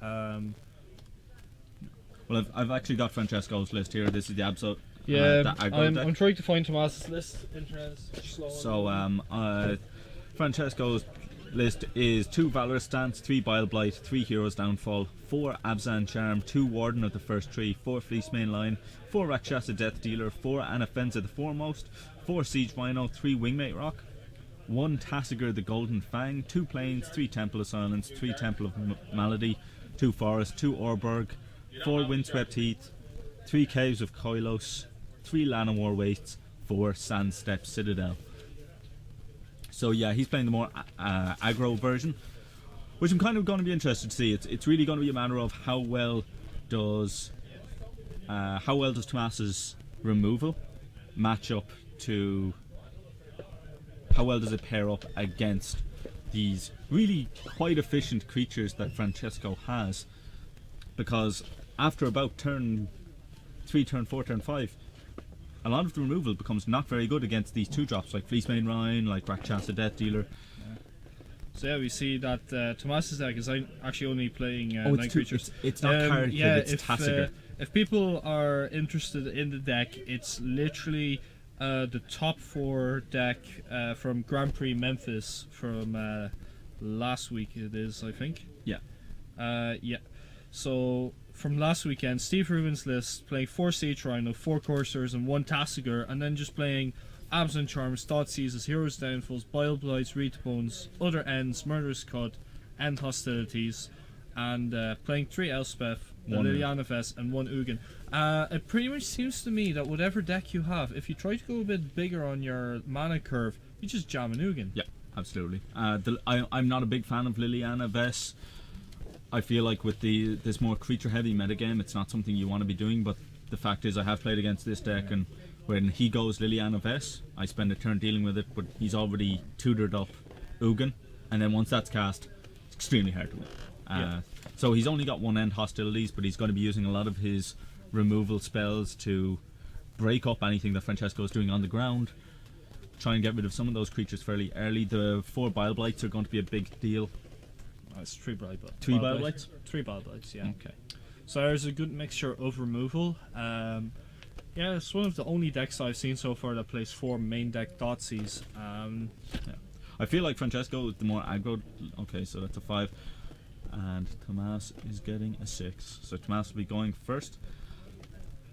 Speaker 2: Well, I've actually got Francesco's list here. This is the Abzan.
Speaker 3: Yeah,
Speaker 2: the aggro deck.
Speaker 3: I'm trying to find Tomas's list. Internet is slow.
Speaker 2: So Francesco's list is 2 Valorous Stance, 3 Bile Blight, 3 Heroes Downfall, 4 Abzan Charm, 2 Warden of the First Tree, 4 Fleece Mainline, 4 Rakshasa Death Dealer, 4 Anafenza the Foremost, 4 Siege Rhino, 3 Wingmate Rock, 1 Tassiger the Golden Fang, 2 Plains, 3 Temple of Silence, 3 Temple of Malady, 2 Forest, 2 Orberg, 4 Windswept Heath, 3 Caves of Koilos, 3 Llanowar Wastes, 4 Sandstep Citadel. So yeah, he's playing the more aggro version, which I'm kind of going to be interested to see. It's really going to be a matter of how well does Tomas's removal match up to how well does it pair up against these really quite efficient creatures that Francesco has, because after about turn 3, turn 4, turn 5, a lot of the removal becomes not very good against these 2-drops like Fleece Main Rhine, like Rakshasa Death Dealer.
Speaker 3: So yeah, we see that Tomas's deck is actually only playing 9 creatures.
Speaker 2: It's not Caryatid,
Speaker 3: yeah,
Speaker 2: it's Tassiger.
Speaker 3: If people are interested in the deck, it's literally the top 4 deck from Grand Prix Memphis from last week. It is, I think.
Speaker 2: Yeah.
Speaker 3: Yeah. So from last weekend, Steve Rubin's list playing 4 Siege Rhino, 4 Coursers, and 1 Tassiger, and then just playing Absent Charms, Thought Seizes, Heroes Downfalls, Bile Blights, Wreath Bones, Other Ends, Murderous Cut, End Hostilities, and playing 3 Elspeth, 1 Liliana Vest, and 1 Ugin. It pretty much seems to me that whatever deck you have, if you try to go a bit bigger on your mana curve, you just jam an Ugin.
Speaker 2: Yeah, absolutely. I'm not a big fan of Liliana Vest. I feel like with this more creature-heavy metagame, it's not something you want to be doing, but the fact is I have played against this deck, and when he goes Liliana Vest, I spend a turn dealing with it, but he's already tutored up Ugin, and then once that's cast, it's extremely hard to win. So he's only got 1 End Hostilities, but he's going to be using a lot of his removal spells to break up anything that Francesco is doing on the ground, try and get rid of some of those creatures fairly early. The 4 Bile Blights are going to be a big deal.
Speaker 3: It's 3 Bile Blights.
Speaker 2: 3 Bile Blights?
Speaker 3: 3 Bile Blights, yeah.
Speaker 2: Okay.
Speaker 3: So there's a good mixture of removal. Yeah, it's one of the only decks I've seen so far that plays 4 main deck Thoughtseize.
Speaker 2: I feel like Francesco is the more aggro. Okay, so that's a 5. and Tomas is getting a 6. So Tomas will be going first.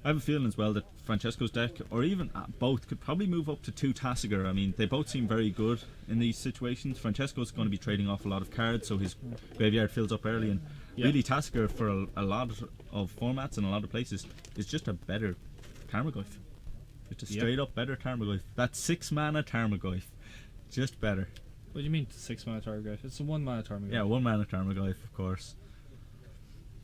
Speaker 2: I have a feeling as well that Francesco's deck, or even both, could probably move up to 2 Tasigur. I mean, they both seem very good in these situations. Francesco's going to be trading off a lot of cards, so his graveyard fills up early. And really, Tasigur, for a lot of formats and a lot of places, is just a better Tarmogoyf. Just a straight up better Tarmogoyf. That 6 mana Tarmogoyf. Just better.
Speaker 3: What do you mean 6 mana Tarmogoyf? It's a 1 mana Tarmogoyf.
Speaker 2: Yeah, 1 mana Tarmogoyf, of course.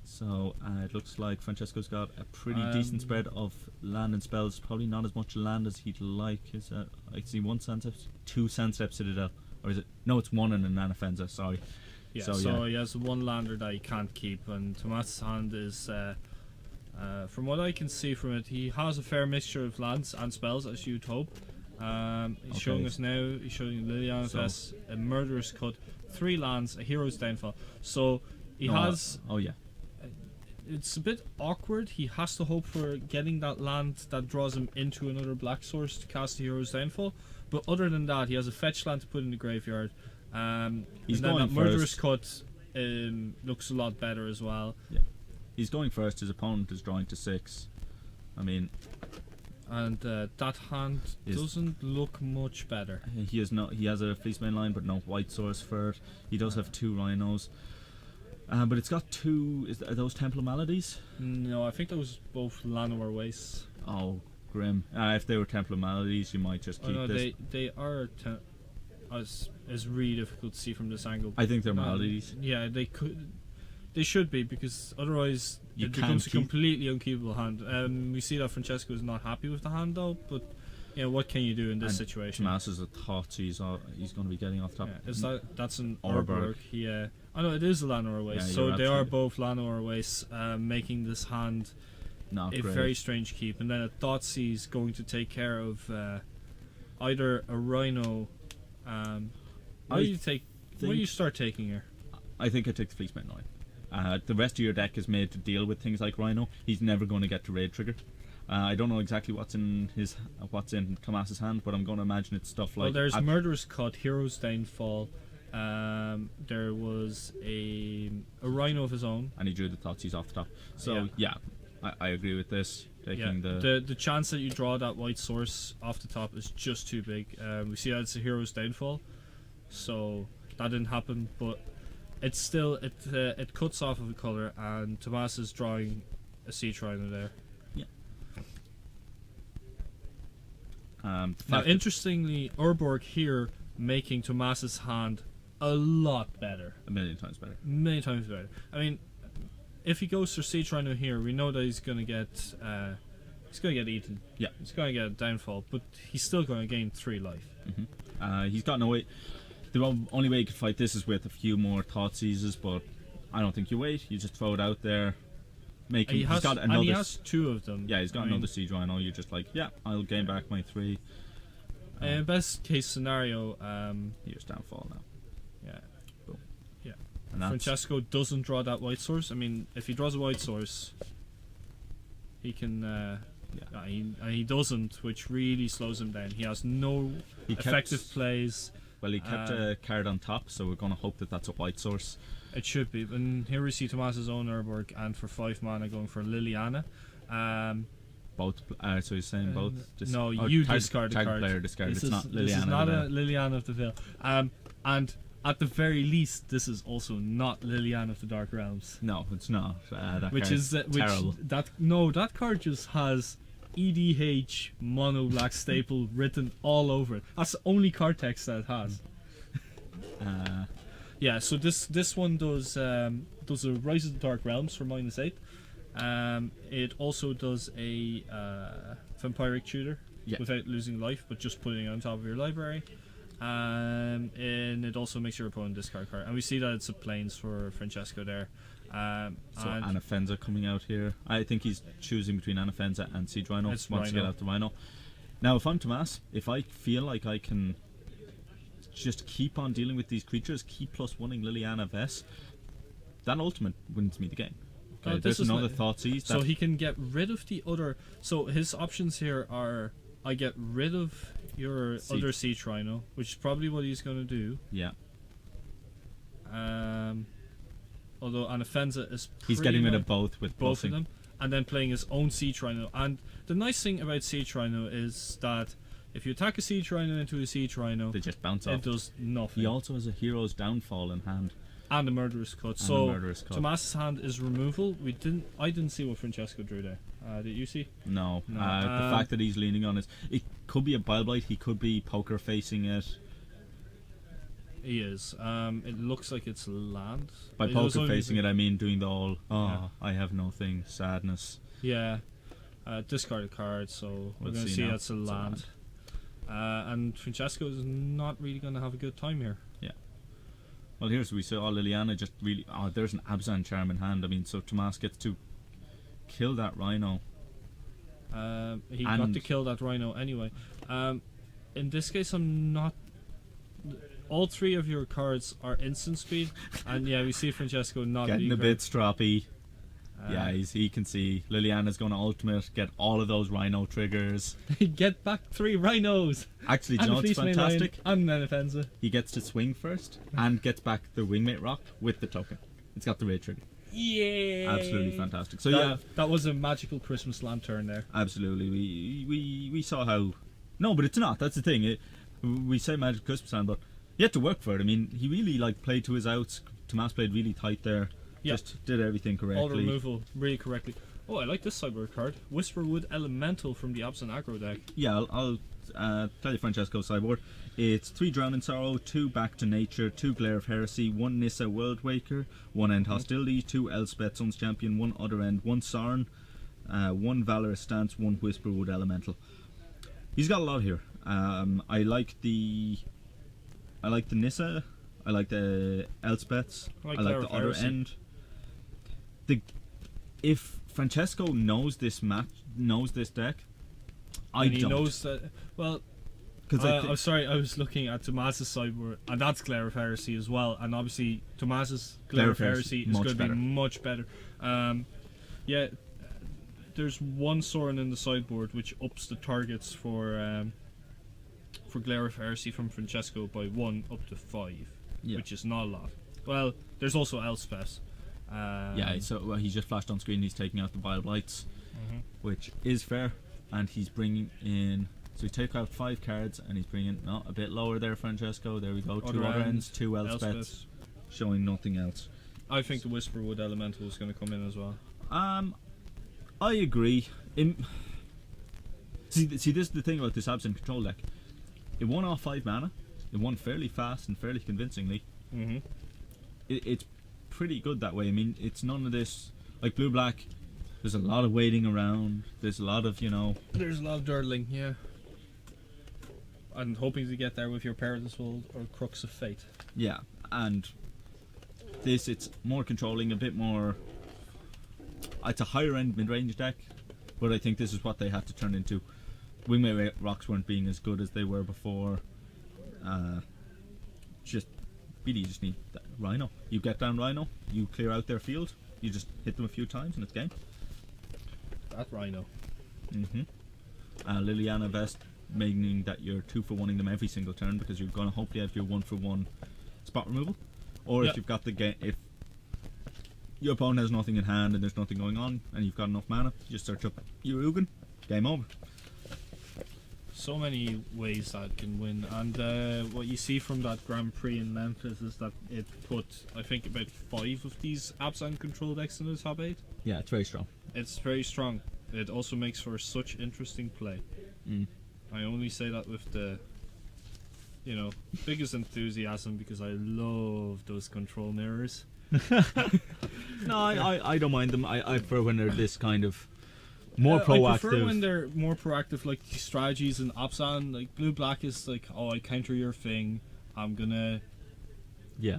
Speaker 2: So it looks like Francesco's got a pretty decent spread of land and spells. Probably not as much land as he'd like. I see 1 Sandstep, 2 Sandstep Citadel, or is it? No, it's 1 and a Nanafenza. Sorry.
Speaker 3: Yeah. So he has 1 lander that he can't keep, and Tomas' hand is, from what I can see from it, he has a fair mixture of lands and spells, as you'd hope. He's showing us now. He's showing Liliana Vess, a Murderous Cut, 3 lands, a Hero's Downfall. So he has.
Speaker 2: Oh yeah.
Speaker 3: It's a bit awkward. He has to hope for getting that land that draws him into another black source to cast the Hero's Downfall. But other than that, he has a fetch land to put in the graveyard.
Speaker 2: He's
Speaker 3: and then
Speaker 2: going
Speaker 3: that Murderous
Speaker 2: first.
Speaker 3: Cut looks a lot better as well.
Speaker 2: Yeah. He's going first. His opponent is drawing to 6. I mean,
Speaker 3: and that hand doesn't look much better.
Speaker 2: He has no. He has a Fleece main line, but no white source for it. He does have 2 rhinos. But it's got 2. Are those Temple Maladies?
Speaker 3: No, I think those both Llanowar Wastes.
Speaker 2: Oh, grim. If they were Temple Maladies, you might just keep this.
Speaker 3: They are. It's really difficult to see from this angle.
Speaker 2: I think they're Maladies.
Speaker 3: Yeah, they could. They should be, because otherwise
Speaker 2: You
Speaker 3: it
Speaker 2: can't
Speaker 3: becomes a
Speaker 2: keep-
Speaker 3: completely unkeepable hand. We see that Francesco is not happy with the hand though, but what can you do in this situation?
Speaker 2: Tomas is a thought he's going to be getting off top.
Speaker 3: Yeah, that's an
Speaker 2: Orberg.
Speaker 3: Urborg. I know it is a Llanowar Waste,
Speaker 2: Yeah,
Speaker 3: so
Speaker 2: you're
Speaker 3: they are
Speaker 2: absolutely-
Speaker 3: both Llanowar Wastes, making this hand
Speaker 2: Not
Speaker 3: a
Speaker 2: great.
Speaker 3: very strange keep. And then a Thoughtseize going to take care of either a Rhino. What do you take? What do you start taking here?
Speaker 2: I think I take the Fleece main line. The rest of your deck is made to deal with things like Rhino. He's never going to get to raid trigger. I don't know exactly what's in Tomas's hand, but I'm going to imagine it's stuff like.
Speaker 3: Well, there's Murderous Cut, Hero's Downfall. There was a Rhino of his own,
Speaker 2: and he drew the Thoughtseize off the top. So I agree with this. Taking
Speaker 3: the chance that you draw that white source off the top is just too big. We see that it's a Hero's Downfall, so that didn't happen. But it's still it cuts off of a color, and Tomas is drawing a Sea Rhino there. Now, interestingly, Urborg here making Tomas's hand a lot better.
Speaker 2: A million times better.
Speaker 3: Many times better. I mean, if he goes for Sea Rhino here, we know that he's gonna get eaten.
Speaker 2: Yeah,
Speaker 3: he's gonna get a downfall, but he's still gonna gain 3 life.
Speaker 2: He's got no way. The only way you could fight this is with a few more Thoughtseizes, but I don't think you wait. You just throw it out there. He's got another.
Speaker 3: And he has 2 of them.
Speaker 2: Yeah, he's got another Siege Rhino. You're just like, yeah, I'll gain back my 3.
Speaker 3: Best case scenario,
Speaker 2: here's downfall now.
Speaker 3: Yeah.
Speaker 2: Boom.
Speaker 3: Yeah.
Speaker 2: And that's,
Speaker 3: Francesco doesn't draw that white source. I mean, if he draws a white source, he can. He doesn't, which really slows him down. He has no effective plays.
Speaker 2: Well, he kept a card on top, so we're going to hope that that's a white source.
Speaker 3: It should be. And here we see Tomas's own Urborg, and for 5 mana going for Liliana.
Speaker 2: Both. So he's saying both.
Speaker 3: You discard a
Speaker 2: target
Speaker 3: card.
Speaker 2: player discard.
Speaker 3: This
Speaker 2: It's not Liliana.
Speaker 3: This is not a Liliana of the Veil. And at the very least, this is also not Liliana of the Dark Realms.
Speaker 2: No, it's not. That
Speaker 3: Which is
Speaker 2: terrible.
Speaker 3: That card just has EDH mono black staple written all over it. That's the only card text that it has. Yeah, so this one does a Rise of the Dark Realms for -8. It also does a Vampiric Tutor without losing life, but just putting it on top of your library. And it also makes your opponent discard card. And we see that it's a Plains for Francesco there.
Speaker 2: So Anafenza coming out here. I think he's choosing between Anafenza and Siege Rhino.
Speaker 3: It's
Speaker 2: Wants to
Speaker 3: Rhino.
Speaker 2: get out the Rhino. Now, if I'm Tomas, if I feel like I can just keep on dealing with these creatures, keep +1ing Liliana Vess, that ultimate wins me the game. Okay, there's another Thoughtseize.
Speaker 3: So he can get rid of the other. So his options here are: I get rid of your other Siege Rhino, which is probably what he's going to do.
Speaker 2: Yeah.
Speaker 3: although Anafenza is
Speaker 2: He's
Speaker 3: pretty
Speaker 2: getting rid
Speaker 3: much
Speaker 2: of both with
Speaker 3: both of
Speaker 2: bluffing.
Speaker 3: them, and then playing his own Siege Rhino. And the nice thing about Siege Rhino is that if you attack a Siege Rhino into a Siege Rhino,
Speaker 2: They just bounce
Speaker 3: it
Speaker 2: off.
Speaker 3: does nothing.
Speaker 2: He also has a hero's downfall in hand.
Speaker 3: And a Murderous Cut.
Speaker 2: And a
Speaker 3: So
Speaker 2: Murderous Cut.
Speaker 3: Tomas's hand is removal. I didn't see what Francesco drew there. Did you see?
Speaker 2: No,
Speaker 3: No,
Speaker 2: the fact that he's leaning on it could be a Bile Blight. He could be poker facing it.
Speaker 3: He is. It looks like it's land.
Speaker 2: By
Speaker 3: It was
Speaker 2: poker
Speaker 3: only-
Speaker 2: facing it, I mean doing the all. Oh,
Speaker 3: Yeah.
Speaker 2: I have nothing. Sadness.
Speaker 3: Yeah. Discard a card, so we're
Speaker 2: Let's
Speaker 3: going to
Speaker 2: see
Speaker 3: see
Speaker 2: now.
Speaker 3: that's a
Speaker 2: It's a
Speaker 3: land. And Francesco is not really going to have a good time here.
Speaker 2: Well, here's we saw Liliana just really. Oh, there's an Abzan charm in hand. I mean, so Tomas gets to kill that Rhino.
Speaker 3: He got
Speaker 2: And-
Speaker 3: to kill that Rhino anyway. In this case, I'm not. All three of your cards are instant speed, and yeah, we see Francesco not
Speaker 2: Getting
Speaker 3: being
Speaker 2: a bit stroppy.
Speaker 3: very-
Speaker 2: Yeah, he can see Liliana's going to ultimate, get all of those Rhino triggers.
Speaker 3: Get back 3 Rhinos!
Speaker 2: Actually, do
Speaker 3: And
Speaker 2: you know
Speaker 3: the
Speaker 2: what's
Speaker 3: Fleece Main
Speaker 2: fantastic?
Speaker 3: Line, and then Anafenza.
Speaker 2: He gets to swing first and gets back the Wingmate Rock with the token. It's got the raid trigger.
Speaker 3: Yeah!
Speaker 2: Absolutely fantastic. So
Speaker 3: That was a magical Christmas lantern there.
Speaker 2: absolutely. We saw how. No, but it's not. That's the thing. We say Magic Christmas Land, but he had to work for it. I mean, he really played to his outs. Tomas played really tight there.
Speaker 3: Yeah.
Speaker 2: Just did everything correctly.
Speaker 3: All the removal really correctly. Oh, I like this sideboard card. Whisperwood Elemental from the Absent Aggro deck.
Speaker 2: Yeah, I'll tell you Francesco's sideboard. It's 3 Drown in Sorrow, 2 Back to Nature, 2 Glare of Heresy, 1 Nissa World Waker, 1 End Hostility, 2 Elspeth Sun's Champion, 1 Other End, 1 Sarn, 1 Valorous Stance, 1 Whisperwood Elemental. He's got a lot here. I like the Nissa. I like the Elspeths.
Speaker 3: I like
Speaker 2: I
Speaker 3: Glare
Speaker 2: like
Speaker 3: of
Speaker 2: the Other
Speaker 3: Heresy.
Speaker 2: End. If Francesco knows this deck, I
Speaker 3: And he
Speaker 2: don't.
Speaker 3: knows that. Well,
Speaker 2: Because
Speaker 3: I'm sorry, I was looking at Tomas's sideboard, and that's Glare of Heresy as well. And obviously, Tomas's Glare of Heresy is
Speaker 2: much
Speaker 3: going to be
Speaker 2: better.
Speaker 3: much better. Yeah, there's 1 Sorin in the sideboard, which ups the targets for Glare of Heresy from Francesco by 1 up to 5, which is not a lot. Well, there's also Elspeth.
Speaker 2: Yeah, so he's just flashed on screen. He's taking out the Bile Blights, which is fair, and he's bringing in. So he took out 5 cards, and he's bringing a bit lower there, Francesco. There we go. 2 Other Ends, 2 Elspeths, showing nothing else.
Speaker 3: I think the Whisperwood Elemental is going to come in as well.
Speaker 2: I agree. See, this is the thing about this Absent Control deck. It won off 5 mana. It won fairly fast and fairly convincingly.
Speaker 3: Mm-hmm.
Speaker 2: It's pretty good that way. I mean, it's none of this like blue black. There's a lot of waiting around. There's a lot of
Speaker 3: There's a lot of durdling, yeah. And hoping to get there with your Perilous World or Crux of Fate.
Speaker 2: yeah. And this, it's more controlling, a bit more. It's a higher end mid range deck, but I think this is what they had to turn into. Wingmate Rocks weren't being as good as they were before. You just need that Rhino. You get down Rhino, you clear out their field, you just hit them a few times and it's game.
Speaker 3: That Rhino.
Speaker 2: Liliana Vest, meaning that you're 2 for 1ing them every single turn because you're going to hopefully have your 1 for 1 spot removal. Or
Speaker 3: Yeah.
Speaker 2: if you've got the game, if your opponent has nothing in hand and there's nothing going on and you've got enough mana, you just search up your Ugin, game over.
Speaker 3: So many ways that can win, and what you see from that Grand Prix in Memphis is that it put, I think, about 5 of these Absent Control decks in the top 8.
Speaker 2: Yeah, it's very strong.
Speaker 3: It's very strong. It also makes for such interesting play. I only say that with the, biggest enthusiasm because I love those control mirrors.
Speaker 2: No, I don't mind them. I prefer when they're this kind of more proactive.
Speaker 3: I prefer when they're more proactive, like strategies in Absan. Like blue black is like, oh, I counter your thing. I'm gonna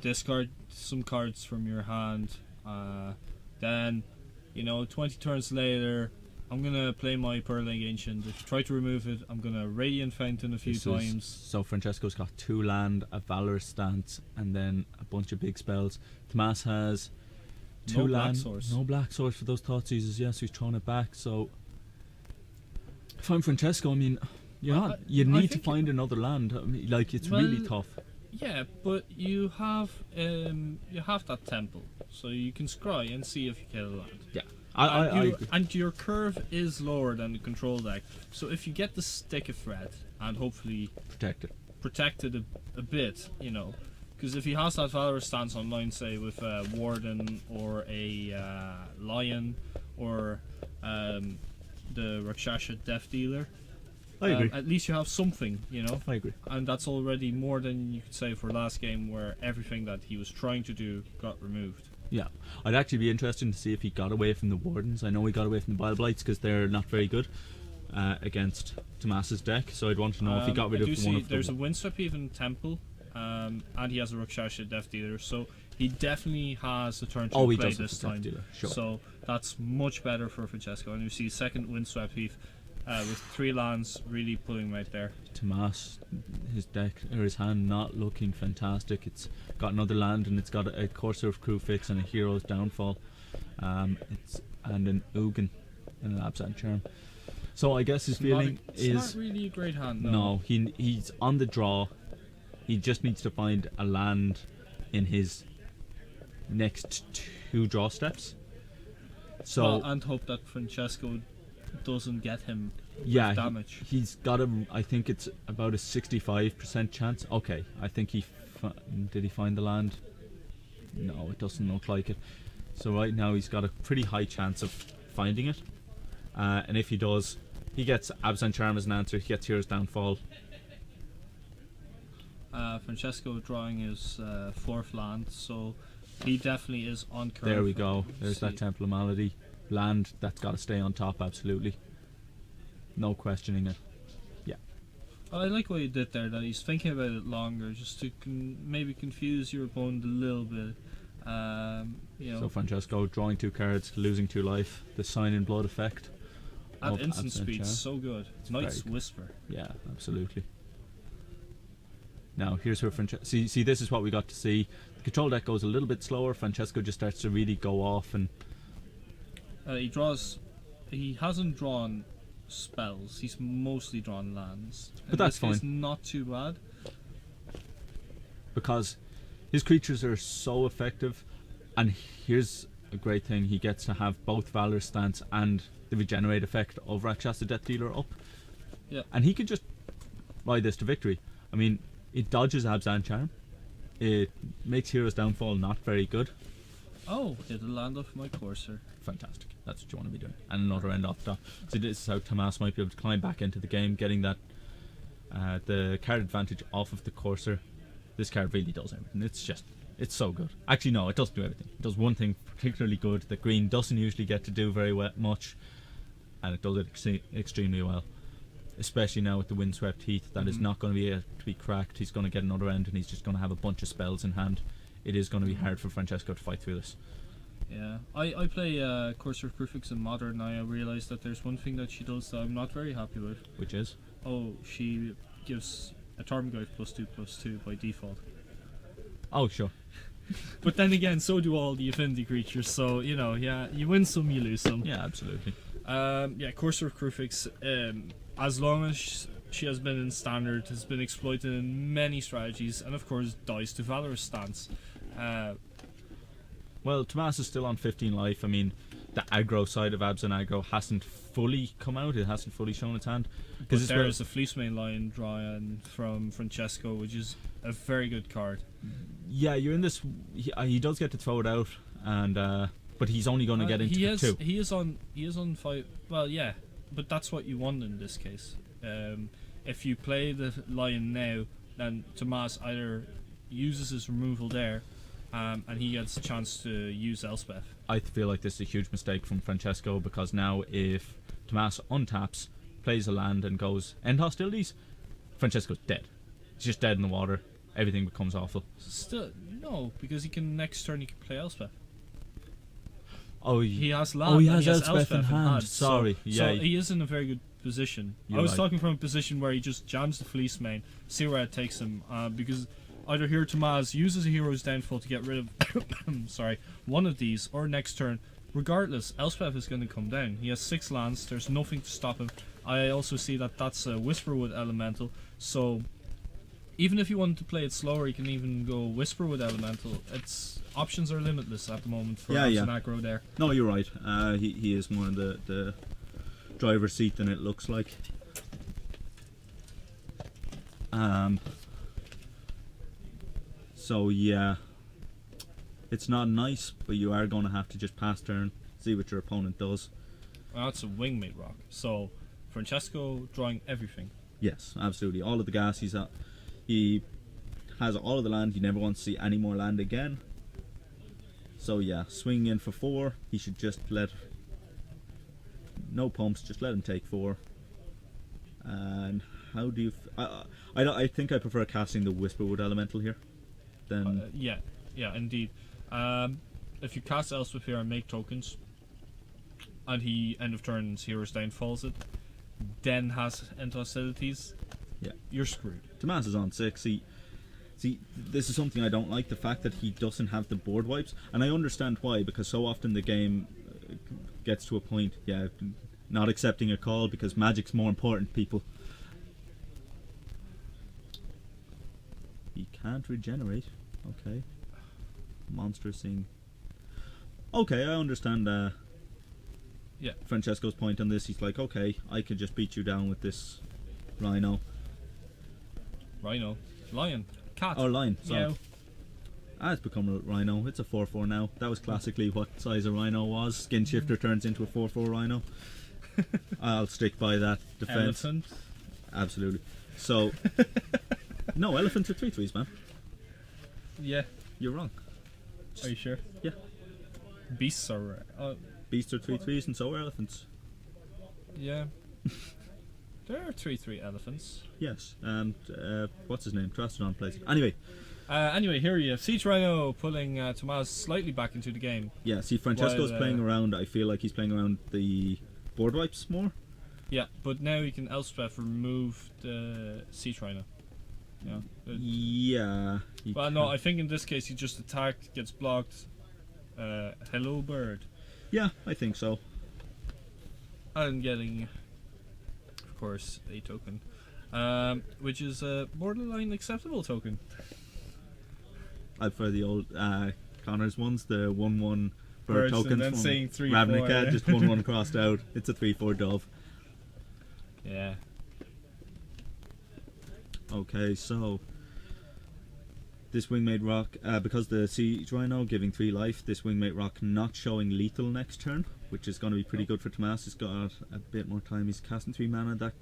Speaker 3: discard some cards from your hand. Then, 20 turns later, I'm gonna play my Pearling Ancient. If you try to remove it, I'm gonna Radiant Fountain a few times.
Speaker 2: So Francesco's got 2 land, a Valorous Stance, and then a bunch of big spells. Tomas has 2
Speaker 3: No black
Speaker 2: land,
Speaker 3: source.
Speaker 2: no black source for those thought seizes. Yes, he's throwing it back. So if I'm Francesco, I mean, you need to
Speaker 3: think
Speaker 2: find another land. I mean, like it's really tough.
Speaker 3: Yeah, but you have that temple. So you can scry and see if you get a land.
Speaker 2: Yeah.
Speaker 3: And your curve is lower than the control deck. So if you get the stick of threat and hopefully protect it a bit, you know, because if he has that Valorous stance online, say with a Warden or a Lion or the Rakshasa Death Dealer,
Speaker 2: I agree.
Speaker 3: at least you have something, you know.
Speaker 2: I agree.
Speaker 3: And that's already more than you could say for last game, where everything that he was trying to do got removed.
Speaker 2: Yeah, I'd actually be interested to see if he got away from the Wardens. I know he got away from the Bile Blights because they're not very good against Tomas's deck, so I'd want to know if he got rid of one of them.
Speaker 3: There's a Windswept even Temple, and he has a Rakshasa Death Dealer, so he definitely has a turn to play this time.
Speaker 2: Sure.
Speaker 3: So that's much better for Francesco. And you see second Windswept Heath with 3 lands really pulling right there.
Speaker 2: Tomas, his deck or his hand not looking fantastic. It's got another land and it's got a Courser of Crucifix and a Hero's Downfall. And an Ugin and an Absent Charm. So I guess his feeling is
Speaker 3: it's not really a great hand.
Speaker 2: No, he's on the draw. He just needs to find a land in his next 2 draw steps. So
Speaker 3: and hope that Francesco doesn't get him damage.
Speaker 2: He's got I think it's about a 65% chance. Okay, I think did he find the land? No, it doesn't look like it. So right now he's got a pretty high chance of finding it. And if he does, he gets Absent Charm as an answer. He gets Hero's Downfall.
Speaker 3: Francesco drawing his 4th land, so he definitely is on curve.
Speaker 2: There we go. There's that Temple of Malady. Land that's got to stay on top, absolutely. No questioning it. Yeah.
Speaker 3: I like what he did there, that he's thinking about it longer, just to maybe confuse your opponent a little bit. You know.
Speaker 2: So Francesco drawing 2 cards, losing 2 life. The Sign in Blood effect.
Speaker 3: At instant speed, so good. Knight's Whisper.
Speaker 2: Yeah, absolutely. Now here's where Francesco. See, this is what we got to see. The control deck goes a little bit slower. Francesco just starts to really go off and.
Speaker 3: He hasn't drawn spells. He's mostly drawn lands.
Speaker 2: But that's fine.
Speaker 3: It's not too bad.
Speaker 2: Because his creatures are so effective, and here's a great thing: he gets to have both Valorous Stance and the Regenerate effect of Rakshasa Death Dealer up.
Speaker 3: Yeah.
Speaker 2: And he can just ride this to victory. I mean, it dodges Absent Charm. It makes Hero's Downfall not very good.
Speaker 3: Oh, it'll land off my Courser.
Speaker 2: Fantastic. That's what you want to be doing. And another end off top. So this is how Tomas might be able to climb back into the game, getting that the card advantage off of the Courser. This card really does everything. It's so good. Actually, no, it doesn't do everything. It does one thing particularly good that green doesn't usually get to do very much, and it does it extremely well. Especially now with the Windswept Heath, that is not going to be able to be cracked. He's going to get another end, and he's just going to have a bunch of spells in hand. It is going to be hard for Francesco to fight through this.
Speaker 3: Yeah, I play Courser of Crucifix in Modern, and I realise that there's one thing that she does that I'm not very happy with.
Speaker 2: Which is?
Speaker 3: Oh, she gives a Tarmogoyf +2/+2 by default.
Speaker 2: Oh, sure.
Speaker 3: But then again, so do all the affinity creatures, so, you know, yeah, you win some, you lose some.
Speaker 2: Yeah, absolutely.
Speaker 3: Yeah, Courser of Crucifix, as long as she has been in Standard, has been exploited in many strategies, and of course dies to Valorous Stance.
Speaker 2: Well, Tomas is still on 15 life. I mean, the aggro side of Abs and aggro hasn't fully come out. It hasn't fully shown its hand.
Speaker 3: But there is a Fleecemane Lion drawing from Francesco, which is a very good card.
Speaker 2: Yeah, you're in this. He does get to throw it out, and but he's only going to get into 2.
Speaker 3: He is on 5. Well, yeah, but that's what you want in this case. If you play the Lion now, then Tomas either uses his removal there, and he gets a chance to use Elspeth.
Speaker 2: I feel like this is a huge mistake from Francesco, because now if Tomas untaps, plays a land and goes end hostilities, Francesco's dead. He's just dead in the water. Everything becomes awful.
Speaker 3: Still, no, because next turn he can play Elspeth.
Speaker 2: Oh,
Speaker 3: he has land.
Speaker 2: Oh, he has Elspeth in hand. Sorry,
Speaker 3: so he is in a very good position. I was talking from a position where he just jams the Fleecemane, see where it takes him, because either here Tomas uses a Hero's Downfall to get rid of one of these, or next turn, regardless, Elspeth is going to come down. He has 6 lands, there's nothing to stop him. I also see that that's a Whisperwood Elemental, so even if you want to play it slower, you can even go Whisper with Elemental. Its options are limitless at the moment for
Speaker 2: Yeah,
Speaker 3: and aggro there.
Speaker 2: No, you're right. He is more in the driver's seat than it looks like. So yeah, it's not nice, but you are going to have to just pass turn, see what your opponent does.
Speaker 3: Well, that's a wingmate rock. So Francesco drawing everything.
Speaker 2: Yes, absolutely. All of the gas he has all of the land. He never wants to see any more land again. So yeah, swinging in for 4. He should just let no pumps. Just let him take 4. And how do you? I think I prefer casting the Whisperwood Elemental here. Then
Speaker 3: Yeah, indeed. If you cast Elspeth here and make tokens, and he end of turns Hero's Downfalls it, then has end hostilities,
Speaker 2: yeah,
Speaker 3: you're screwed.
Speaker 2: Tomas is on 6. See, this is something I don't like, the fact that he doesn't have the board wipes, and I understand why, because so often the game gets to a point, not accepting a call because magic's more important, people. He can't regenerate. Okay. Monster Sing. Okay, I understand Francesco's point on this. He's like, okay, I could just beat you down with this Rhino.
Speaker 3: Lion. Cat.
Speaker 2: Oh, Lion. So,
Speaker 3: Meow.
Speaker 2: it's become a Rhino. It's a 4/4 now. That was classically what size a Rhino was. Skin Shifter turns into a 4/4 Rhino. I'll stick by that defense.
Speaker 3: Elephant.
Speaker 2: Absolutely. So, no, elephants are 3/3s, man.
Speaker 3: Yeah.
Speaker 2: You're wrong.
Speaker 3: Are you sure?
Speaker 2: Yeah.
Speaker 3: Beasts are.
Speaker 2: Beasts are 3/3s and so are elephants.
Speaker 3: Yeah. There are 3/3 elephants.
Speaker 2: Yes. And what's his name? Trastodon plays it.
Speaker 3: Anyway, here you have Siege Rhino pulling Tomas slightly back into the game.
Speaker 2: Yeah, see, Francesco's
Speaker 3: While,
Speaker 2: playing around. I feel like he's playing around the board wipes more.
Speaker 3: Yeah, but now he can Elspeth remove the Siege Rhino. Yeah.
Speaker 2: Yeah.
Speaker 3: Well, no, I think in this case he just attacked, gets blocked. Hello, bird.
Speaker 2: Yeah, I think so.
Speaker 3: And getting, of course, a token, which is a borderline acceptable token.
Speaker 2: I prefer the old Connor's ones, the 1/1 bird
Speaker 3: Birds and
Speaker 2: tokens
Speaker 3: then
Speaker 2: from
Speaker 3: saying 3/4,
Speaker 2: Ravnica,
Speaker 3: yeah.
Speaker 2: just 1/1 crossed out. It's a 3/4 dove.
Speaker 3: Yeah.
Speaker 2: Okay, so this Wingmate Rock, because the Siege Rhino giving 3 life, this Wingmate Rock not showing lethal next turn, which is going to be pretty good for Tomas. He's got a bit more time. He's casting 3 mana.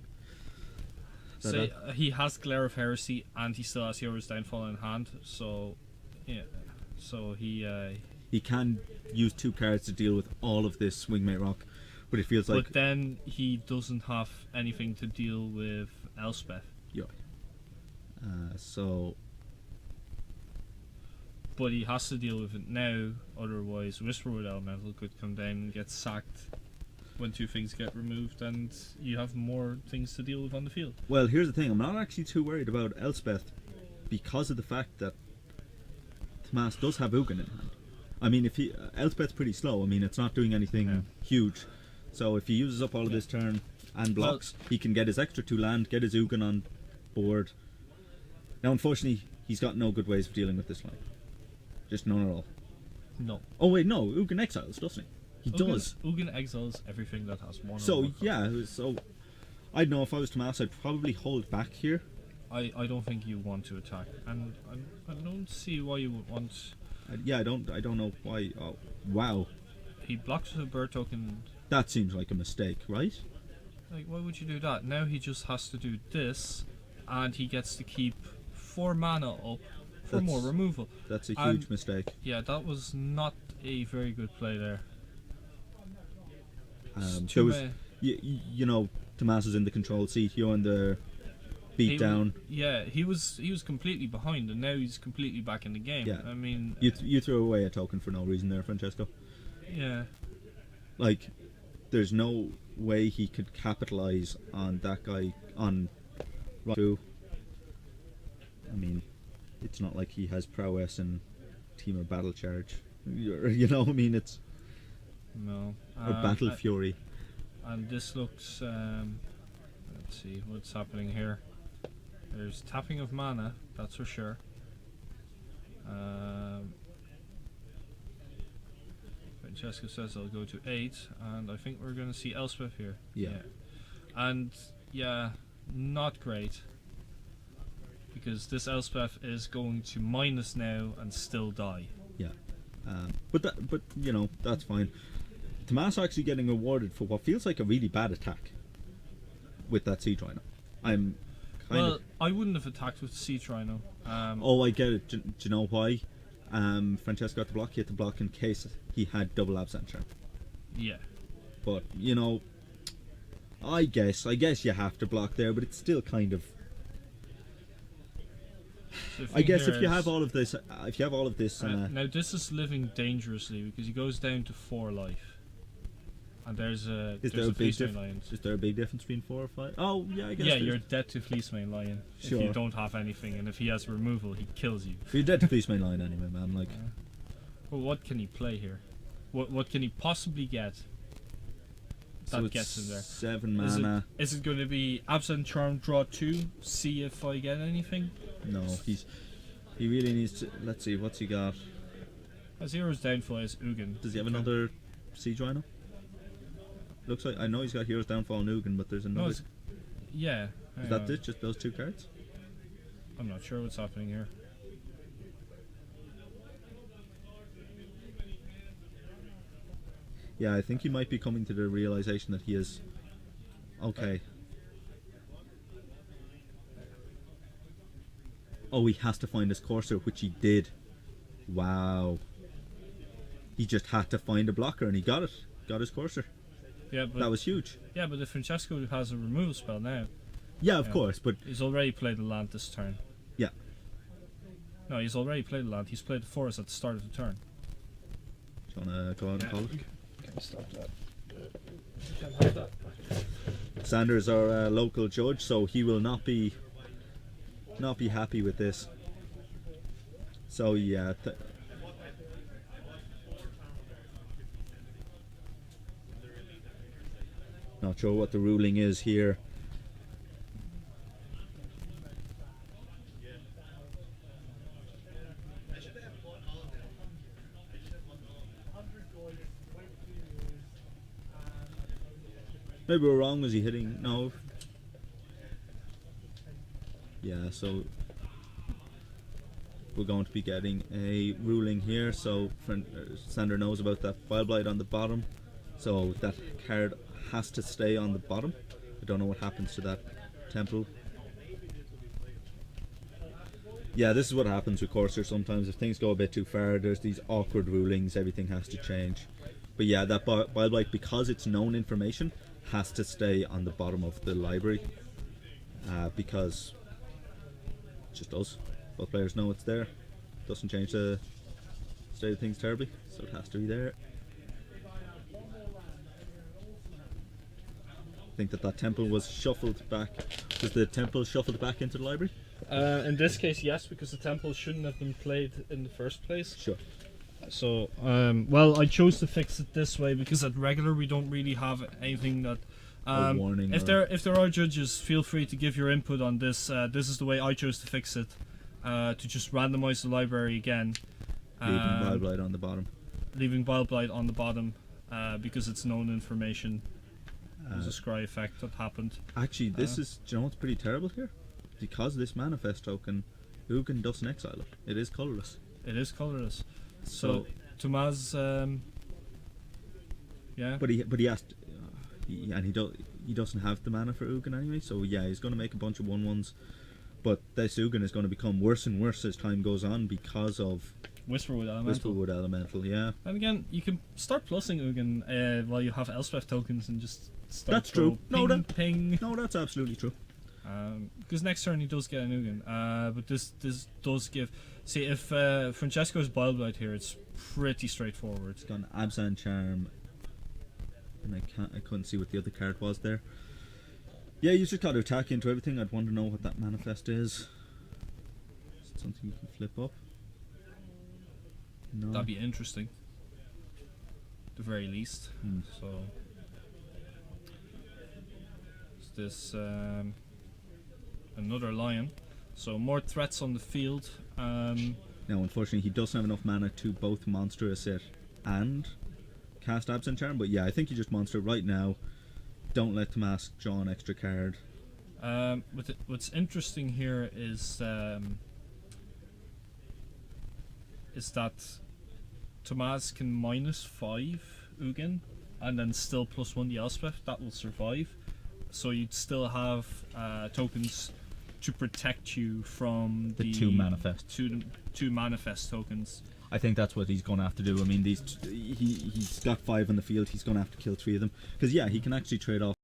Speaker 3: So he has Glare of Heresy and he still has Hero's Downfall in hand, so yeah. So
Speaker 2: he can use 2 cards to deal with all of this Wingmate Rock, but it feels like.
Speaker 3: But then he doesn't have anything to deal with Elspeth.
Speaker 2: Yeah. So.
Speaker 3: But he has to deal with it now, otherwise Whisperwood Elemental could come down and get sacked when 2 things get removed and you have more things to deal with on the field.
Speaker 2: Well, here's the thing, I'm not actually too worried about Elspeth because of the fact that Tomas does have Ugin in hand. I mean, if Elspeth's pretty slow, I mean, it's not doing anything huge. So if he uses up all of this turn and blocks, he can get his extra 2 land, get his Ugin on board. Now, unfortunately, he's got no good ways of dealing with this line. Just none at all.
Speaker 3: No.
Speaker 2: Oh wait, no, Ugin exiles, doesn't he? He does.
Speaker 3: Ugin exiles everything that has 1 or
Speaker 2: So
Speaker 3: more cards.
Speaker 2: so I'd know if I was Tomas, I'd probably hold back here.
Speaker 3: I don't think you want to attack, and I don't see why you would want.
Speaker 2: I don't know why. Oh, wow.
Speaker 3: He blocks with a bird token.
Speaker 2: That seems like a mistake, right?
Speaker 3: Like, why would you do that? Now he just has to do this, and he gets to keep 4 mana up for more removal.
Speaker 2: That's a huge mistake.
Speaker 3: Yeah, that was not a very good play there.
Speaker 2: There was, you know, Tomas is in the control seat. You're in the beat down.
Speaker 3: Yeah, he was completely behind, and now he's completely back in the game.
Speaker 2: Yeah.
Speaker 3: I mean,
Speaker 2: You threw away a token for no reason there, Francesco.
Speaker 3: yeah.
Speaker 2: Like, there's no way he could capitalize on that guy on two. I mean, it's not like he has prowess and team or battle charge. You know, I mean, it's
Speaker 3: No.
Speaker 2: or battle fury.
Speaker 3: And this looks. Let's see what's happening here. There's tapping of mana, that's for sure. Francesco says I'll go to 8, and I think we're going to see Elspeth here.
Speaker 2: Yeah.
Speaker 3: And yeah, not great. Because this Elspeth is going to minus now and still die.
Speaker 2: Yeah. But you know, that's fine. Tomas actually getting rewarded for what feels like a really bad attack with that Sea Trino. I'm kind
Speaker 3: Well,
Speaker 2: of...
Speaker 3: I wouldn't have attacked with the Sea Trino.
Speaker 2: Oh, I get it. Do you know why? Francesco got the block. He had to block in case he had double absent charm.
Speaker 3: Yeah.
Speaker 2: But you know, I guess you have to block there, but it's still kind of.
Speaker 3: The
Speaker 2: I
Speaker 3: thing
Speaker 2: guess
Speaker 3: here
Speaker 2: if you
Speaker 3: is-
Speaker 2: have all of this,
Speaker 3: now this is living dangerously because he goes down to 4 life. And there's a
Speaker 2: is
Speaker 3: there's
Speaker 2: there a
Speaker 3: a
Speaker 2: big
Speaker 3: Fleecemane Lion.
Speaker 2: Is there a big difference between 4 or 5? Oh yeah, I guess.
Speaker 3: Yeah,
Speaker 2: there's-
Speaker 3: you're dead to Fleecemane Lion if
Speaker 2: Sure.
Speaker 3: you don't have anything, and if he has removal, he kills you.
Speaker 2: You're dead to Fleecemane Line anyway, man. Like,
Speaker 3: Well, what can he play here? What can he possibly get?
Speaker 2: so
Speaker 3: That
Speaker 2: it's
Speaker 3: gets him there.
Speaker 2: 7
Speaker 3: Is
Speaker 2: mana.
Speaker 3: is it going to be Absent Charm, draw 2, see if I get anything?
Speaker 2: No, he really needs to. Let's see, what's he got?
Speaker 3: Zero's downfall is Ugin.
Speaker 2: Does he have another Siege Rhino? Looks like, I know he's got Hero's Downfall and Ugin, but there's
Speaker 3: No,
Speaker 2: another.
Speaker 3: it's, yeah.
Speaker 2: Is
Speaker 3: hang
Speaker 2: that
Speaker 3: on.
Speaker 2: it? Just those 2 cards?
Speaker 3: I'm not sure what's happening here.
Speaker 2: Yeah, I think he might be coming to the realization that he is. Okay. Oh, he has to find his Courser, which he did. Wow. He just had to find a blocker and he got it. Got his Courser.
Speaker 3: Yeah, but
Speaker 2: That was huge.
Speaker 3: yeah, but if Francesco has a removal spell now,
Speaker 2: Yeah, of
Speaker 3: Yeah.
Speaker 2: course, but
Speaker 3: he's already played the land this turn.
Speaker 2: yeah.
Speaker 3: No, he's already played the land. He's played the forest at the start of the turn.
Speaker 2: Do you want to go out and call it?
Speaker 1: Can't stop that.
Speaker 4: Can't have that.
Speaker 2: Sander is our local judge, so he will not be happy with this. So yeah, not sure what the ruling is here. Maybe we're wrong. Was he hitting? No. Yeah, so we're going to be getting a ruling here. So Sander knows about that File Blight on the bottom. So that card has to stay on the bottom. I don't know what happens to that temple. Yeah, this is what happens with Corsair sometimes. If things go a bit too far, there's these awkward rulings. Everything has to change. But yeah, that File Blight, because it's known information, has to stay on the bottom of the library. Because it just does. Both players know it's there. Doesn't change the state of things terribly, so it has to be there. I think that temple was shuffled back. Was the temple shuffled back into the library?
Speaker 3: In this case, yes, because the temple shouldn't have been played in the first place.
Speaker 2: Sure.
Speaker 3: So, well, I chose to fix it this way because at regular we don't really have anything that.
Speaker 2: A warning
Speaker 3: If
Speaker 2: or-
Speaker 3: there are judges, feel free to give your input on this. This is the way I chose to fix it, to just randomize the library again,
Speaker 2: Leaving File Blight on the bottom.
Speaker 3: leaving Bile Blight on the bottom, because it's known information. There's a scry effect that happened.
Speaker 2: Actually, this is, do you know what's pretty terrible here? Because of this manifest token, Ugin doesn't exile it. It is colourless.
Speaker 3: It is colorless.
Speaker 2: So,
Speaker 3: So Tomas, yeah.
Speaker 2: but he asked, he doesn't have the mana for Ugin anyway. So yeah, he's going to make a bunch of 1/1s. But this Ugin is going to become worse and worse as time goes on because of
Speaker 3: Whisperwood Elemental.
Speaker 2: Whisperwood Elemental. Yeah,
Speaker 3: And again, you can start plussing Ugin while you have Elspeth tokens and just start
Speaker 2: That's true.
Speaker 3: go
Speaker 2: No,
Speaker 3: ping, ping.
Speaker 2: no, that's absolutely true.
Speaker 3: Because next turn he does get an Ugin. But this does give. See, if Francesco's Bile Blight here, it's pretty straightforward.
Speaker 2: It's got an Absent Charm, and I couldn't see what the other card was there. Yeah, you just got to attack into everything. I'd want to know what that manifest is. Is it something you can flip up? No.
Speaker 3: That'd be interesting. At the very least.
Speaker 2: Hmm.
Speaker 3: So. Is this. another lion. So more threats on the field.
Speaker 2: Now, unfortunately, he doesn't have enough mana to both monster a sit and cast Absent Charm, but yeah, I think you just monster right now. Don't let the mask draw an extra card.
Speaker 3: What's interesting here is that Tomaz can -5 Ugin and then still +1 the Elspeth. That will survive. So you'd still have tokens to protect you from
Speaker 2: The two manifest.
Speaker 3: Two manifest tokens.
Speaker 2: I think that's what he's going to have to do. I mean, he's got 5 on the field. He's going to have to kill 3 of them because yeah, he can actually trade off